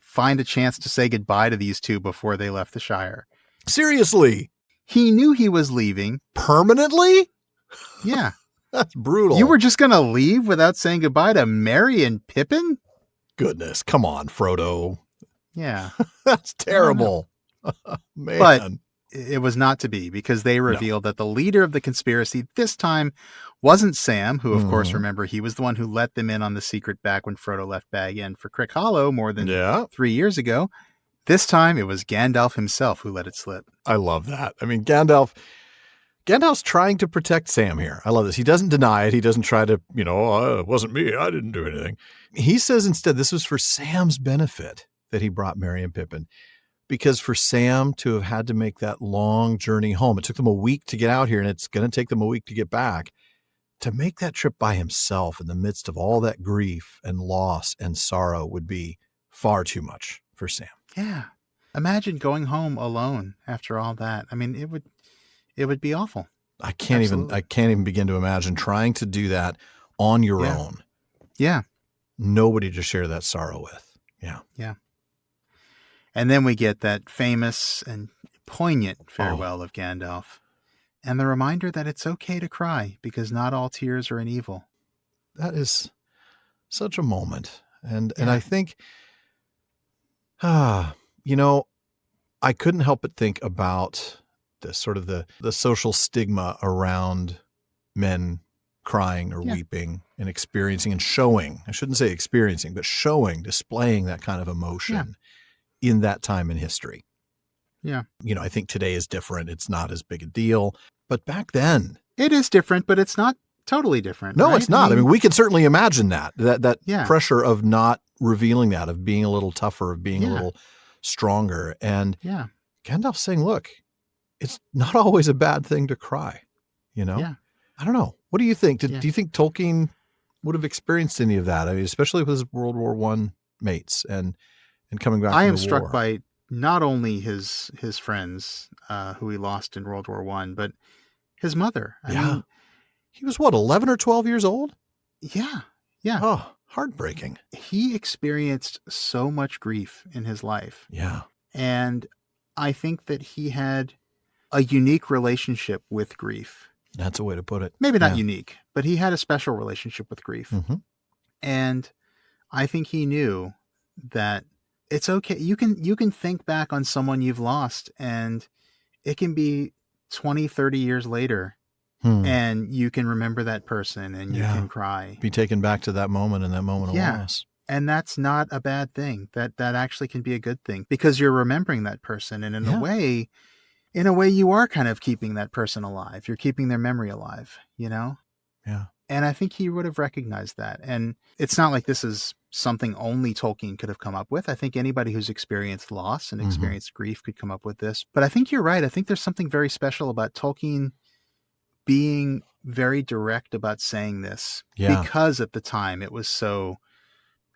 Speaker 2: find a chance to say goodbye to these two before they left the Shire?
Speaker 1: Seriously.
Speaker 2: He knew he was leaving.
Speaker 1: Permanently?
Speaker 2: Yeah.
Speaker 1: That's brutal.
Speaker 2: You were just going to leave without saying goodbye to Merry and Pippin?
Speaker 1: Goodness. Come on, Frodo.
Speaker 2: Yeah.
Speaker 1: That's terrible. Man.
Speaker 2: But it was not to be, because they revealed that the leader of the conspiracy this time wasn't Sam, who, of course, remember, he was the one who let them in on the secret back when Frodo left Bag End for Crick Hollow more than 3 years ago. This time, it was Gandalf himself who let it slip.
Speaker 1: I love that. I mean, Gandalf's trying to protect Sam here. I love this. He doesn't deny it. He doesn't try to, it wasn't me. I didn't do anything. He says instead this was for Sam's benefit that he brought Merry and Pippin. Because for Sam to have had to make that long journey home, it took them a week to get out here, and it's going to take them a week to get back. To make that trip by himself in the midst of all that grief and loss and sorrow would be far too much for Sam.
Speaker 2: Yeah. Imagine going home alone after all that. I mean, it would be awful.
Speaker 1: I can't even begin to imagine trying to do that on your own.
Speaker 2: Yeah.
Speaker 1: Nobody to share that sorrow with. Yeah.
Speaker 2: Yeah. And then we get that famous and poignant farewell of Gandalf, and the reminder that it's okay to cry because not all tears are an evil.
Speaker 1: That is such a moment. And I think, I couldn't help but think about this sort of the social stigma around men crying or weeping and experiencing and showing, I shouldn't say experiencing, but displaying that kind of emotion in that time in history.
Speaker 2: Yeah.
Speaker 1: I think today is different. It's not as big a deal, but back then
Speaker 2: it is different, but it's not totally different.
Speaker 1: No,
Speaker 2: right?
Speaker 1: it's not. I mean, we can certainly imagine that pressure of not revealing that, of being a little tougher, of being a little stronger. And Gandalf's saying, look, it's not always a bad thing to cry,
Speaker 2: Yeah.
Speaker 1: I don't know. What do you think? Do you think Tolkien would have experienced any of that? I mean, especially with his World War I mates and coming back.
Speaker 2: I am struck by not only his friends who he lost in World War I, but his mother. I mean,
Speaker 1: he was 11 or 12 years old?
Speaker 2: Yeah. Yeah.
Speaker 1: Oh, heartbreaking.
Speaker 2: He experienced so much grief in his life.
Speaker 1: Yeah.
Speaker 2: And I think that he had a unique relationship with grief.
Speaker 1: That's a way to put it.
Speaker 2: Maybe not unique, but he had a special relationship with grief. Mm-hmm. And I think he knew that it's okay. You can think back on someone you've lost, and it can be 20, 30 years later, and you can remember that person and you can cry.
Speaker 1: Be taken back to that moment and that moment of loss.
Speaker 2: And that's not a bad thing. That actually can be a good thing, because you're remembering that person. And in a way, you are kind of keeping that person alive. You're keeping their memory alive,
Speaker 1: Yeah.
Speaker 2: And I think he would have recognized that. And it's not like this is something only Tolkien could have come up with. I think anybody who's experienced loss and experienced grief could come up with this. But I think you're right. I think there's something very special about Tolkien being very direct about saying this, because at the time it was so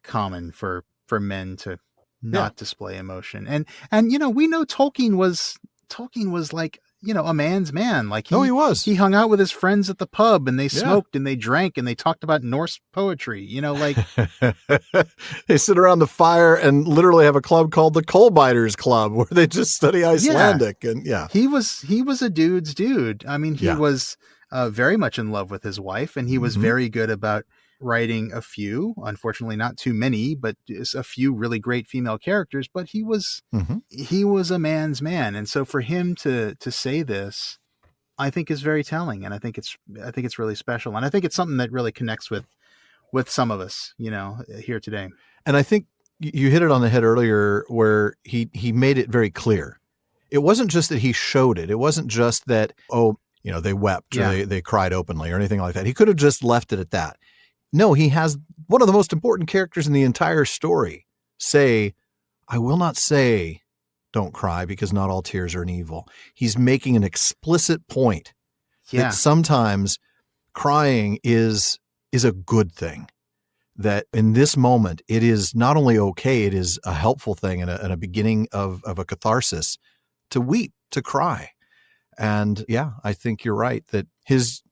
Speaker 2: common for men to not display emotion. And we know Tolkien was like, a man's man. Like
Speaker 1: he was.
Speaker 2: He hung out with his friends at the pub and they smoked and they drank and they talked about Norse poetry, like
Speaker 1: they sit around the fire and literally have a club called the Coal Biters Club where they just study Icelandic. And he
Speaker 2: was a dude's dude. I mean, he was very much in love with his wife, and he was very good about writing a few, unfortunately not too many, but just a few really great female characters. But he was a man's man, and so for him to say this, I think is very telling, and I think it's really special, and I think it's something that really connects with some of us, here today.
Speaker 1: And I think you hit it on the head earlier, where he made it very clear. It wasn't just that he showed it. It wasn't just that they wept or they cried openly or anything like that. He could have just left it at that. No, he has one of the most important characters in the entire story say, "I will not say don't cry, because not all tears are an evil." He's making an explicit point that sometimes crying is a good thing, that in this moment, it is not only okay, it is a helpful thing and a beginning of a catharsis to weep, to cry. And I think you're right that his,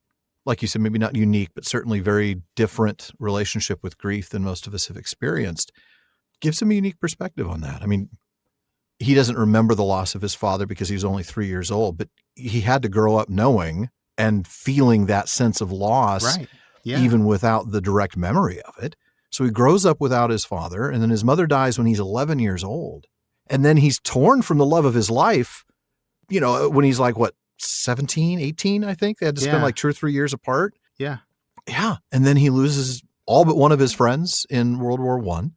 Speaker 1: like you said, maybe not unique, but certainly very different relationship with grief than most of us have experienced, gives him a unique perspective on that. I mean, he doesn't remember the loss of his father because he was only 3 years old, but he had to grow up knowing and feeling that sense of loss, even without the direct memory of it. So he grows up without his father, and then his mother dies when he's 11 years old. And then he's torn from the love of his life, when he's like, 17, 18, I think. They had to spend like 2 or 3 years apart.
Speaker 2: Yeah.
Speaker 1: Yeah. And then he loses all but one of his friends in World War I.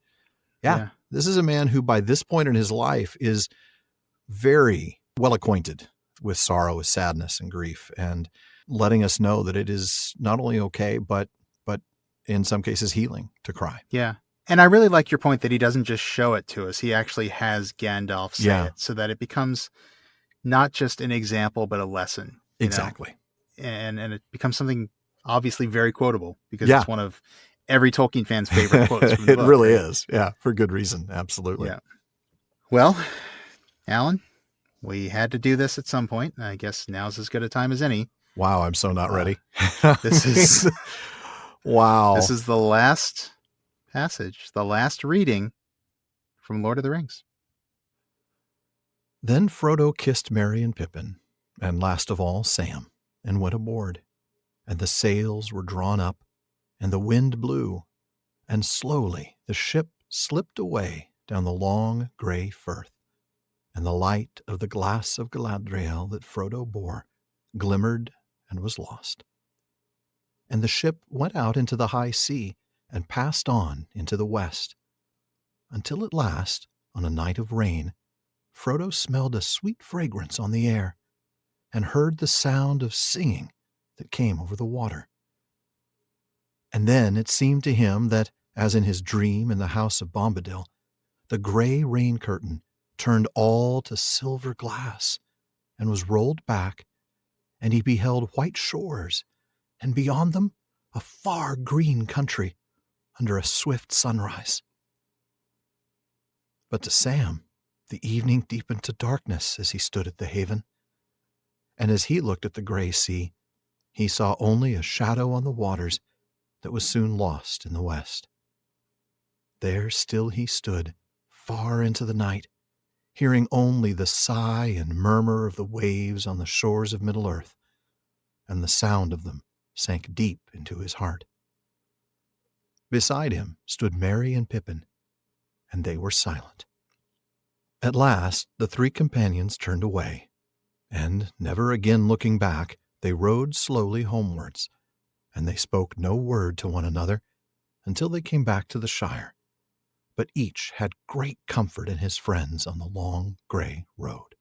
Speaker 1: Yeah. This is a man who by this point in his life is very well acquainted with sorrow, with sadness and grief, and letting us know that it is not only okay, but in some cases healing to cry.
Speaker 2: Yeah. And I really like your point that he doesn't just show it to us. He actually has Gandalf say it so that it becomes not just an example, but a lesson.
Speaker 1: Exactly.
Speaker 2: And it becomes something obviously very quotable, because it's one of every Tolkien fan's favorite quotes from the book.
Speaker 1: It really is. Yeah. For good reason. Absolutely.
Speaker 2: Yeah. Well, Alan, we had to do this at some point. I guess now's as good a time as any.
Speaker 1: Wow. I'm so not ready.
Speaker 2: This is
Speaker 1: wow.
Speaker 2: This is the last passage, the last reading from Lord of the Rings.
Speaker 1: Then Frodo kissed Merry and Pippin, and last of all Sam, and went aboard. And the sails were drawn up, and the wind blew, and slowly the ship slipped away down the long grey firth, and the light of the glass of Galadriel that Frodo bore glimmered and was lost. And the ship went out into the high sea, and passed on into the west, until at last, on a night of rain, Frodo smelled a sweet fragrance on the air, and heard the sound of singing that came over the water. And then it seemed to him that, as in his dream in the house of Bombadil, the grey rain curtain turned all to silver glass, and was rolled back, and he beheld white shores, and beyond them a far green country, under a swift sunrise. But to Sam, the evening deepened to darkness as he stood at the haven, and as he looked at the grey sea, he saw only a shadow on the waters that was soon lost in the west. There still he stood, far into the night, hearing only the sigh and murmur of the waves on the shores of Middle-earth, and the sound of them sank deep into his heart. Beside him stood Merry and Pippin, and they were silent. At last the 3 companions turned away, and, never again looking back, they rode slowly homewards, and they spoke no word to one another until they came back to the Shire, but each had great comfort in his friends on the long grey road.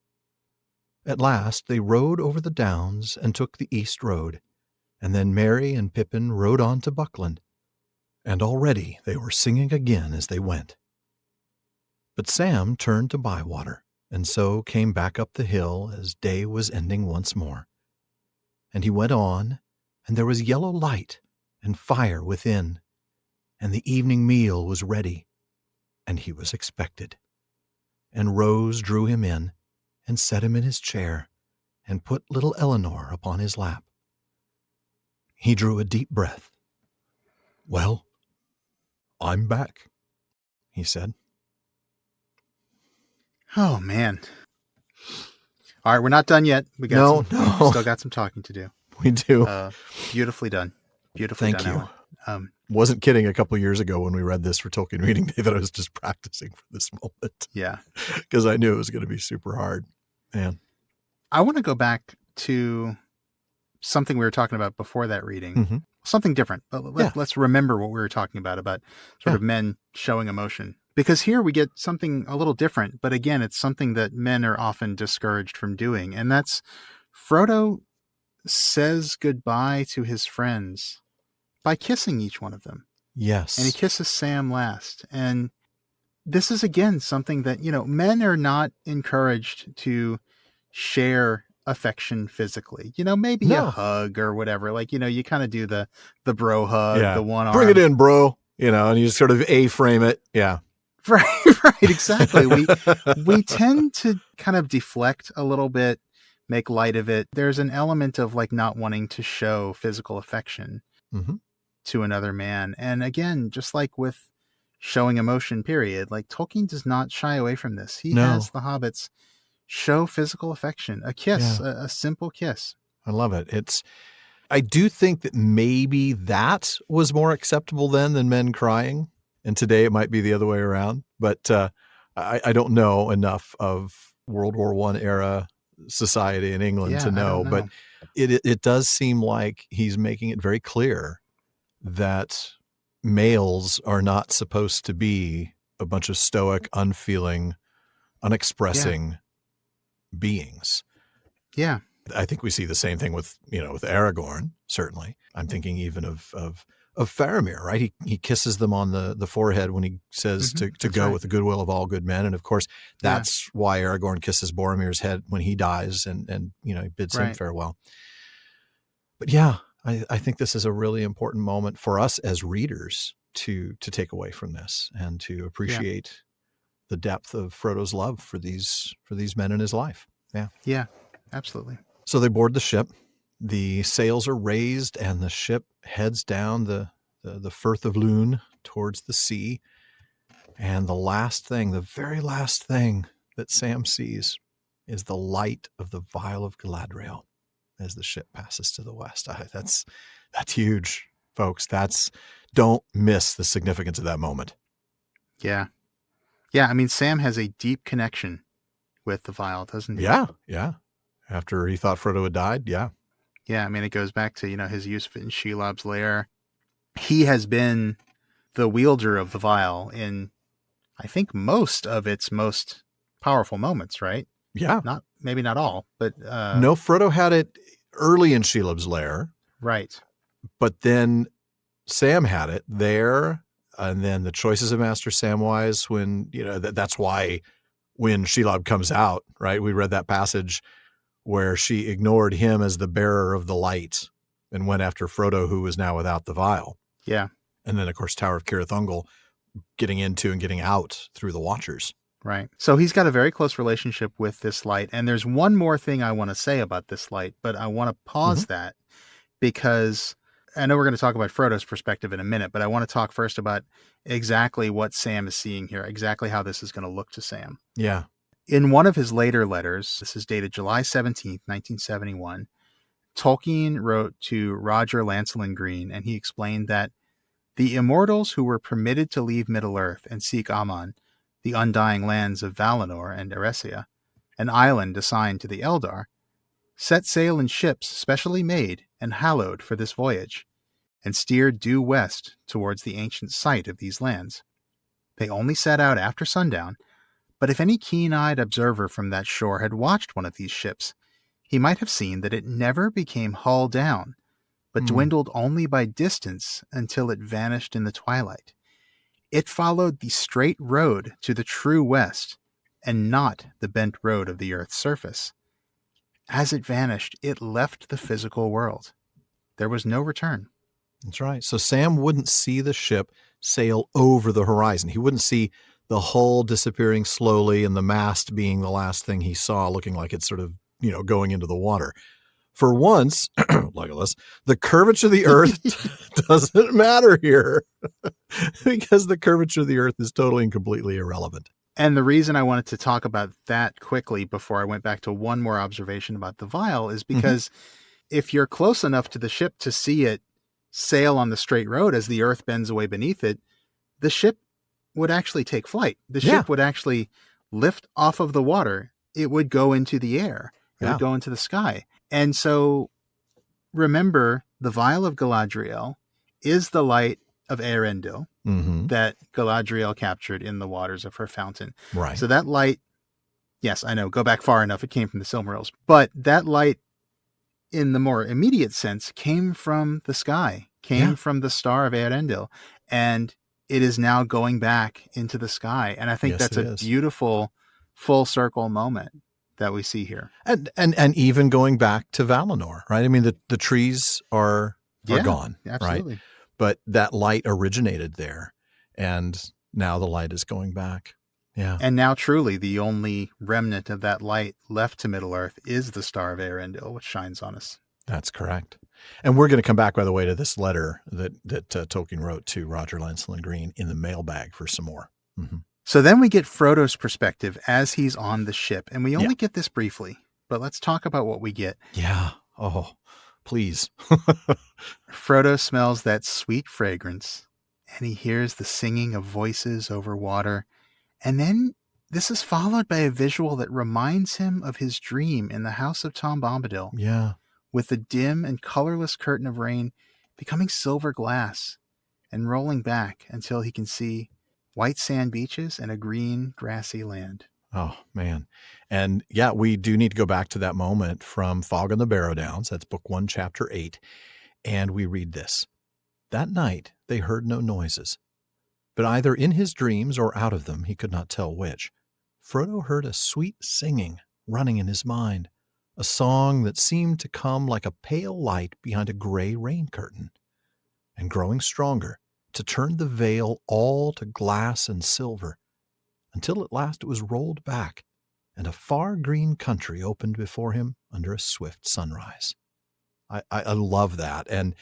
Speaker 1: At last they rode over the downs and took the east road, And then Merry and Pippin rode on to Buckland, and already they were singing again as they went. But Sam turned to Bywater, and so came back up the hill as day was ending once more. And he went on, and there was yellow light and fire within, and the evening meal was ready, and he was expected. And Rose drew him in, and set him in his chair, and put little Eleanor upon his lap. He drew a deep breath. "Well, I'm back," he said.
Speaker 2: Oh, man. All right, we're not done yet. We
Speaker 1: No.
Speaker 2: Still got some talking to do.
Speaker 1: We do.
Speaker 2: Beautifully done. Beautifully
Speaker 1: Thank
Speaker 2: done,
Speaker 1: you.
Speaker 2: Alan.
Speaker 1: Wasn't kidding a couple of years ago when we read this for Tolkien Reading Day that I was just practicing for this moment.
Speaker 2: Yeah.
Speaker 1: Because I knew it was going to be super hard. Man.
Speaker 2: I want to go back to something we were talking about before that reading. Something different. But let's remember what we were talking about sort of men showing emotion. Because here we get something a little different. But again, it's something that men are often discouraged from doing. And that's Frodo says goodbye to his friends by kissing each one of them.
Speaker 1: Yes.
Speaker 2: And he kisses Sam last. And this is, again, something that, men are not encouraged to share affection physically. Maybe a hug or whatever. Like, you kind of do the bro hug, the one arm.
Speaker 1: Bring it in, bro. And you sort of A-frame it. Yeah.
Speaker 2: Right, exactly. We tend to kind of deflect a little bit, make light of it. There's an element of like not wanting to show physical affection to another man. And again, just like with showing emotion, period, like Tolkien does not shy away from this. He has the hobbits show physical affection, a kiss, a simple kiss.
Speaker 1: I love it. I do think that maybe that was more acceptable then than men crying. And today it might be the other way around. But I don't know enough of World War I era society in England to know. But it does seem like he's making it very clear that males are not supposed to be a bunch of stoic, unfeeling, unexpressing beings.
Speaker 2: Yeah.
Speaker 1: I think we see the same thing with Aragorn, certainly. I'm thinking even of Faramir, right? He kisses them on the forehead when he says to go with the goodwill of all good men. And of course, that's why Aragorn kisses Boromir's head when he dies and he bids him farewell. But I think this is a really important moment for us as readers to take away from this and to appreciate the depth of Frodo's love for these men in his life. Yeah.
Speaker 2: Yeah, absolutely.
Speaker 1: So they board the ship. The sails are raised and the ship heads down the Firth of Lune towards the sea. And the very last thing that Sam sees is the light of the Vial of Galadriel as the ship passes to the west. That's huge, folks. Don't miss the significance of that moment.
Speaker 2: Yeah. Yeah, I mean, Sam has a deep connection with the vial, doesn't he?
Speaker 1: Yeah. After he thought Frodo had died, yeah.
Speaker 2: Yeah, I mean, it goes back to, his use of it in Shelob's lair. He has been the wielder of the vial in, I think, most of its most powerful moments, right?
Speaker 1: Yeah.
Speaker 2: Maybe not all, but...
Speaker 1: No, Frodo had it early in Shelob's lair.
Speaker 2: Right.
Speaker 1: But then Sam had it there, and then the choices of Master Samwise when, that's why when Shelob comes out, right? We read that passage where she ignored him as the bearer of the light and went after Frodo, who was now without the vial.
Speaker 2: Yeah.
Speaker 1: And then, of course, Tower of Cirith Ungol getting into and getting out through the Watchers.
Speaker 2: Right. So he's got a very close relationship with this light. And there's one more thing I want to say about this light, but I want to pause that because I know we're going to talk about Frodo's perspective in a minute, but I want to talk first about exactly what Sam is seeing here, exactly how this is going to look to Sam.
Speaker 1: Yeah.
Speaker 2: In one of his later letters, this is dated July 17th, 1971, Tolkien wrote to Roger Lancelin Green, and he explained that the immortals who were permitted to leave Middle-earth and seek Aman, the undying lands of Valinor and Eresia, an island assigned to the Eldar, set sail in ships specially made and hallowed for this voyage, and steered due west towards the ancient site of these lands. They only set out after sundown, but if any keen-eyed observer from that shore had watched one of these ships, he might have seen that it never became hull down, but dwindled only by distance until it vanished in the twilight. It followed the straight road to the true west, and not the bent road of the Earth's surface. As it vanished, it left the physical world. There was no return.
Speaker 1: That's right. So Sam wouldn't see the ship sail over the horizon. He wouldn't see the hull disappearing slowly and the mast being the last thing he saw, looking like it's sort of, going into the water. For once, Legolas, the curvature of the Earth doesn't matter here because the curvature of the Earth is totally and completely irrelevant.
Speaker 2: And the reason I wanted to talk about that quickly before I went back to one more observation about the vial is because if you're close enough to the ship to see it sail on the straight road as the Earth bends away beneath it, the ship would actually take flight. The ship would actually lift off of the water. It would go into the air. It would go into the sky. And so remember, the vial of Galadriel is the light of Eärendil that Galadriel captured in the waters of her fountain.
Speaker 1: Right.
Speaker 2: So that light, yes, I know, go back far enough, it came from the Silmarils. But that light, in the more immediate sense, came from the sky, came from the star of Eärendil. And it is now going back into the sky. And I think that's a beautiful full circle moment that we see here.
Speaker 1: And even going back to Valinor, right? I mean, the trees are gone,
Speaker 2: absolutely.
Speaker 1: Right? But that light originated there, and now the light is going back. Yeah.
Speaker 2: And now truly the only remnant of that light left to Middle-earth is the Star of Eärendil, which shines on us.
Speaker 1: That's correct. And we're going to come back, by the way, to this letter that Tolkien wrote to Roger Lancelin Green in the mailbag for some more.
Speaker 2: So then we get Frodo's perspective as he's on the ship, and we only get this briefly, but let's talk about what we get.
Speaker 1: Yeah. Oh, please.
Speaker 2: Frodo smells that sweet fragrance, and he hears the singing of voices over water. And then this is followed by a visual that reminds him of his dream in the house of Tom Bombadil.
Speaker 1: Yeah.
Speaker 2: With the dim and colorless curtain of rain becoming silver glass and rolling back until he can see white sand beaches and a green, grassy land.
Speaker 1: Oh, man. And yeah, we do need to go back to that moment from Fog on the Barrow Downs. That's book 1, chapter 8. And we read this. That night they heard no noises, but either in his dreams or out of them, he could not tell which. Frodo heard a sweet singing running in his mind, a song that seemed to come like a pale light behind a gray rain curtain, and growing stronger, to turn the veil all to glass and silver, until at last it was rolled back, and a far green country opened before him under a swift sunrise. I love that. And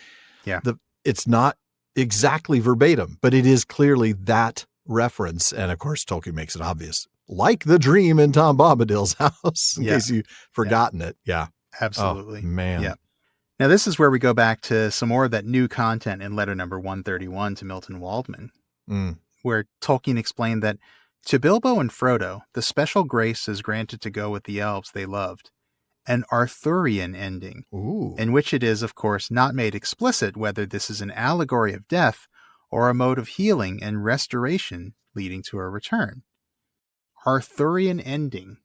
Speaker 1: it's not exactly verbatim, but it is clearly that reference. And of course, Tolkien makes it obvious, like the dream in Tom Bombadil's house, in case you've forgotten it. Yeah,
Speaker 2: absolutely.
Speaker 1: Oh, man.
Speaker 2: Yeah. Now, this is where we go back to some more of that new content in letter number 131 to Milton Waldman, where Tolkien explained that to Bilbo and Frodo, the special grace is granted to go with the elves they loved, an Arthurian ending, in which it is, of course, not made explicit whether this is an allegory of death or a mode of healing and restoration leading to a return. Arthurian ending.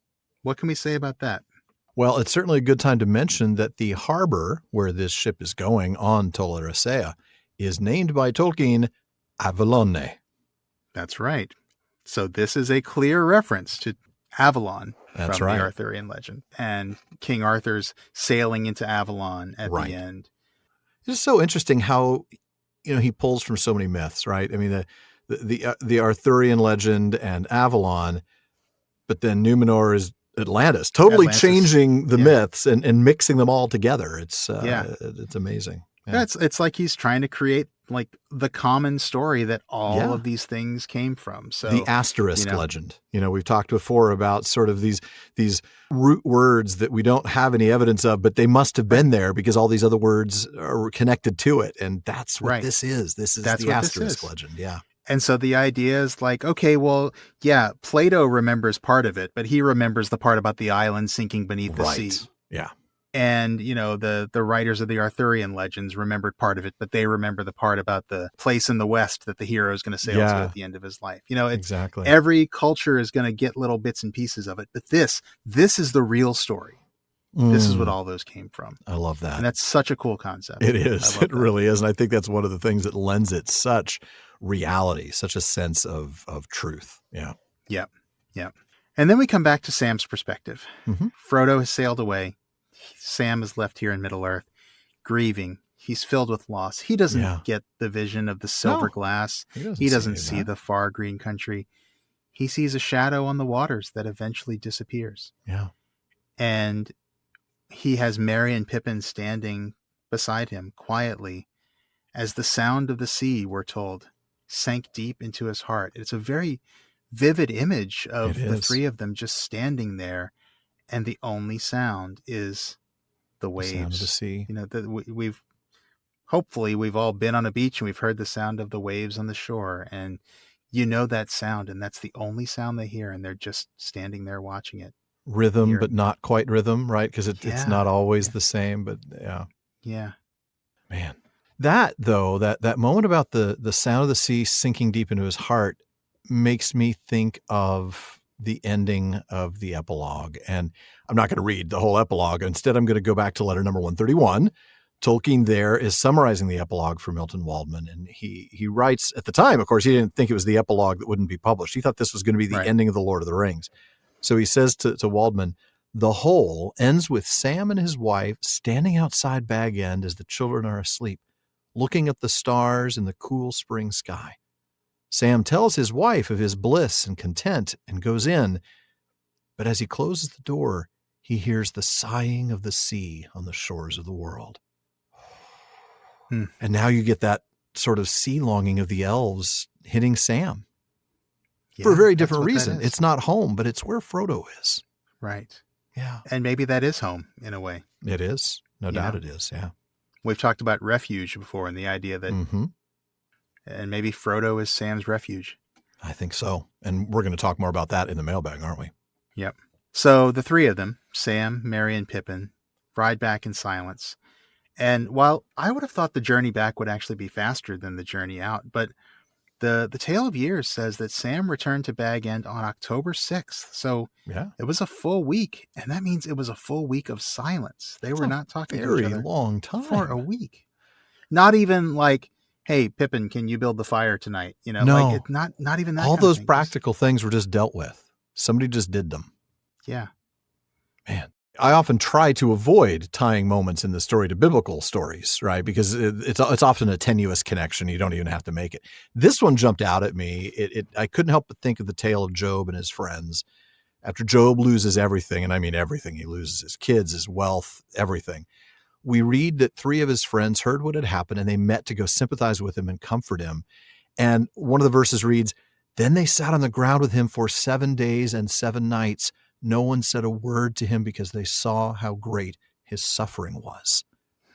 Speaker 2: What can we say about that?
Speaker 1: Well, it's certainly a good time to mention that the harbor where this ship is going on Tol Eressëa is named by Tolkien Avalon.
Speaker 2: That's right. So this is a clear reference to Avalon from the Arthurian legend and King Arthur's sailing into Avalon at the end.
Speaker 1: It's so interesting how, he pulls from so many myths, right? I mean, the Arthurian legend and Avalon, but then Numenor is Atlantis, changing the myths and mixing them all together. It's amazing.
Speaker 2: Yeah. It's like he's trying to create like the common story that all of these things came from. So
Speaker 1: the asterisk legend, we've talked before about sort of these root words that we don't have any evidence of, but they must have been there because all these other words are connected to it. And that's what this is. This is the asterisk legend. Yeah.
Speaker 2: And so the idea is like, okay, well, yeah, Plato remembers part of it, but he remembers the part about the island sinking beneath the sea.
Speaker 1: Yeah.
Speaker 2: And, the writers of the Arthurian legends remembered part of it, but they remember the part about the place in the West that the hero is going to sail to at the end of his life.
Speaker 1: Exactly.
Speaker 2: Every culture is going to get little bits and pieces of it. But this is the real story. This is what all those came from.
Speaker 1: I love that.
Speaker 2: And that's such a cool concept.
Speaker 1: It is. It really is. And I think that's one of the things that lends it such reality, such a sense of truth. Yeah.
Speaker 2: Yep. Yep. And then we come back to Sam's perspective.
Speaker 1: Mm-hmm.
Speaker 2: Frodo has sailed away. Sam is left here in Middle-earth, grieving. He's filled with loss. He doesn't get the vision of the silver glass. He doesn't see the far green country. He sees a shadow on the waters that eventually disappears.
Speaker 1: Yeah.
Speaker 2: And he has Merry and Pippin standing beside him quietly as the sound of the sea, we're told, sank deep into his heart. It's a very vivid image of the three of them just standing there, and the only sound is the waves. The sound of the sea. You know, hopefully we've all been on a beach and we've heard the sound of the waves on the shore, and you know that sound, and that's the only sound they hear, and they're just standing there watching it.
Speaker 1: Rhythm, but not quite rhythm, right? Because it's not always the same, but yeah.
Speaker 2: Yeah.
Speaker 1: Man. That, though, that moment about the sound of the sea sinking deep into his heart makes me think of the ending of the epilogue. And I'm not going to read the whole epilogue. Instead, I'm going to go back to letter number 131. Tolkien there is summarizing the epilogue for Milton Waldman. And he writes, at the time, of course, he didn't think it was the epilogue that wouldn't be published. He thought this was going to be the ending of The Lord of the Rings. So he says to Waldman, the whole ends with Sam and his wife standing outside Bag End as the children are asleep, looking at the stars in the cool spring sky. Sam tells his wife of his bliss and content and goes in, but as he closes the door, he hears the sighing of the sea on the shores of the world. And now you get that sort of sea longing of the elves hitting Sam. For a very different reason. It's not home, but it's where Frodo is.
Speaker 2: Right.
Speaker 1: Yeah.
Speaker 2: And maybe that is home in a way.
Speaker 1: It is. No doubt it is. Yeah.
Speaker 2: We've talked about refuge before, and the idea that, and maybe Frodo is Sam's refuge.
Speaker 1: I think so. And we're going to talk more about that in the mailbag, aren't we?
Speaker 2: Yep. So the three of them, Sam, Merry, and Pippin, ride back in silence. And while I would have thought the journey back would actually be faster than the journey out, but the Tale of Years says that Sam returned to Bag End on October 6th. So it was a full week, and that means it was a full week of silence. They were not talking to each other.
Speaker 1: Very long time.
Speaker 2: For a week. Not even like, hey, Pippin, can you build the fire tonight? You know,
Speaker 1: no.
Speaker 2: like not even that.
Speaker 1: All those practical things were just dealt with. Somebody just did them.
Speaker 2: Yeah.
Speaker 1: Man. I often try to avoid tying moments in the story to biblical stories, right? Because it's often a tenuous connection. You don't even have to make it. This one jumped out at me. I couldn't help but think of the tale of Job and his friends. After Job loses everything, and I mean everything, he loses his kids, his wealth, everything. We read that three of his friends heard what had happened, and they met to go sympathize with him and comfort him. And one of the verses reads, then they sat on the ground with him for 7 days and 7 nights. No one said a word to him because they saw how great his suffering was.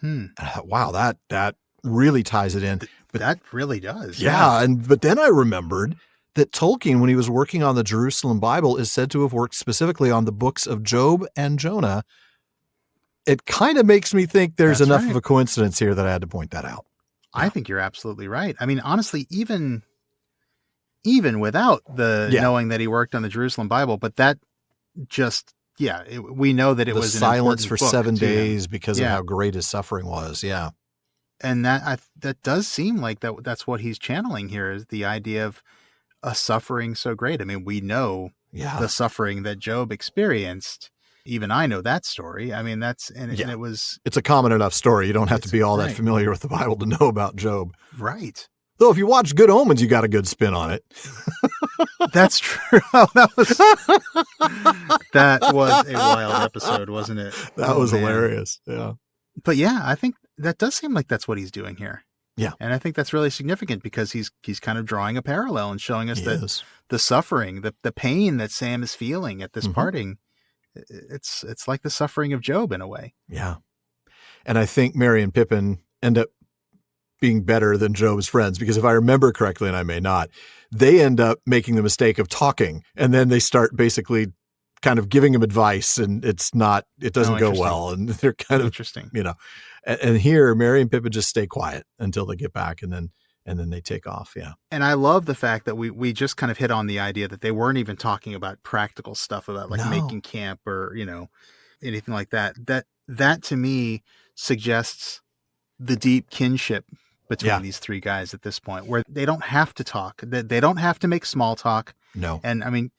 Speaker 1: And I thought, wow, that really ties it in.
Speaker 2: But that really does.
Speaker 1: Yeah. But then I remembered that Tolkien, when he was working on the Jerusalem Bible, is said to have worked specifically on the books of Job and Jonah. It kind of makes me think there's enough of a coincidence here that I had to point that out. Yeah.
Speaker 2: I think you're absolutely right. I mean, honestly, even without the knowing that he worked on the Jerusalem Bible, but that just, we know that it was an
Speaker 1: silence for 7 days because of how great his suffering was. Yeah.
Speaker 2: And that does seem like that's what he's channeling here, is the idea of a suffering so great. I mean, we know the suffering that Job experienced. Even I know that story. I mean, and it's
Speaker 1: a common enough story. You don't have to be all that familiar with the Bible to know about Job.
Speaker 2: Right.
Speaker 1: Though if you watch Good Omens, you got a good spin on it.
Speaker 2: That's true. That was a wild episode, wasn't it?
Speaker 1: That was hilarious. Yeah.
Speaker 2: But I think that does seem like that's what he's doing here.
Speaker 1: Yeah.
Speaker 2: And I think that's really significant because he's kind of drawing a parallel and showing us that the suffering, the pain that Sam is feeling at this parting, it's like the suffering of Job in a way.
Speaker 1: Yeah. And I think Merry and Pippin end up being better than Job's friends, because if I remember correctly, and I may not, they end up making the mistake of talking, and then they start basically kind of giving him advice, and it doesn't go well, and they're kind of
Speaker 2: interesting,
Speaker 1: and here Merry and Pippin just stay quiet until they get back, and then they take off. Yeah.
Speaker 2: And I love the fact that we just kind of hit on the idea that they weren't even talking about practical stuff about making camp or, anything like that. That to me suggests the deep kinship between these three guys at this point, where they don't have to talk. They don't have to make small talk.
Speaker 1: No.
Speaker 2: And I mean,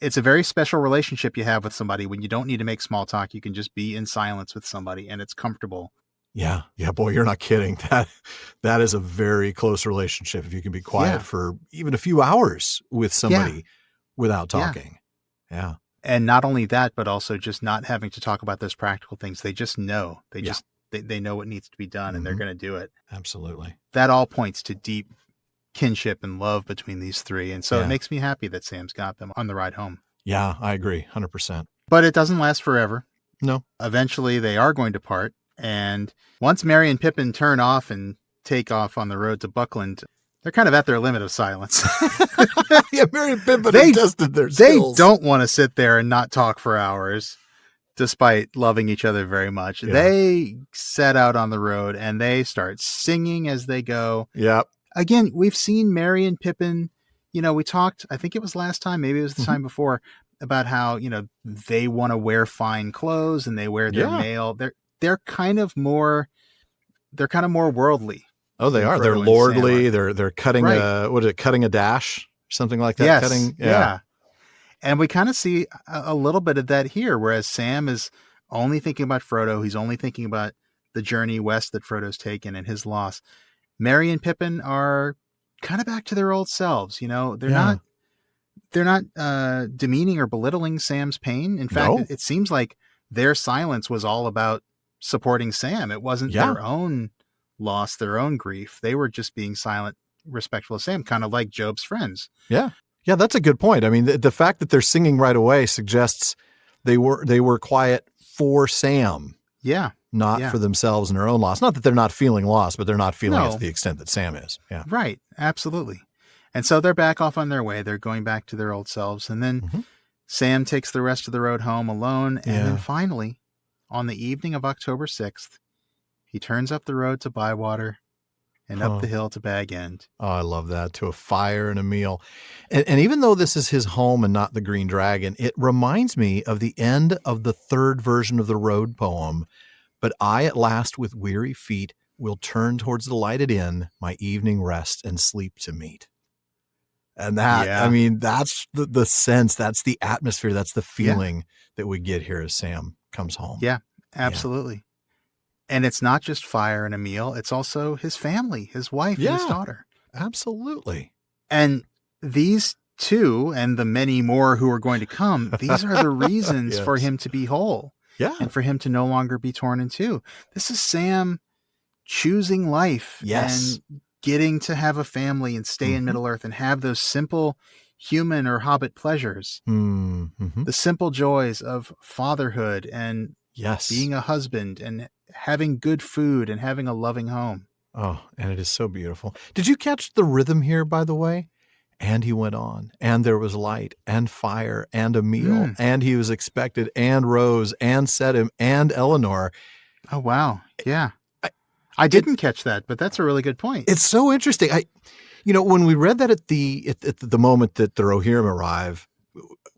Speaker 2: it's a very special relationship you have with somebody when you don't need to make small talk. You can just be in silence with somebody and it's comfortable.
Speaker 1: Yeah. Yeah. Boy, you're not kidding. That is a very close relationship. If you can be quiet for even a few hours with somebody without talking. Yeah.
Speaker 2: And not only that, but also just not having to talk about those practical things. They just know. They know what needs to be done and they're going to do it.
Speaker 1: Absolutely.
Speaker 2: That all points to deep kinship and love between these three. And so it makes me happy that Sam's got them on the ride home.
Speaker 1: Yeah, I agree. 100%.
Speaker 2: But it doesn't last forever.
Speaker 1: No.
Speaker 2: Eventually they are going to part. And once Merry and Pippin turn off and take off on the road to Buckland, they're kind of at their limit of silence.
Speaker 1: Merry and Pippin have tested their skills.
Speaker 2: They don't want to sit there and not talk for hours, despite loving each other very much. Yeah. They set out on the road and they start singing as they go.
Speaker 1: Yep.
Speaker 2: Again, we've seen Merry and Pippin. We talked, I think it was last time, maybe it was the time before, about how, they want to wear fine clothes and they wear their mail. They're kind of more worldly.
Speaker 1: Oh, they are. They're lordly. They're cutting cutting a dash, something like that.
Speaker 2: Yes. Yeah. And we kind of see a little bit of that here, whereas Sam is only thinking about Frodo. He's only thinking about the journey west that Frodo's taken and his loss. Merry and Pippin are kind of back to their old selves. They're not demeaning or belittling Sam's pain. In fact, it seems like their silence was all about supporting Sam. It wasn't their own loss, their own grief. They were just being silent, respectful of Sam, kind of like Job's friends.
Speaker 1: Yeah. Yeah, that's a good point. I mean, the fact that they're singing right away suggests they were quiet for Sam.
Speaker 2: Yeah.
Speaker 1: Not for themselves and their own loss. Not that they're not feeling lost, but they're not feeling it to the extent that Sam is. Yeah.
Speaker 2: Right. Absolutely. And so they're back off on their way. They're going back to their old selves. And then Sam takes the rest of the road home alone. And then finally, on the evening of October 6th, he turns up the road to Bywater and up the hill to Bag End.
Speaker 1: Oh, I love that. To a fire and a meal. And even though this is his home and not the Green Dragon, it reminds me of the end of the third version of the Road poem. But I at last with weary feet will turn towards the lighted inn, my evening rest and sleep to meet. And that, I mean, that's the sense, that's the atmosphere, that's the feeling that we get here as Sam comes home.
Speaker 2: Yeah, absolutely. Yeah. And it's not just fire and a meal. It's also his family, his wife and his daughter.
Speaker 1: Absolutely.
Speaker 2: And these two and the many more who are going to come, these are the reasons for him to be whole.
Speaker 1: Yeah.
Speaker 2: And for him to no longer be torn in two. This is Sam choosing life and getting to have a family and stay in Middle-earth and have those simple human or hobbit pleasures. The simple joys of fatherhood and being a husband and having good food and having a loving home.
Speaker 1: Oh, and it is so beautiful. Did you catch the rhythm here, by the way? And he went on, and there was light and fire and a meal, and he was expected, and rose and set him and Eleanor.
Speaker 2: Oh, wow. Yeah. I didn't catch that, but that's a really good point.
Speaker 1: It's so interesting. When we read that at the moment that the Rohirrim arrive,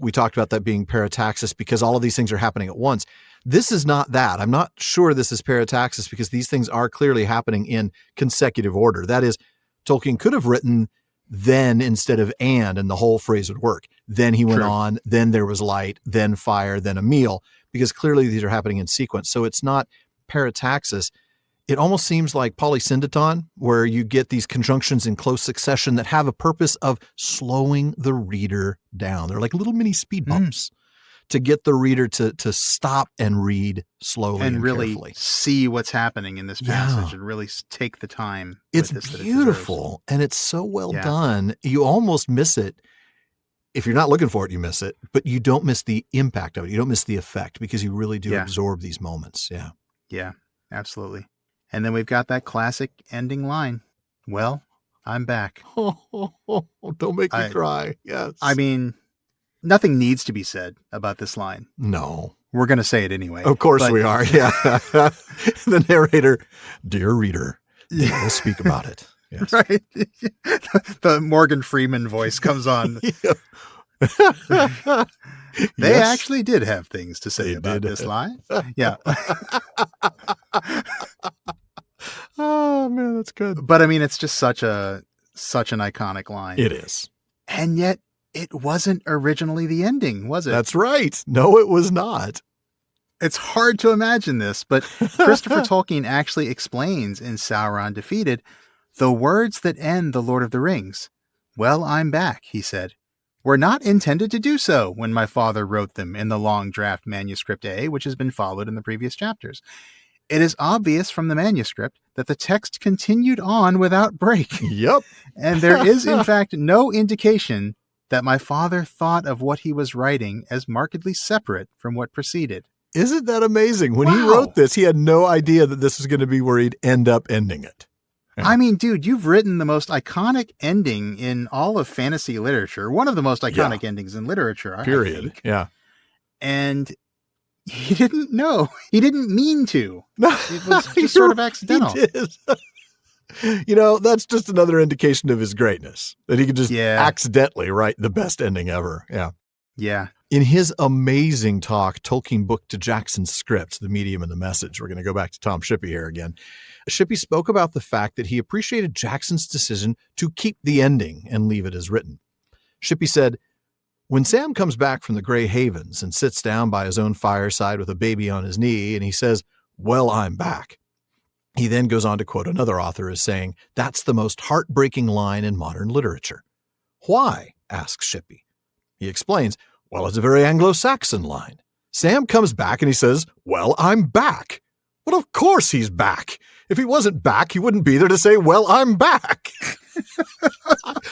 Speaker 1: we talked about that being parataxis because all of these things are happening at once. This is not that. I'm not sure this is parataxis because these things are clearly happening in consecutive order. That is, Tolkien could have written then instead of and the whole phrase would work. Then he went on, then there was light, then fire, then a meal, because clearly these are happening in sequence. So it's not parataxis. It almost seems like polysyndeton, where you get these conjunctions in close succession that have a purpose of slowing the reader down. They're like little mini speed bumps to get the reader to stop and read slowly and
Speaker 2: really
Speaker 1: carefully.
Speaker 2: See what's happening in this passage and really take the time.
Speaker 1: It's beautiful and it's so well done. You almost miss it. If you're not looking for it, you miss it, but you don't miss the impact of it. You don't miss the effect because you really do absorb these moments. Yeah.
Speaker 2: Yeah, absolutely. And then we've got that classic ending line. Well, I'm back.
Speaker 1: Don't make me cry. Yes.
Speaker 2: I mean, nothing needs to be said about this line.
Speaker 1: No.
Speaker 2: We're going to say it anyway.
Speaker 1: Of course we are. Yeah. The narrator, dear reader, we'll speak about it. Yes.
Speaker 2: Right. The Morgan Freeman voice comes on. They
Speaker 1: Yes.
Speaker 2: actually did have things to say
Speaker 1: They
Speaker 2: about
Speaker 1: did.
Speaker 2: this line. Yeah.
Speaker 1: Oh man, that's good.
Speaker 2: But I mean, it's just such an iconic line.
Speaker 1: It is.
Speaker 2: And yet it wasn't originally the ending, was it?
Speaker 1: That's right. No, it was not.
Speaker 2: It's hard to imagine this, but Christopher Tolkien actually explains in Sauron Defeated the words that end The Lord of the Rings. "Well, I'm back," he said, "were not intended to do so when my father wrote them in the long draft manuscript A, which has been followed in the previous chapters. It is obvious from the manuscript that the text continued on without break.
Speaker 1: Yep.
Speaker 2: And there is, in fact, no indication that my father thought of what he was writing as markedly separate from what preceded."
Speaker 1: Isn't that amazing? When he
Speaker 2: Wow.
Speaker 1: wrote this, he had no idea that this was going to be where he'd end up ending it.
Speaker 2: I mean, dude, you've written the most iconic ending in all of fantasy literature. One of the most iconic endings in literature, I
Speaker 1: Period.
Speaker 2: think.
Speaker 1: Yeah.
Speaker 2: And he didn't know. He didn't mean to.
Speaker 1: No,
Speaker 2: It was just sort of accidental.
Speaker 1: He did. That's just another indication of his greatness, that he could just accidentally write the best ending ever. Yeah.
Speaker 2: Yeah.
Speaker 1: In his amazing talk, Tolkien Book to Jackson's Script, The Medium and the Message, we're going to go back to Tom Shippey here again. Shippey spoke about the fact that he appreciated Jackson's decision to keep the ending and leave it as written. Shippey said, "When Sam comes back from the Grey Havens and sits down by his own fireside with a baby on his knee, and he says, 'Well, I'm back,' he then goes on to quote another author as saying, 'That's the most heartbreaking line in modern literature.' 'Why?' asks Shippey. He explains, 'Well, it's a very Anglo-Saxon line. Sam comes back and he says, 'Well, I'm back.' Well, of course he's back. If he wasn't back, he wouldn't be there to say, 'Well, I'm back.'"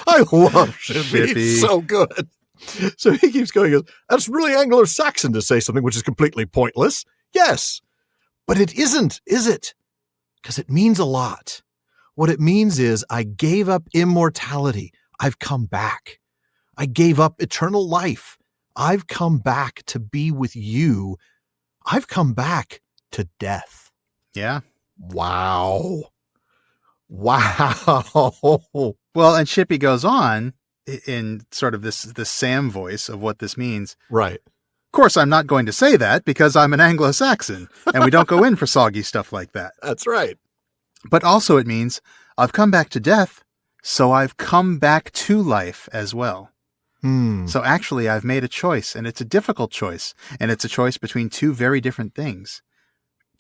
Speaker 1: I love Shippey. He's so good. So he keeps going, he goes, "That's really Anglo-Saxon to say something which is completely pointless. Yes, but it isn't, is it? Because it means a lot. What it means is I gave up immortality. I've come back. I gave up eternal life. I've come back to be with you. I've come back to death."
Speaker 2: Yeah.
Speaker 1: Wow.
Speaker 2: Well, and Shippey goes on in sort of this Sam voice of what this means.
Speaker 1: Right.
Speaker 2: "Of course, I'm not going to say that because I'm an Anglo-Saxon and we don't go in for soggy stuff like that.
Speaker 1: That's right.
Speaker 2: But also it means I've come back to death, so I've come back to life as well. So actually I've made a choice, and it's a difficult choice, and it's a choice between two very different things.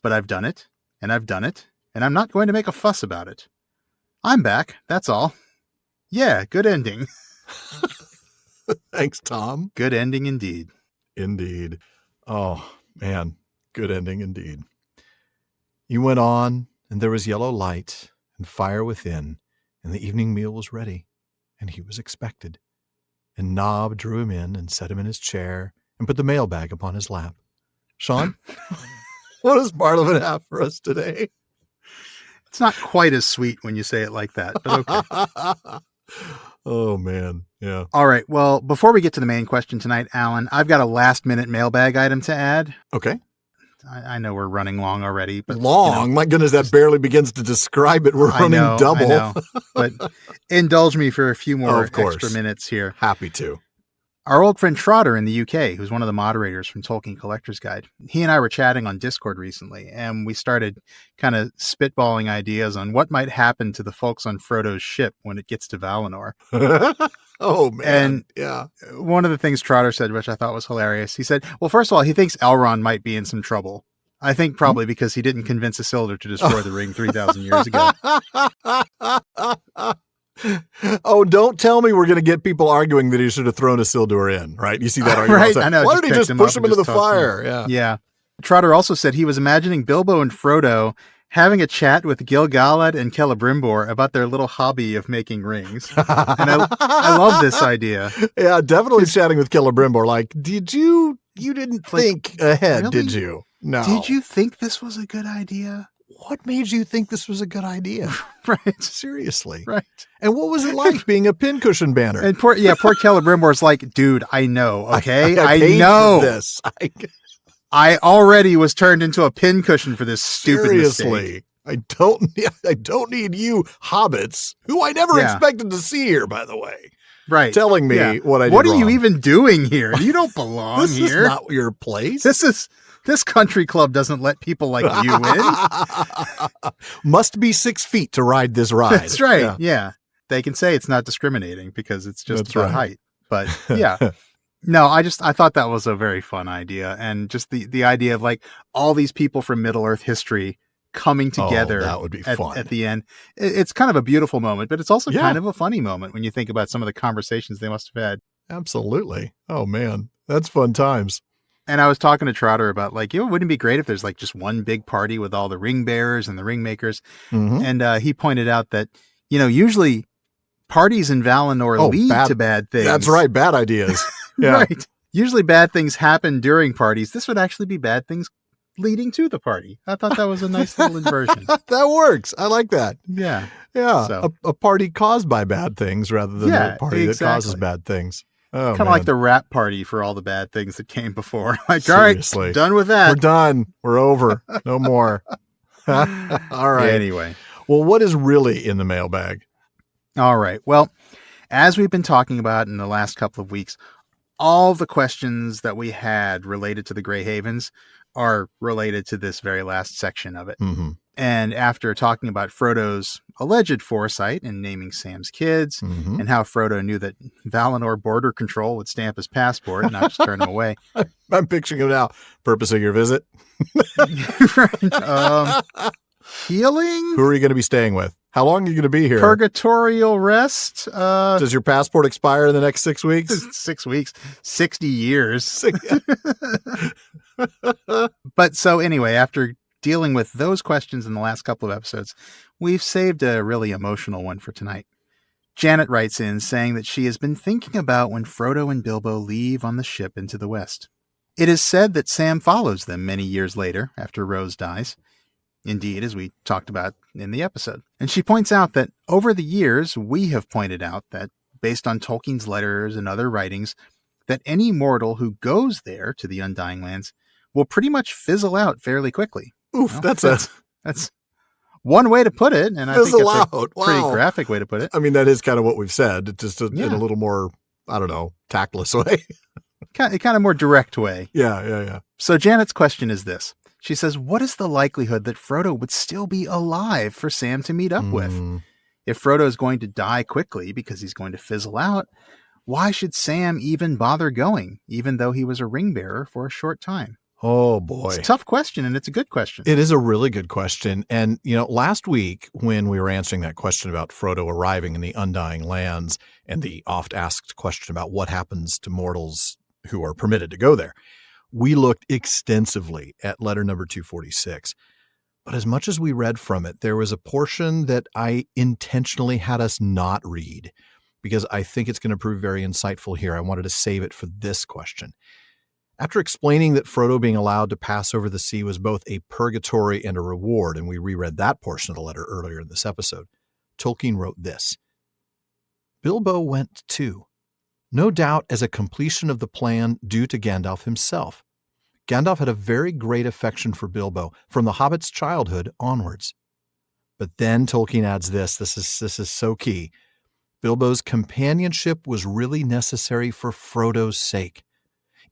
Speaker 2: But I've done it, and I've done it, and I'm not going to make a fuss about it. I'm back, that's all. Yeah, good ending."
Speaker 1: Thanks, Tom.
Speaker 2: Good ending indeed.
Speaker 1: Indeed. Oh, man. Good ending indeed. "He went on, and there was yellow light and fire within, and the evening meal was ready, and he was expected. And Nob drew him in and set him in his chair and put the mailbag upon his lap." Shawn, what does Parliament have for us today?
Speaker 2: It's not quite as sweet when you say it like that, but okay.
Speaker 1: Oh, man. Yeah.
Speaker 2: All right. Well, before we get to the main question tonight, Alan, I've got a last-minute mailbag item to add.
Speaker 1: Okay.
Speaker 2: I know we're running long already, but
Speaker 1: long. My goodness, that barely begins to describe it. We're running double.
Speaker 2: I know. But indulge me for a few more
Speaker 1: extra
Speaker 2: minutes here.
Speaker 1: Happy to.
Speaker 2: Our old friend Trotter in the UK, who's one of the moderators from Tolkien Collector's Guide, he and I were chatting on Discord recently, and we started kind of spitballing ideas on what might happen to the folks on Frodo's ship when it gets to Valinor.
Speaker 1: Oh, man.
Speaker 2: And
Speaker 1: yeah,
Speaker 2: one of the things Trotter said, which I thought was hilarious, he said, well, first of all, he thinks Elrond might be in some trouble. I think probably because he didn't convince Isildur to destroy the ring 3,000 years ago.
Speaker 1: Oh, don't tell me we're going to get people arguing that he should have thrown Isildur in, right? You see that argument?
Speaker 2: Right, I know.
Speaker 1: Why did he just push him into the fire?
Speaker 2: Yeah. Yeah. Trotter also said he was imagining Bilbo and Frodo having a chat with Gil-galad and Celebrimbor about their little hobby of making rings. And I love this idea.
Speaker 1: Yeah, definitely chatting with Celebrimbor. Like, you didn't think ahead, really? Did you? No.
Speaker 2: Did you think this was a good idea?
Speaker 1: What made you think this was a good idea?
Speaker 2: Right.
Speaker 1: Seriously.
Speaker 2: Right.
Speaker 1: And what was it like being a pincushion banner?
Speaker 2: And poor Celebrimbor's like, dude, I know, okay?
Speaker 1: I
Speaker 2: know
Speaker 1: this.
Speaker 2: I already was turned into a pincushion for this stupid mistake.
Speaker 1: I don't need you hobbits, who I never expected to see here, by the way.
Speaker 2: Right.
Speaker 1: telling me what I did
Speaker 2: What are
Speaker 1: wrong.
Speaker 2: you even doing here? You don't belong
Speaker 1: This
Speaker 2: here.
Speaker 1: is not your place.
Speaker 2: This country club doesn't let people like you in.
Speaker 1: Must be 6 feet to ride this ride.
Speaker 2: That's right. Yeah. They can say it's not discriminating because it's just about height. But yeah. No, I thought that was a very fun idea. And just the idea of like all these people from Middle-earth history coming together
Speaker 1: that would be fun.
Speaker 2: At the end. It's kind of a beautiful moment, but it's also kind of a funny moment when you think about some of the conversations they must have had.
Speaker 1: Absolutely. Oh, man. That's fun times.
Speaker 2: And I was talking to Trotter about like, wouldn't it be great if there's like just one big party with all the ring bearers and the ring makers?
Speaker 1: Mm-hmm.
Speaker 2: And he pointed out that, usually parties in Valinor lead to bad things.
Speaker 1: That's right. Bad ideas. Yeah.
Speaker 2: Right. Usually bad things happen during parties. This would actually be bad things leading to the party. I thought that was a nice little inversion.
Speaker 1: That works. I like that.
Speaker 2: Yeah.
Speaker 1: Yeah.
Speaker 2: So.
Speaker 1: A party caused by bad things rather than a party that causes bad things. Oh,
Speaker 2: kind of like the rap party for all the bad things that came before. Like,
Speaker 1: seriously.
Speaker 2: All right, done with that.
Speaker 1: We're done. We're over. No more. All right.
Speaker 2: Anyway.
Speaker 1: Well, what is really in the mailbag?
Speaker 2: All right. Well, as we've been talking about in the last couple of weeks, all the questions that we had related to the Grey Havens are related to this very last section of it.
Speaker 1: Mm-hmm.
Speaker 2: And after talking about Frodo's alleged foresight in naming Sam's kids and how Frodo knew that Valinor border control would stamp his passport and not just turn him away.
Speaker 1: I'm picturing him now. Purpose of your visit?
Speaker 2: Healing?
Speaker 1: Who are you going to be staying with? How long are you going to be here?
Speaker 2: Purgatorial rest?
Speaker 1: Does your passport expire in the next 6 weeks?
Speaker 2: 6 weeks. 60 years. But so anyway, after dealing with those questions in the last couple of episodes, we've saved a really emotional one for tonight. Janet writes in saying that she has been thinking about when Frodo and Bilbo leave on the ship into the west. It is said that Sam follows them many years later after Rose dies. Indeed, as we talked about in the episode. And she points out that over the years, we have pointed out that based on Tolkien's letters and other writings, that any mortal who goes there to the Undying Lands will pretty much fizzle out fairly quickly.
Speaker 1: Oof, that's
Speaker 2: one way to put it, and I think it's a pretty graphic way to put it.
Speaker 1: I mean, that is kind of what we've said, just in a little more, I don't know, tactless way.
Speaker 2: kind of more direct way.
Speaker 1: Yeah.
Speaker 2: So Janet's question is this. She says, what is the likelihood that Frodo would still be alive for Sam to meet up with? If Frodo is going to die quickly because he's going to fizzle out, why should Sam even bother going, even though he was a ring bearer for a short time?
Speaker 1: Oh, boy.
Speaker 2: It's a tough question, and it's a good question.
Speaker 1: It is a really good question. And, last week when we were answering that question about Frodo arriving in the Undying Lands and the oft-asked question about what happens to mortals who are permitted to go there, we looked extensively at letter number 246. But as much as we read from it, there was a portion that I intentionally had us not read because I think it's going to prove very insightful here. I wanted to save it for this question. After explaining that Frodo being allowed to pass over the sea was both a purgatory and a reward, and we reread that portion of the letter earlier in this episode, Tolkien wrote this. Bilbo went too, no doubt as a completion of the plan due to Gandalf himself. Gandalf had a very great affection for Bilbo from the Hobbit's childhood onwards. But then Tolkien adds this is so key. Bilbo's companionship was really necessary for Frodo's sake.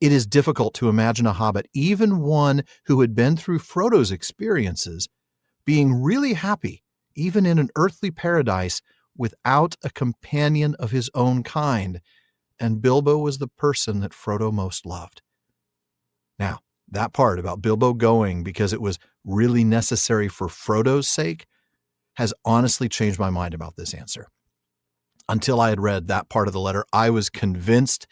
Speaker 1: It is difficult to imagine a hobbit, even one who had been through Frodo's experiences, being really happy, even in an earthly paradise, without a companion of his own kind, and Bilbo was the person that Frodo most loved. Now, that part about Bilbo going because it was really necessary for Frodo's sake has honestly changed my mind about this answer. Until I had read that part of the letter, I was convinced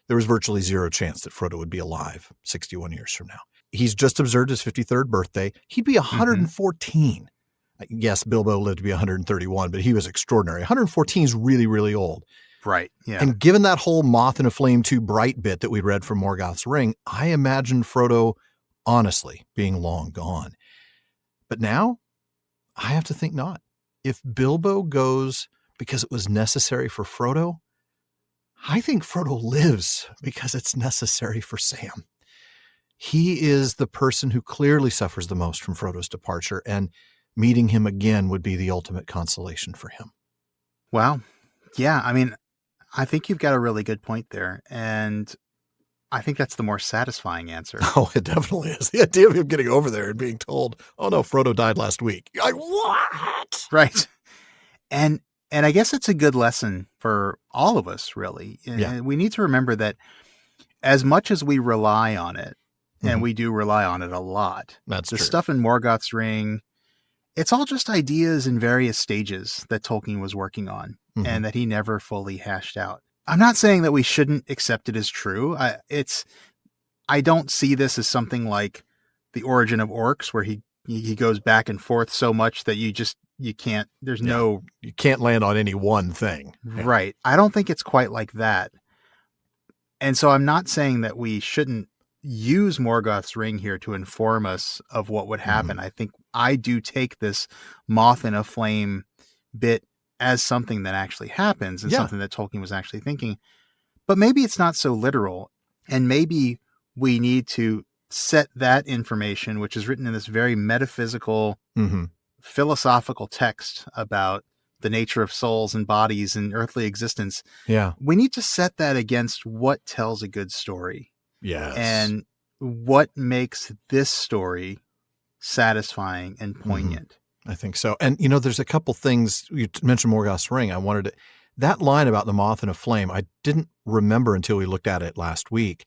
Speaker 1: there was virtually zero chance that Frodo would be alive 61 years from now. He's just observed his 53rd birthday. He'd be 114. Yes, Bilbo lived to be 131, but he was extraordinary. 114 is really, really old.
Speaker 2: Right, yeah.
Speaker 1: And given that whole Moth and a Flame 2 Bright bit that we read from Morgoth's Ring, I imagined Frodo, honestly, being long gone. But now, I have to think not. If Bilbo goes because it was necessary for Frodo, I think Frodo lives because it's necessary for Sam. He is the person who clearly suffers the most from Frodo's departure, and meeting him again would be the ultimate consolation for him.
Speaker 2: Well, yeah, I mean, I think you've got a really good point there. And I think that's the more satisfying answer.
Speaker 1: Oh, it definitely is. The idea of him getting over there and being told, oh no, Frodo died last week. You're like, what?
Speaker 2: Right. And I guess it's a good lesson for all of us, really.
Speaker 1: Yeah.
Speaker 2: We need to remember that as much as we rely on it, and we do rely on it a lot,
Speaker 1: That's
Speaker 2: the
Speaker 1: true.
Speaker 2: stuff in Morgoth's Ring, it's all just ideas in various stages that Tolkien was working on and that he never fully hashed out. I'm not saying that we shouldn't accept it as true. I don't see this as something like The Origin of Orcs, where he goes back and forth so much that you can't, you
Speaker 1: can't land on any one thing.
Speaker 2: Right. I don't think it's quite like that. And so I'm not saying that we shouldn't use Morgoth's Ring here to inform us of what would happen. I think I do take this moth in a flame bit as something that actually happens and something that Tolkien was actually thinking. But maybe it's not so literal. And maybe we need to set that information, which is written in this very metaphysical, philosophical text about the nature of souls and bodies and earthly existence.
Speaker 1: Yeah.
Speaker 2: We need to set that against what tells a good story.
Speaker 1: Yes.
Speaker 2: And what makes this story satisfying and poignant.
Speaker 1: I think so. And, there's a couple things. You mentioned Morgoth's Ring. I wanted to, that line about the moth in a flame, I didn't remember until we looked at it last week.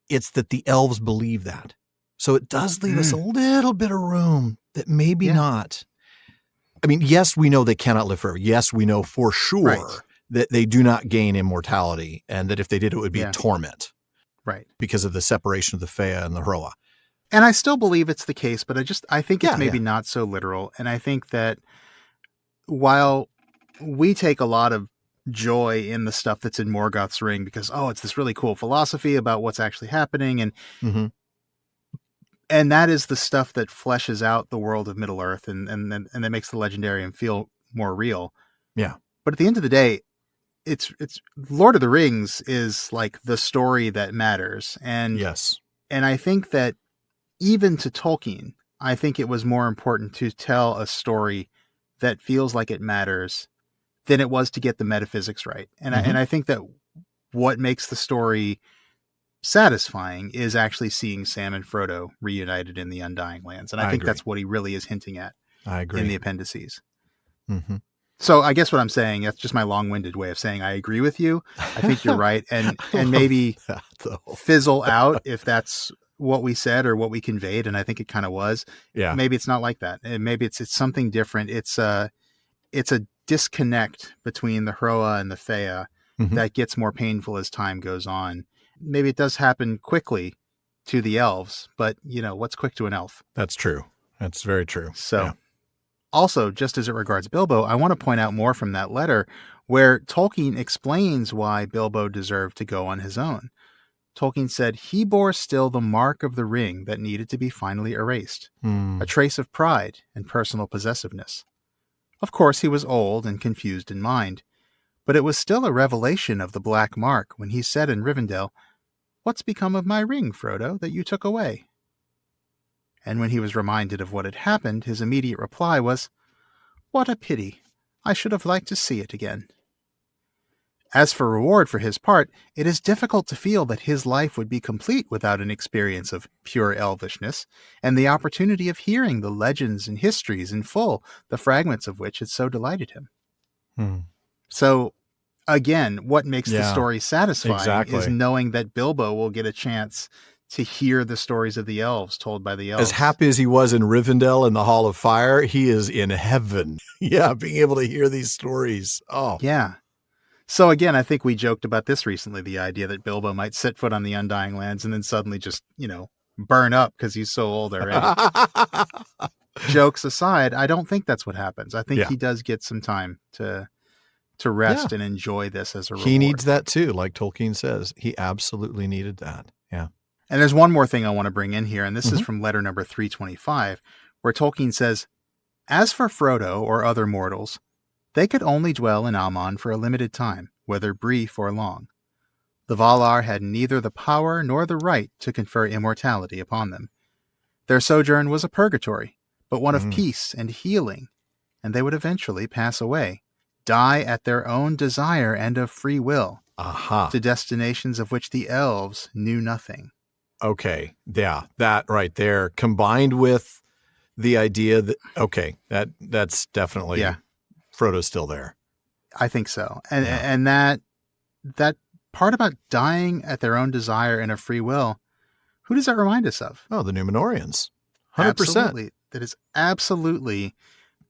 Speaker 1: It's that the elves believe that. So it does leave us a little bit of room that maybe not. I mean, yes, we know they cannot live forever. Yes, we know for sure that they do not gain immortality and that if they did, it would be torment.
Speaker 2: Right.
Speaker 1: Because of the separation of the Fëa and the Hroa.
Speaker 2: And I still believe it's the case, but I think it's maybe not so literal. And I think that while we take a lot of joy in the stuff that's in Morgoth's Ring because, it's this really cool philosophy about what's actually happening. And that is the stuff that fleshes out the world of Middle-earth and that makes the Legendarium feel more real.
Speaker 1: Yeah.
Speaker 2: But at the end of the day, it's Lord of the Rings is like the story that matters. And and I think that even to Tolkien, I think it was more important to tell a story that feels like it matters than it was to get the metaphysics right. And I think that what makes the story satisfying is actually seeing Sam and Frodo reunited in the Undying Lands. And I think that's what he really is hinting at in the appendices. So I guess what I'm saying, that's just my long-winded way of saying I agree with you. I think you're right. And maybe fizzle out if that's what we said or what we conveyed. And I think it kind of was.
Speaker 1: Yeah.
Speaker 2: Maybe it's not like that. And maybe it's something different. It's a disconnect between the Hroa and the Fëa that gets more painful as time goes on. Maybe it does happen quickly to the elves, but what's quick to an elf?
Speaker 1: That's true. That's very true.
Speaker 2: So also, just as it regards Bilbo, I want to point out more from that letter where Tolkien explains why Bilbo deserved to go on his own. Tolkien said he bore still the mark of the ring that needed to be finally erased, a trace of pride and personal possessiveness. Of course, he was old and confused in mind, but it was still a revelation of the black mark when he said in Rivendell, "What's become of my ring, Frodo, that you took away?" And when he was reminded of what had happened, his immediate reply was, "What a pity. I should have liked to see it again." As for reward for his part, it is difficult to feel that his life would be complete without an experience of pure elvishness, and the opportunity of hearing the legends and histories in full, the fragments of which had so delighted him. So, again, what makes the story satisfying is knowing that Bilbo will get a chance to hear the stories of the elves told by the elves.
Speaker 1: As happy as he was in Rivendell in the Hall of Fire, he is in heaven. Being able to hear these stories. Oh.
Speaker 2: Yeah. So again, I think we joked about this recently, the idea that Bilbo might set foot on the Undying Lands and then suddenly just, burn up because he's so old already. Jokes aside, I don't think that's what happens. I think he does get some time to rest and enjoy this as a reward.
Speaker 1: He needs that too, like Tolkien says. He absolutely needed that. Yeah.
Speaker 2: And there's one more thing I want to bring in here, and this is from letter number 325, where Tolkien says, "As for Frodo or other mortals, they could only dwell in Aman for a limited time, whether brief or long. The Valar had neither the power nor the right to confer immortality upon them. Their sojourn was a purgatory, but one of peace and healing, and they would eventually pass away, die at their own desire and of free will to destinations of which the elves knew nothing.
Speaker 1: Okay. Yeah, that right there, combined with the idea that, that's definitely, Frodo's still there.
Speaker 2: I think so. And that part about dying at their own desire and of free will, who does that remind us of?
Speaker 1: Oh, the Númenóreans. 100%.
Speaker 2: Absolutely. That is absolutely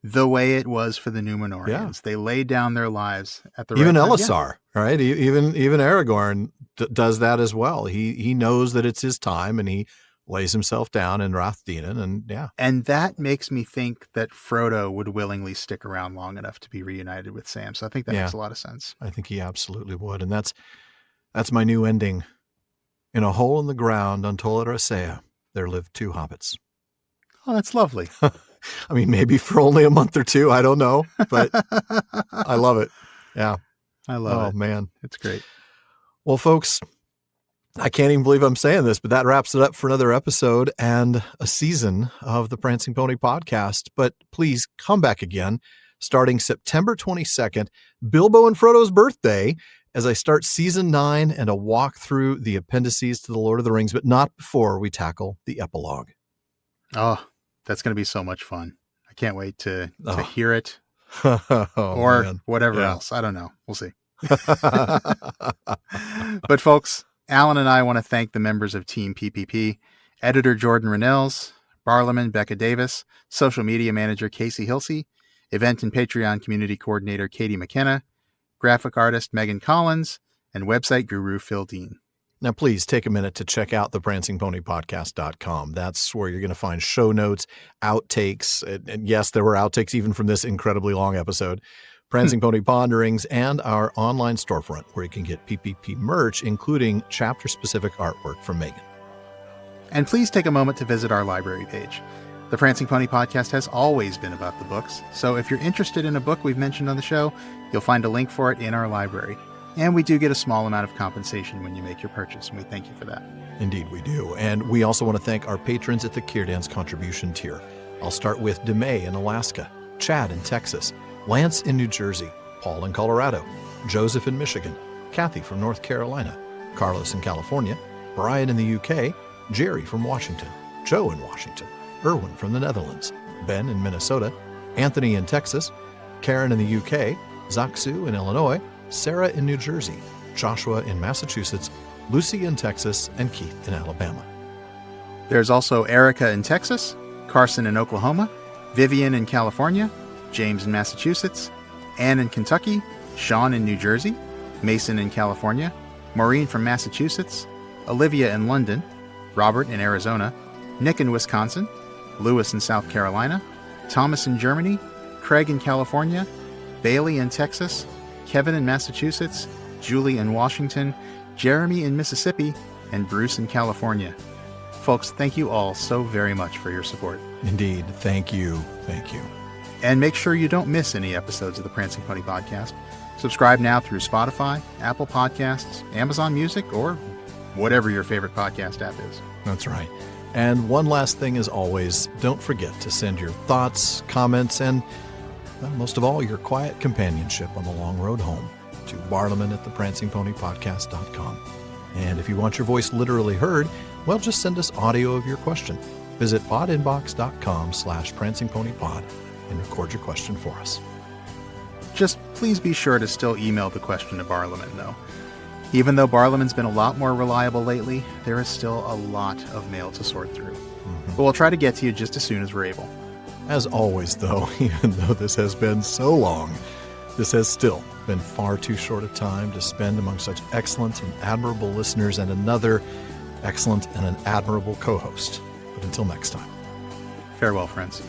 Speaker 2: the way it was for the Númenóreans. Yeah. They laid down their lives at the
Speaker 1: even
Speaker 2: right
Speaker 1: Elisar, right? Even Aragorn does that as well. He knows that it's his time, and he lays himself down in Rathdinan,
Speaker 2: and that makes me think that Frodo would willingly stick around long enough to be reunited with Sam. So I think that makes a lot of sense.
Speaker 1: I think he absolutely would, and that's my new ending. In a hole in the ground on Tol Eressëa, there lived 2 hobbits.
Speaker 2: Oh, that's lovely.
Speaker 1: I mean, maybe for only a month or 2, I don't know, but I love it. Yeah.
Speaker 2: I love it.
Speaker 1: Oh, man.
Speaker 2: It's great.
Speaker 1: Well, folks, I can't even believe I'm saying this, but that wraps it up for another episode and a season of the Prancing Pony podcast. But please come back again starting September 22nd, Bilbo and Frodo's birthday, as I start season 9 and a walk through the appendices to The Lord of the Rings, but not before we tackle the epilogue.
Speaker 2: Oh, that's going to be so much fun. I can't wait to hear it
Speaker 1: or
Speaker 2: whatever else. I don't know. We'll see. But folks, Alan and I want to thank the members of Team PPP, editor Jordan Rennells, Barlaman Becca Davis, social media manager Casey Hilsey, event and Patreon community coordinator Katie McKenna, graphic artist Megan Collins, and website guru Phil Dean.
Speaker 1: Now, please take a minute to check out the prancingponypodcast.com. That's where you're going to find show notes, outtakes, and yes, there were outtakes even from this incredibly long episode, Prancing Pony Ponderings, and our online storefront where you can get PPP merch, including chapter-specific artwork from Megan.
Speaker 2: And please take a moment to visit our library page. The Prancing Pony Podcast has always been about the books, so if you're interested in a book we've mentioned on the show, you'll find a link for it in our library. And we do get a small amount of compensation when you make your purchase, and we thank you for that.
Speaker 1: Indeed, we do. And we also want to thank our patrons at the Círdan's contribution tier. I'll start with DeMay in Alaska, Chad in Texas, Lance in New Jersey, Paul in Colorado, Joseph in Michigan, Kathy from North Carolina, Carlos in California, Brian in the UK, Jerry from Washington, Joe in Washington, Erwin from the Netherlands, Ben in Minnesota, Anthony in Texas, Karen in the UK, Zaksu in Illinois, Sarah in New Jersey, Joshua in Massachusetts, Lucy in Texas, and Keith in Alabama.
Speaker 2: There's also Erica in Texas, Carson in Oklahoma, Vivian in California, James in Massachusetts, Ann in Kentucky, Shawn in New Jersey, Mason in California, Maureen from Massachusetts, Olivia in London, Robert in Arizona, Nick in Wisconsin, Lewis in South Carolina, Thomas in Germany, Craig in California, Bailey in Texas, Kevin in Massachusetts, Julie in Washington, Jeremy in Mississippi, and Bruce in California. Folks, thank you all so very much for your support.
Speaker 1: Indeed. Thank you. Thank you.
Speaker 2: And make sure you don't miss any episodes of the Prancing Pony Podcast. Subscribe now through Spotify, Apple Podcasts, Amazon Music, or whatever your favorite podcast app is.
Speaker 1: That's right. And one last thing, as always, don't forget to send your thoughts, comments, and most of all, your quiet companionship on the long road home to barlaman@theprancingponypodcast.com. And if you want your voice literally heard, well, just send us audio of your question. Visit podinbox.com/prancingponypod and record your question for us.
Speaker 2: Just please be sure to still email the question to Barlaman, though. Even though Barlaman's been a lot more reliable lately, there is still a lot of mail to sort through. But we'll try to get to you just as soon as we're able.
Speaker 1: As always, though, even though this has been so long, this has still been far too short a time to spend among such excellent and admirable listeners and another excellent and an admirable co-host. But until next time.
Speaker 2: Farewell, friends.